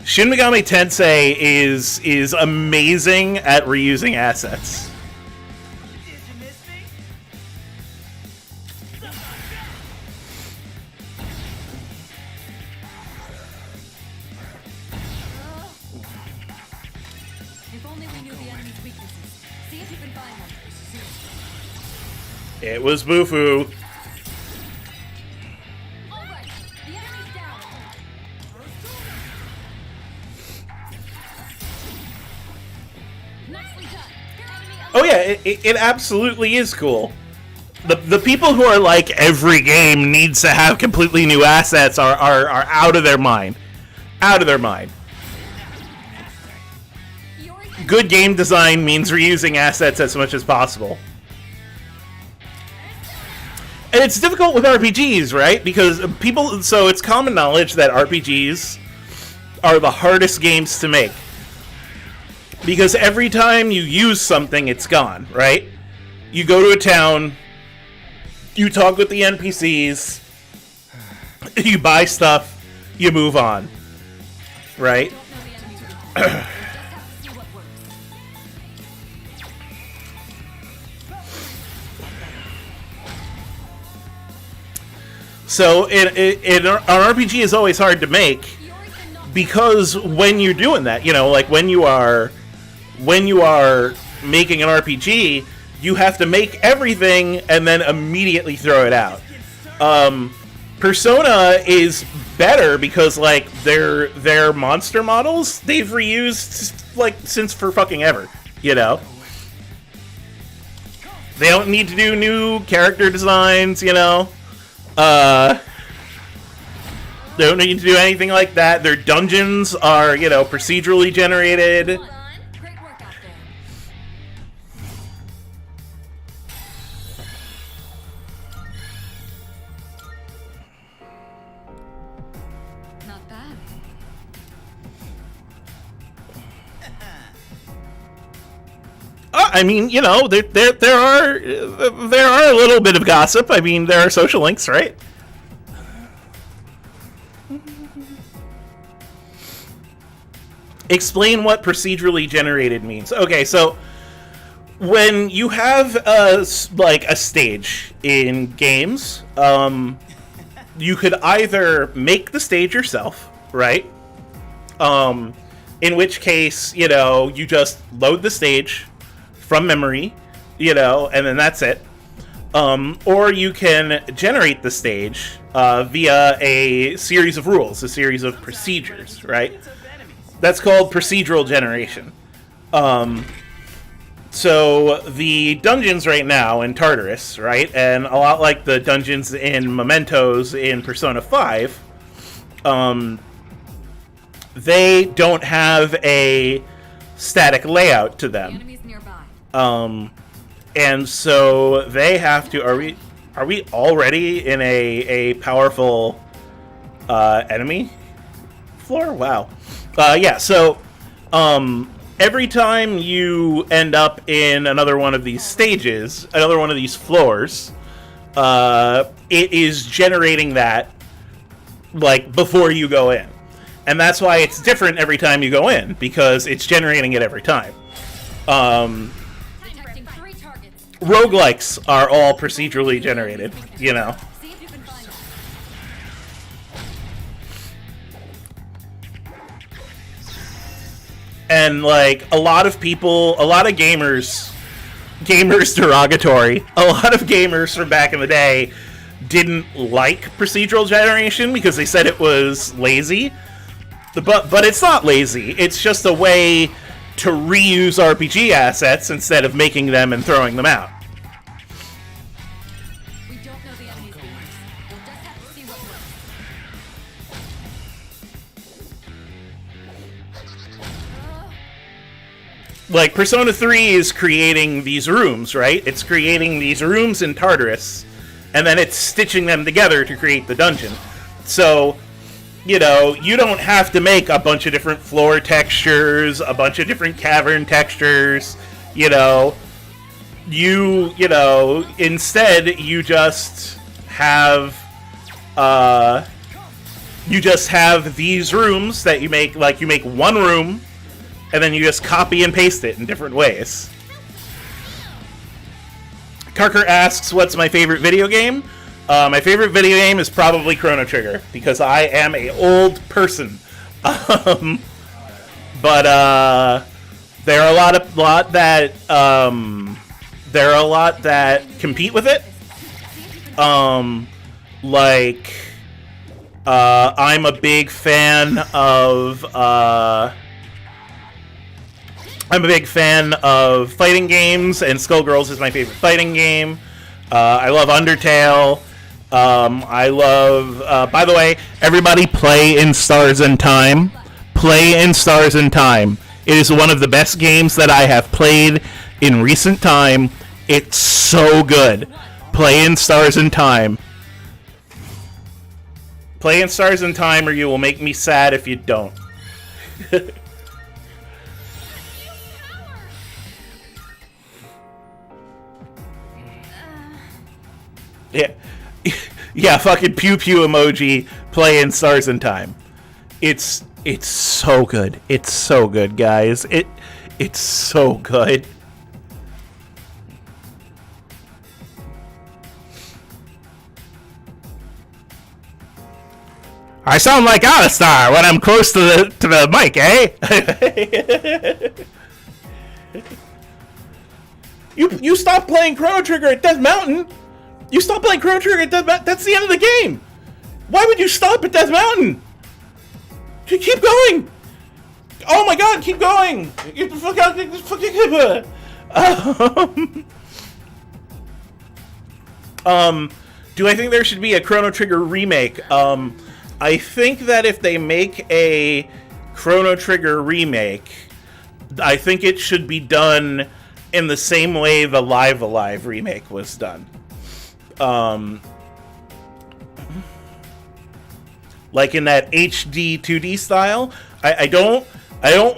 Shin Megami Tensei is amazing at reusing assets.
Did you miss me?
If only we knew the enemy's weaknesses. See if you can find them.
It was Bufu.
All right. The enemy's down. Nicely done.
Oh yeah, it absolutely is cool. The people who are like every game needs to have completely new assets are out of their mind. Out of their mind. Good game design means reusing assets as much as possible. And it's difficult with RPGs, right? Because so it's common knowledge that RPGs are the hardest games to make. Because every time you use something, it's gone, right? You go to a town, you talk with the NPCs, you buy stuff, you move on, right? So an RPG is always hard to make because when you're doing that, you know, like when you are making an RPG, you have to make everything and then immediately throw it out. Persona is better because like their monster models they've reused like since for fucking ever, you know. They don't need to do new character designs, you know. They don't need to do anything like that. Their dungeons are, you know, procedurally generated.
Great work out there. Not bad.
I mean, you know, there are a little bit of gossip. I mean, there are social links, right? explain what procedurally generated means. Okay, so when you have a stage in games, you could either make the stage yourself, right? In which case, you just load the stage from memory, and then that's it. Or you can generate the stage via a series of rules, a series of procedures, right? That's called procedural generation. So the dungeons right now in Tartarus, right, and a lot like the dungeons in Mementos in Persona 5, they don't have a static layout to them.
Enemies nearby.
And so they have to. Are we already in a powerful enemy floor? Wow. Yeah. So every time you end up in another one of these stages, another one of these floors, it is generating that before you go in, and that's why it's different every time you go in, because it's generating it every time.
Detecting 3 targets.
Roguelikes are all procedurally generated,
See if you can find them.
And a lot of gamers derogatory, a lot of gamers from back in the day didn't like procedural generation because they said it was lazy. But it's not lazy. It's just a way to reuse RPG assets instead of making them and throwing them out.
We don't know the enemy's weakness. We'll just have to see what works.
Persona 3 is creating these rooms, right? It's creating these rooms in Tartarus, and then it's stitching them together to create the dungeon. So, you don't have to make a bunch of different floor textures, a bunch of different cavern textures, instead you just have these rooms that you make, you make one room, and then you just copy and paste it in different ways. Karker asks, what's my favorite video game? My favorite video game is probably Chrono Trigger, because I am a old person. But there are a lot that compete with it. I'm a big fan of fighting games, and Skullgirls is my favorite fighting game. I love Undertale. I love, by the way, everybody play in Stars and Time. Play in Stars and Time. It is one of the best games that I have played in recent time. It's so good. Play in Stars and Time. Play in Stars and Time, or you will make me sad if you don't. Yeah. Yeah, fucking pew pew emoji, play in Stars and Time. It's so good. It's so good, guys. It's so good. I sound like Alistar when I'm close to the mic, eh? You stop playing Chrono Trigger at Death Mountain. You stop playing Chrono Trigger at Death Mountain. That's the end of the game. Why would you stop at Death Mountain? Keep going. Oh my God, keep going. Do I think there should be a Chrono Trigger remake? I think that if they make a Chrono Trigger remake, I think it should be done in the same way the Live Alive remake was done. Like in that HD 2D style. I don't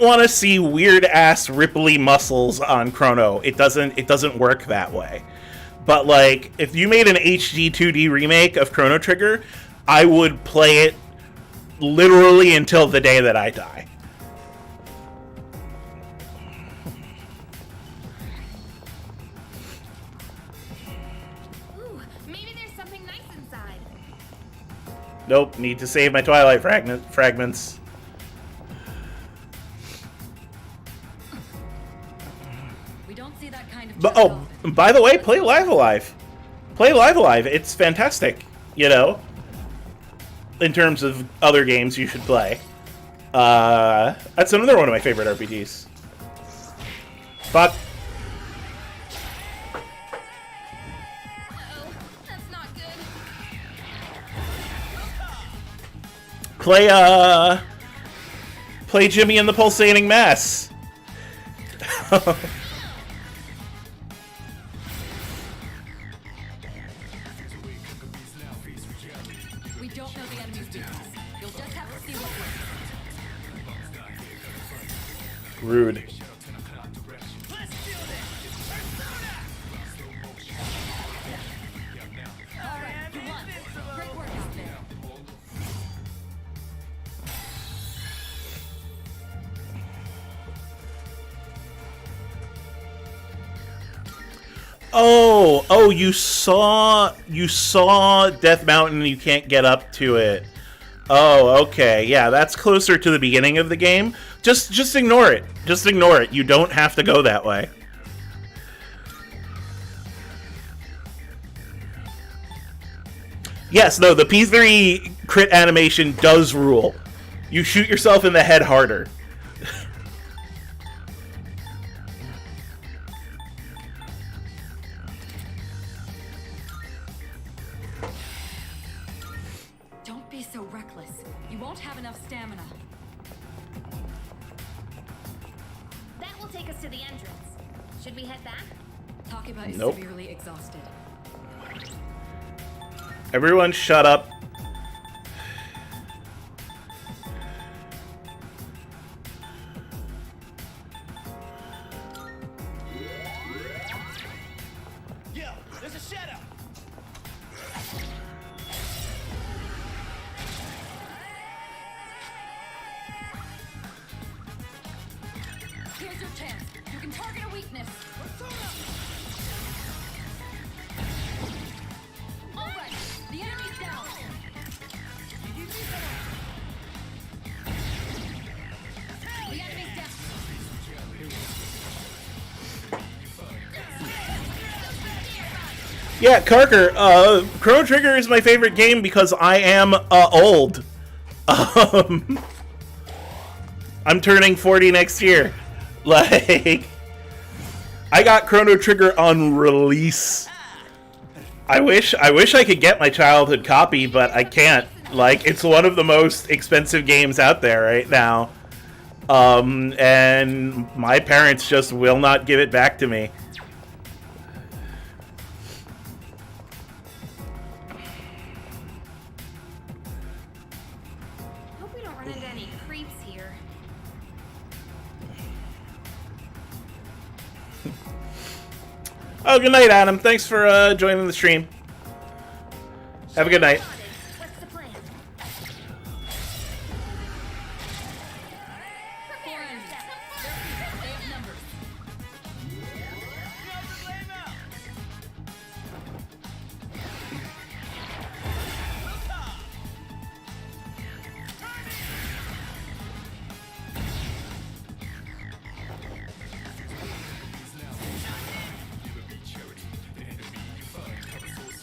want to see weird ass ripply muscles on Chrono. It doesn't work that way. But like, if you made an HD 2D remake of Chrono Trigger, I would play it literally until the day that I die. Nope, need to save my Twilight fragments.
We don't see that kind of
But,
chest
oh,
often.
by the way, play Live Alive. Play Live Alive. It's fantastic, you know, in terms of other games you should play. That's another one of my favorite RPGs. Fuck.
Oh, that's not good.
Play Jimmy and the Pulsating Mass.
We don't know the enemy's weakness. You'll just have to see what works.
Rude.
Alright, you won. Great work out there.
Oh, you saw Death Mountain and you can't get up to it. Oh, okay. Yeah, that's closer to the beginning of the game. Just ignore it. Just ignore it. You don't have to go that way. Yes, no, the P3 crit animation does rule. You shoot yourself in the head harder.
Don't be so reckless. You won't have enough stamina.
That will take us to the entrance. Should we head back?
Takeba is
Nope.
severely exhausted.
Everyone shut up.
Yo, there's a shadow.
Here's your chance. You can target a weakness. All right, the enemy's down. The enemy's down.
Yeah, Karker, Chrono Trigger is my favorite game because I am old. I'm turning 40 next year. Like, I got Chrono Trigger on release. I wish I could get my childhood copy, but I can't. Like, it's one of the most expensive games out there right now. And my parents just will not give it back to me.
Hope we don't run into any creeps here.
Oh, good night, Adam. Thanks for joining the stream. Have a good night.
What's the plan?
Four enemies. They have numbers.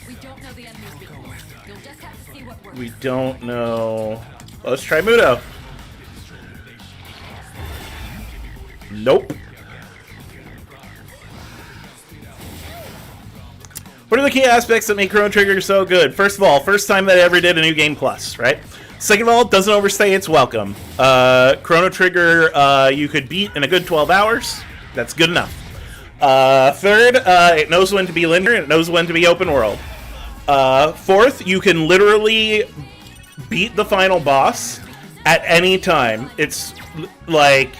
We don't know the enemy's weakness. You'll just have to see what works.
We don't know. Let's try Muto. Nope. What are the key aspects that make Chrono Trigger so good? First of all, first time that I ever did a New Game Plus, right? Second of all, it doesn't overstay its welcome. Chrono Trigger, you could beat in a good 12 hours. That's good enough. Third, it knows when to be linear and it knows when to be open world. Fourth, you can literally beat the final boss at any time. It's like,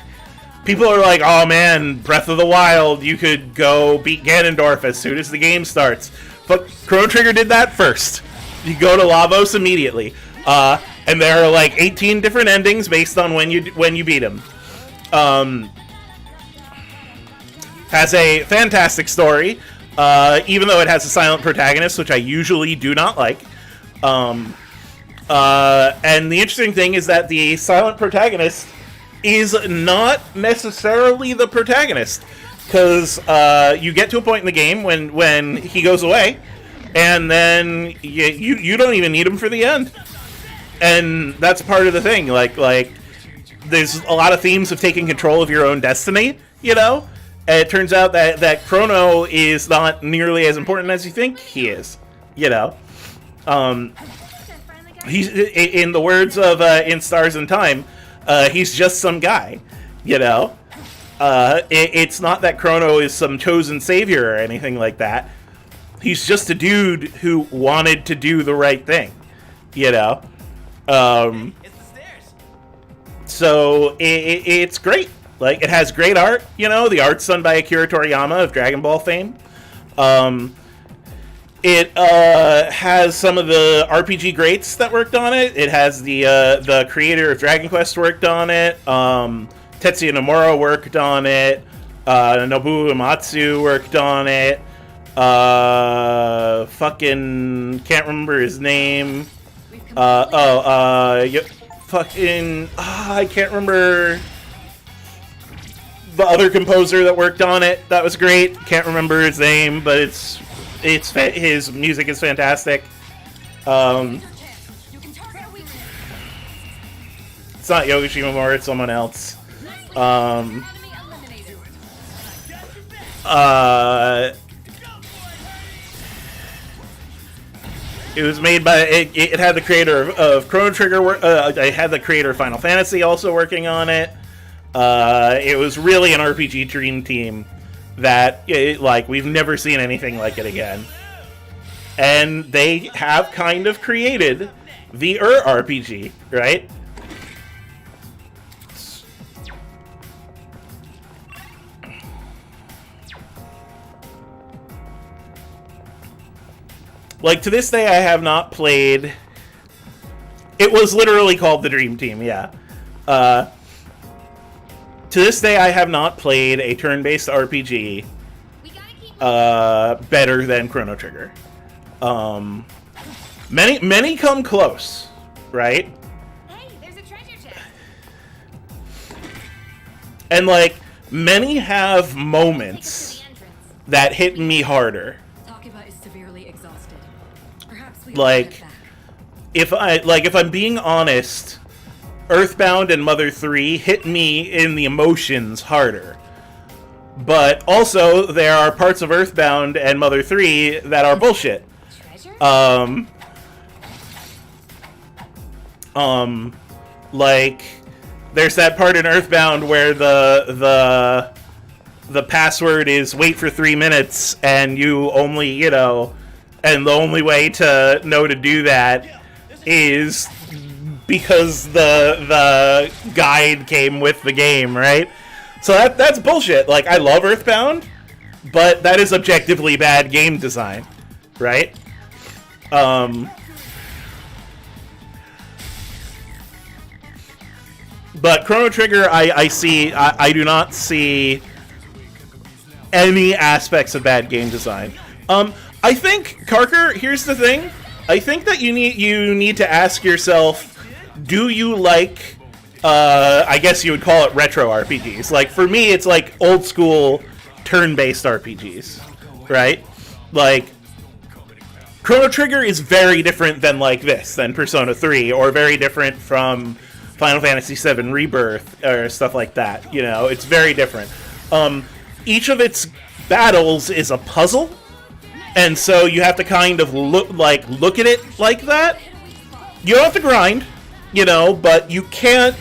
people are like, oh man, Breath of the Wild, you could go beat Ganondorf as soon as the game starts. But Chrono Trigger did that first. You go to Lavos immediately. And there are like 18 different endings based on when you beat him. Has a fantastic story, even though it has a silent protagonist, which I usually do not like. And the interesting thing is that the silent protagonist is not necessarily the protagonist, because you get to a point in the game when he goes away, and then you don't even need him for the end, and that's part of the thing. Like there's a lot of themes of taking control of your own destiny, you know. And it turns out that Chrono is not nearly as important as you think he is, you know. He's, in the words of In Stars in Time, he's just some guy, you know. It's not that Chrono is some chosen savior or anything like that. He's just a dude who wanted to do the right thing, you know.
It's the stairs.
So it's great. Like, it has great art, you know. The art's done by Akira Toriyama of Dragon Ball fame. It has some of the RPG greats that worked on it. It has the creator of Dragon Quest worked on it. Tetsuya Nomura worked on it. Nobuo Uematsu worked on it. Fucking can't remember his name. I can't remember the other composer that worked on it. That was great. Can't remember his name, but his music is fantastic. It's not Yoga Shimomura, it's someone else. It was made by it had the creator of Chrono Trigger. It had the creator of Final Fantasy also working on it. It was really an RPG dream team that we've never seen anything like it again. And they have kind of created the RPG, right? Like, to this day, I have not played... It was literally called the Dream Team, yeah. To this day, I have not played a turn-based RPG better than Chrono Trigger. Many come close, right?
Hey, there's a treasure chest.
And, like, many have moments that hit me harder.
Takiba is severely exhausted. Perhaps we
Like, if I'm being honest, Earthbound and Mother 3 hit me in the emotions harder. But also, there are parts of Earthbound and Mother 3 that are bullshit.
Treasure?
Like, there's that part in Earthbound where the password is wait for 3 minutes, and you only, you know, and the only way to know to do that is because the guide came with the game, right? So that's bullshit. Like, I love Earthbound, but that is objectively bad game design, right? But Chrono Trigger, I do not see any aspects of bad game design. I think, Karker, here's the thing. I think that you need to ask yourself, do you like, I guess you would call it retro RPGs. Like, for me, it's like old school turn-based RPGs, right? Like, Chrono Trigger is very different than like this, than Persona 3, or very different from Final Fantasy VII Rebirth, or stuff like that, you know? It's very different. Each of its battles is a puzzle, and so you have to kind of look at it like that. You don't have to grind, you know, but you can't,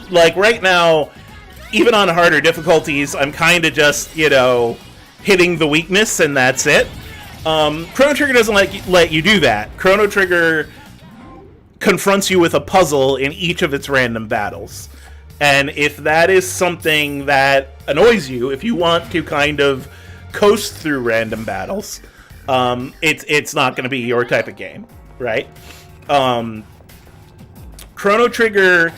like, right now, even on harder difficulties, I'm kind of just, you know, hitting the weakness, and that's it. Chrono Trigger doesn't let you do that. Chrono Trigger confronts you with a puzzle in each of its random battles. And if that is something that annoys you, if you want to kind of coast through random battles, it's not going to be your type of game, right? Chrono Trigger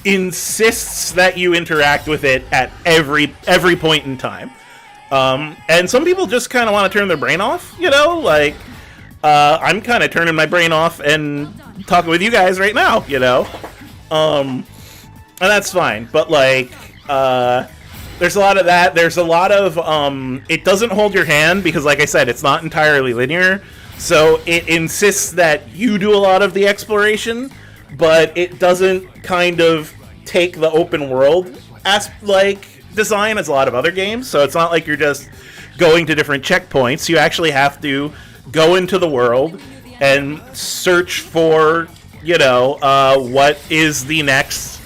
insists that you interact with it at every point in time. And some people just kind of want to turn their brain off, you know? Like, I'm kind of turning my brain off and talking with you guys right now, you know? And that's fine. But, like, there's a lot of that. There's a lot of, it doesn't hold your hand because, like I said, it's not entirely linear. So it insists that you do a lot of the exploration, but it doesn't kind of take the open world as, like, design as a lot of other games. So it's not like you're just going to different checkpoints. You actually have to go into the world and search for, you know, what is the next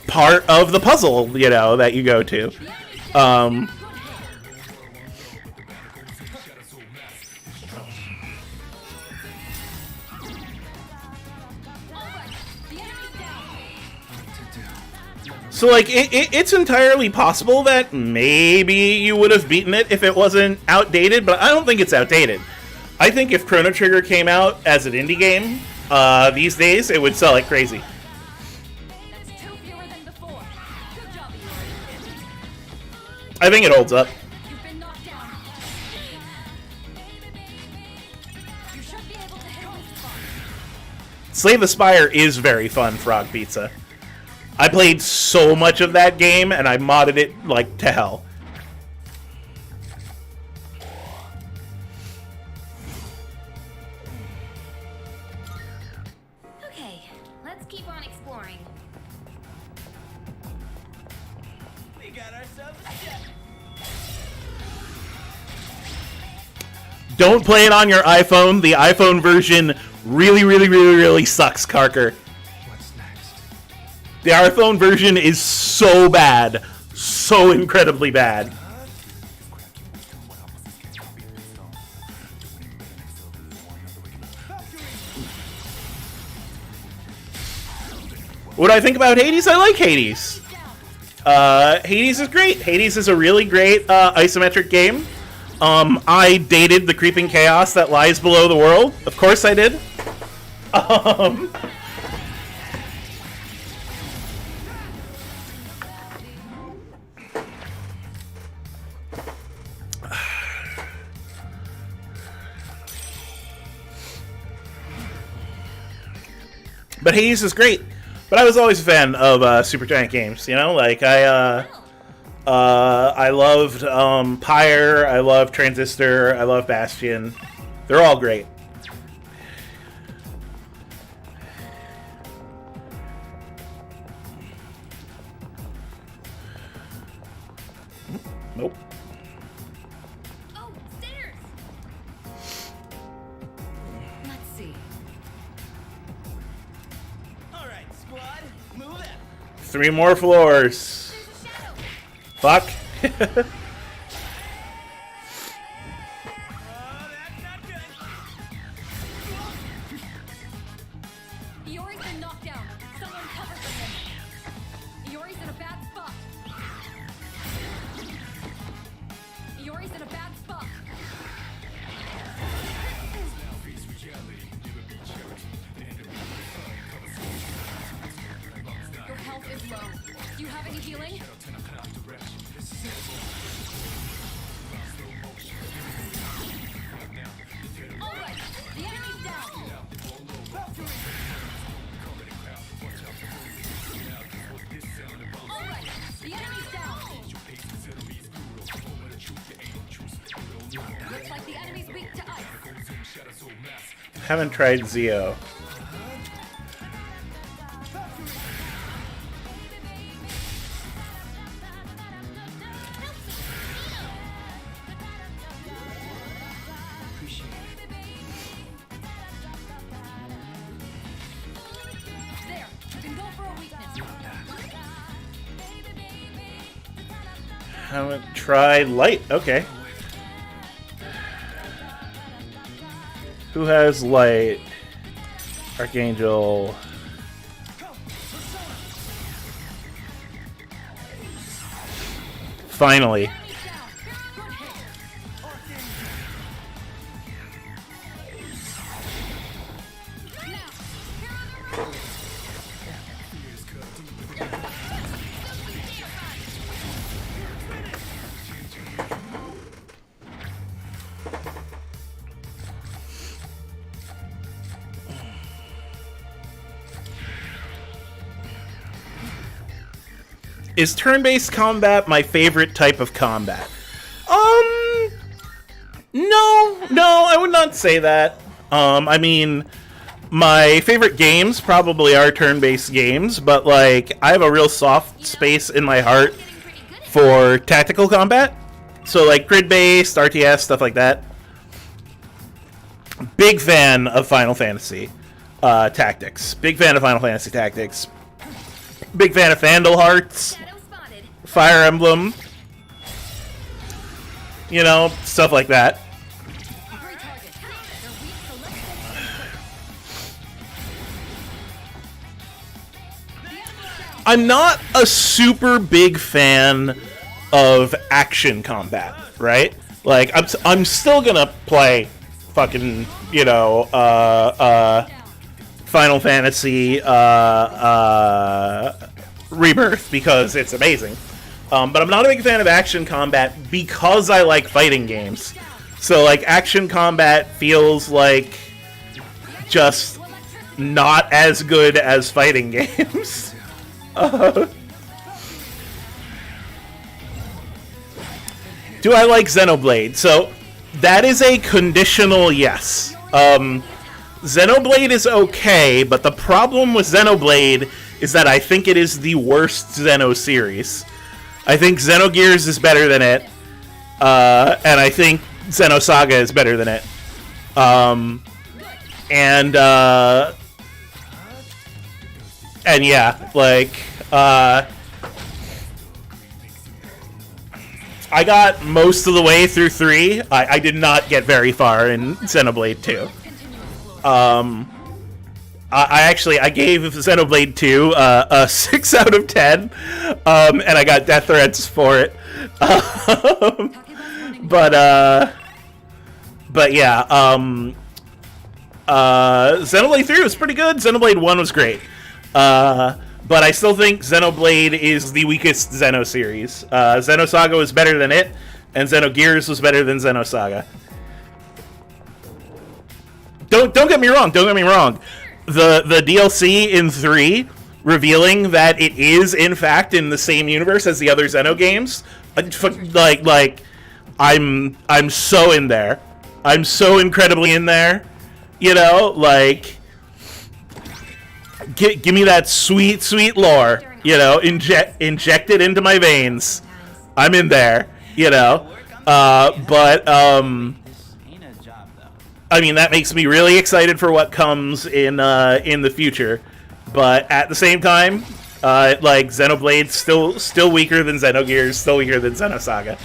part of the puzzle, you know, that you go to. So, like, it's entirely possible that maybe you would have beaten it if it wasn't outdated, but I don't think it's outdated. I think if Chrono Trigger came out as an indie game these days, it would sell like crazy. I think it holds up. Slay the Spire is very fun, Frog Pizza. I played so much of that game, and I modded it, like, to hell.
Okay, let's keep on exploring.
We got ourselves a ship.
Don't play it on your iPhone. The iPhone version really sucks, Karker. The iPhone version is so bad. So incredibly bad. What do I think about Hades? I like Hades. Hades is great. Hades is a really great isometric game. I dated the creeping chaos that lies below the world. Of course I did. But Hades is great. But I was always a fan of Supergiant games, you know? Like, I loved Pyre, I loved Transistor, I love Bastion. They're all great. Nope.
Oh, stairs!
Let's see.
All right, squad, move it.
3 more floors. Fuck.
Oh, that's not good.
Iori's been knocked down. Someone cover for him. Iori's in a bad spot. Iori's in a bad spot. Your health is low. Do you have any healing? All right, the enemy's down. All right, the enemy's down. Looks like the enemy's weak to ice.
Haven't tried Zeo.
There, you can go for a weakness.
Haven't tried Light. Okay. Who has Light? Archangel. Finally. Is turn-based combat my favorite type of combat? No, I would not say that. I mean, my favorite games probably are turn-based games, but like I have a real soft space in my heart for tactical combat. So like grid-based, RTS, stuff like that. Big fan of Final Fantasy Tactics. Big fan of Final Fantasy Tactics. Big fan of Vandal Hearts. Fire Emblem. You know, stuff like that. I'm not a super big fan of action combat, right? Like, I'm still gonna play fucking, you know, Final Fantasy Rebirth because it's amazing. But I'm not a big fan of action combat because I like fighting games. So, like, action combat feels like just not as good as fighting games. Do I like Xenoblade? So, that is a conditional yes. Xenoblade is okay, but the problem with Xenoblade is that I think it is the worst Xeno series. I think Xenogears is better than it, and I think Xenosaga is better than it. And yeah, like, I got most of the way through 3. I did not get very far in Xenoblade 2. I gave Xenoblade 2 a 6 out of 10, and I got death threats for it. But yeah, Xenoblade 3 was pretty good. Xenoblade 1 was great. But I still think Xenoblade is the weakest Xeno series. Xenosaga was better than it, and Xenogears was better than Xenosaga. Don't get me wrong. The DLC in 3 revealing that it is in fact in the same universe as the other Xeno games, like I'm so in there. I'm so incredibly in there. You know, like give me that sweet lore. You know, inject it into my veins. I'm in there. You know, but I mean, that makes me really excited for what comes in the future. But at the same time, like, Xenoblade's still weaker than Xenogears, still weaker than Xenosaga.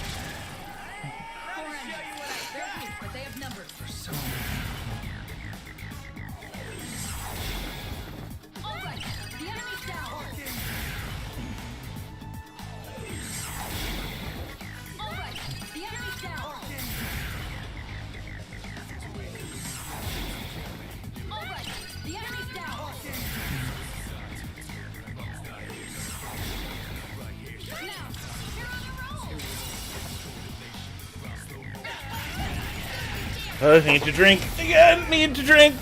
I need to drink again. Need to drink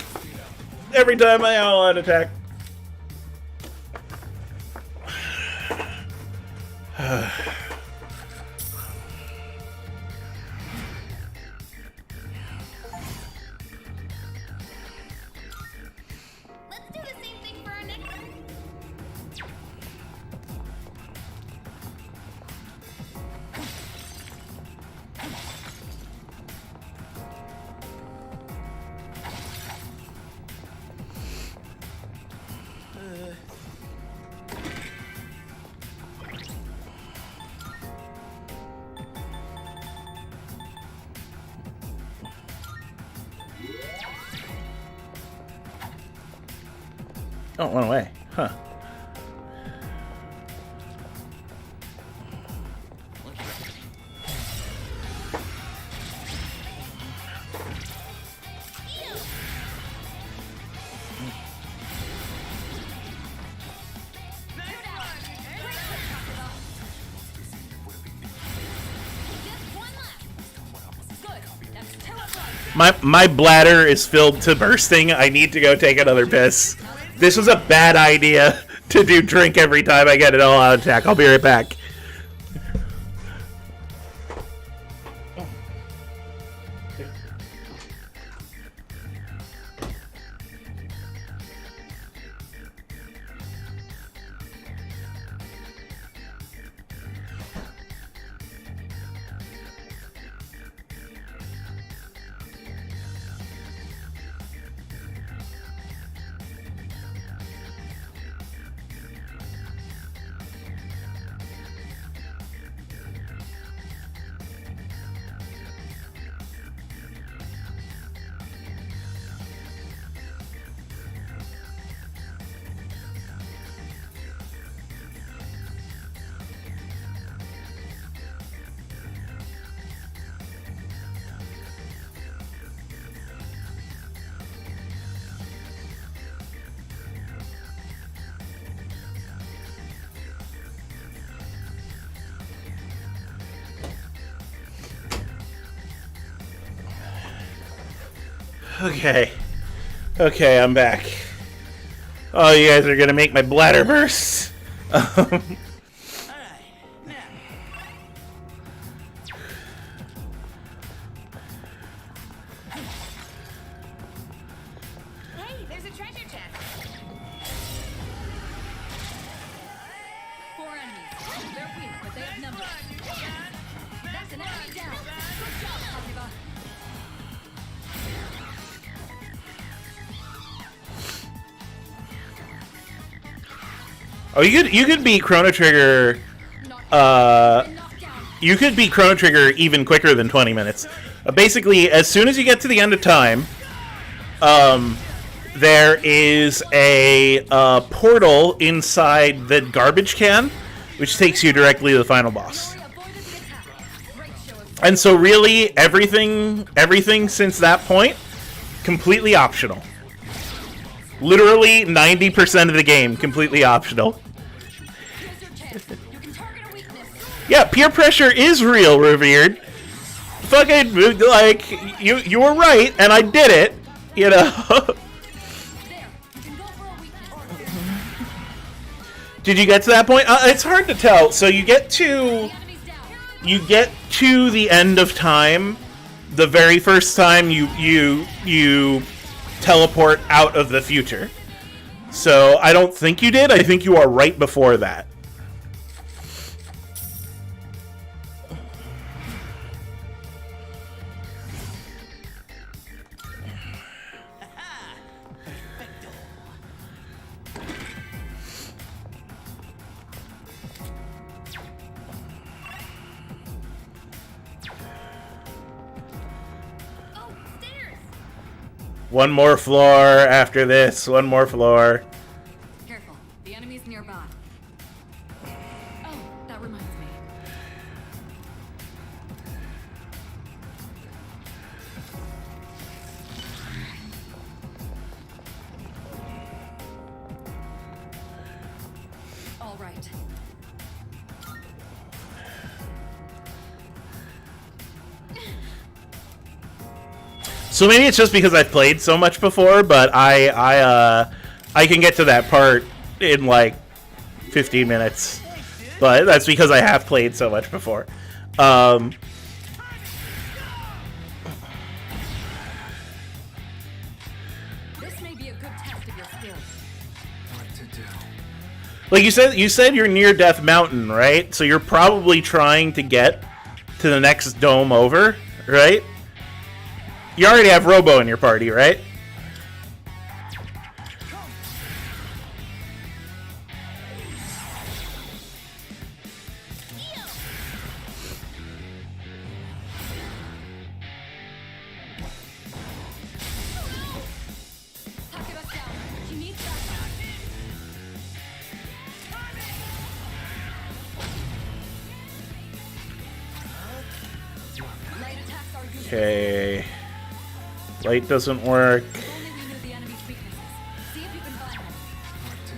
every time I all-out attack.
Let's do the same thing for our next one.
Oh, it went away. Huh. My bladder is filled to bursting. I need to go take another piss. This was a bad idea to do drink every time I get an all-out attack. I'll be right back. Okay, I'm back. Oh, you guys are gonna make my bladder burst.
Alright, now.
Hey, there's a treasure chest.
4 enemies. They're weak, but they have numbers. That's an enemy down. Good job, Hakuba.
Oh, you could beat Chrono Trigger. You could beat Chrono Trigger even quicker than 20 minutes. Basically, as soon as you get to the end of time, there is a portal inside the garbage can, which takes you directly to the final boss. And so, really, everything since that point, completely optional. Literally 90% of the game, completely optional. Yeah, peer pressure is real, Revered. Fucking, like, you were right, and I did it, you know? Did you get to that point? It's hard to tell. So you get to the end of time, the very first time you teleport out of the future. So I don't think you did. I think you are right before that. One more floor after this. One more floor.
Careful. The enemy's nearby. Oh, that reminds me. All right.
So maybe it's just because I've played so much before, but I can get to that part in like 15 minutes. But that's because I have played so much before.
This may be a good test of your skills.
What to do?
Like you said you're near Death Mountain, right? So you're probably trying to get to the next dome over, right? You already have Robo in your party, right?
Hakuba's down. She needs backup. Light attacks are useless.
Okay. Light doesn't work.
If only we knew the enemy's weaknesses. See if you can find them.
What to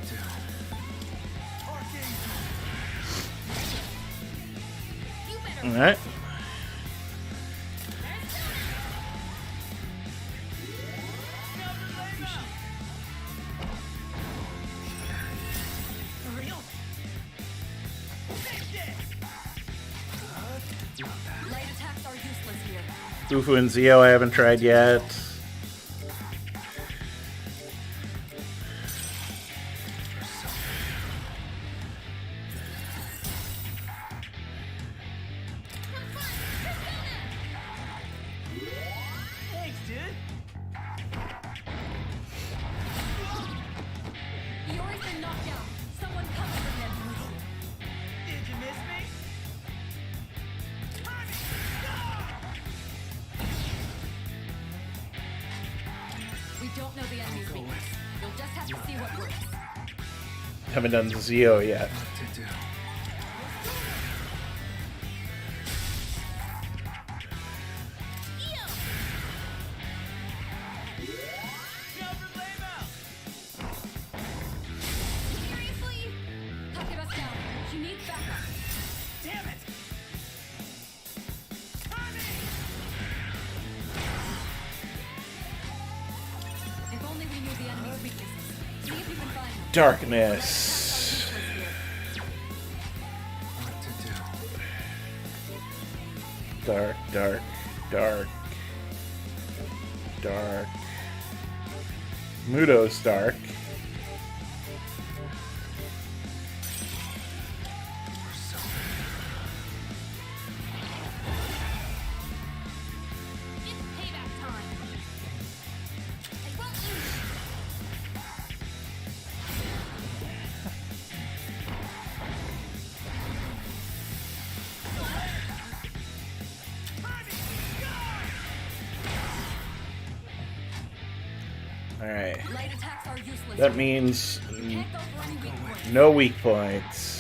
do?
Alright. Ufu and Zio I haven't tried yet.
Thanks, dude.
Yori's been knocked down. Someone cover for him.
Did you miss me?
We don't know the enemy's weakness. You'll just have to see what works.
Haven't done Zio yet.
What to do?
Seriously?
Takeba's down. She needs backup.
Damn it!
If only we knew the enemy's weaknesses. See if you can find them.
Darkness.
What to do?
Dark, dark, dark. Dark. Mudo's dark.
It's payback time. I won't lose.
Alright.
Light attacks are useless.
That means
You can't go for any weak points.
no weak points.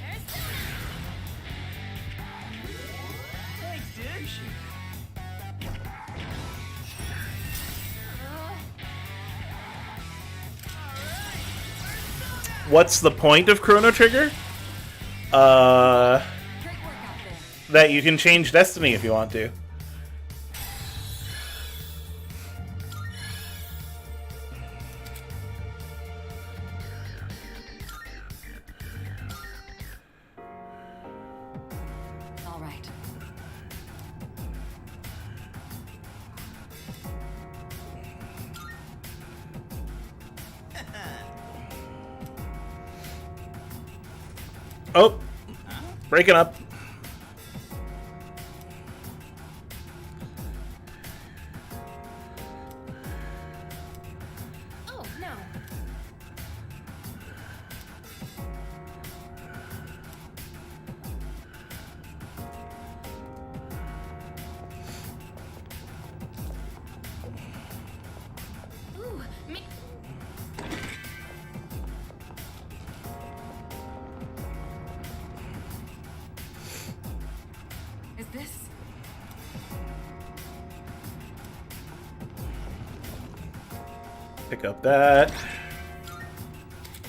Thanks, dude.
What's the point of Chrono Trigger?
Great work out there.
That you can change destiny if you want to.
All right.
Oh, breaking up.
Oh, no. Ooh, me.
Is this?
Pick up that.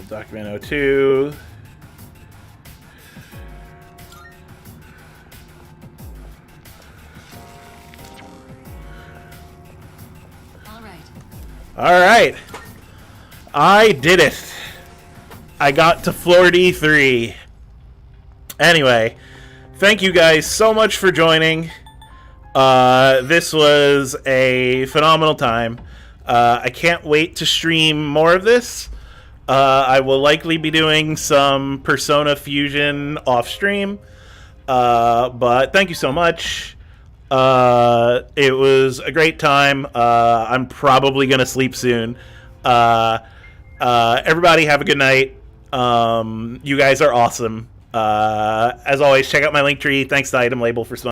Document 02.
All right.
Alright. I did it. I got to floor D3. Anyway, thank you guys so much for joining. This was a phenomenal time. I can't wait to stream more of this. I will likely be doing some Persona Fusion off stream. But thank you so much. It was a great time. I'm probably going to sleep soon. Everybody have a good night. You guys are awesome. As always, check out my link tree. Thanks to Item Label for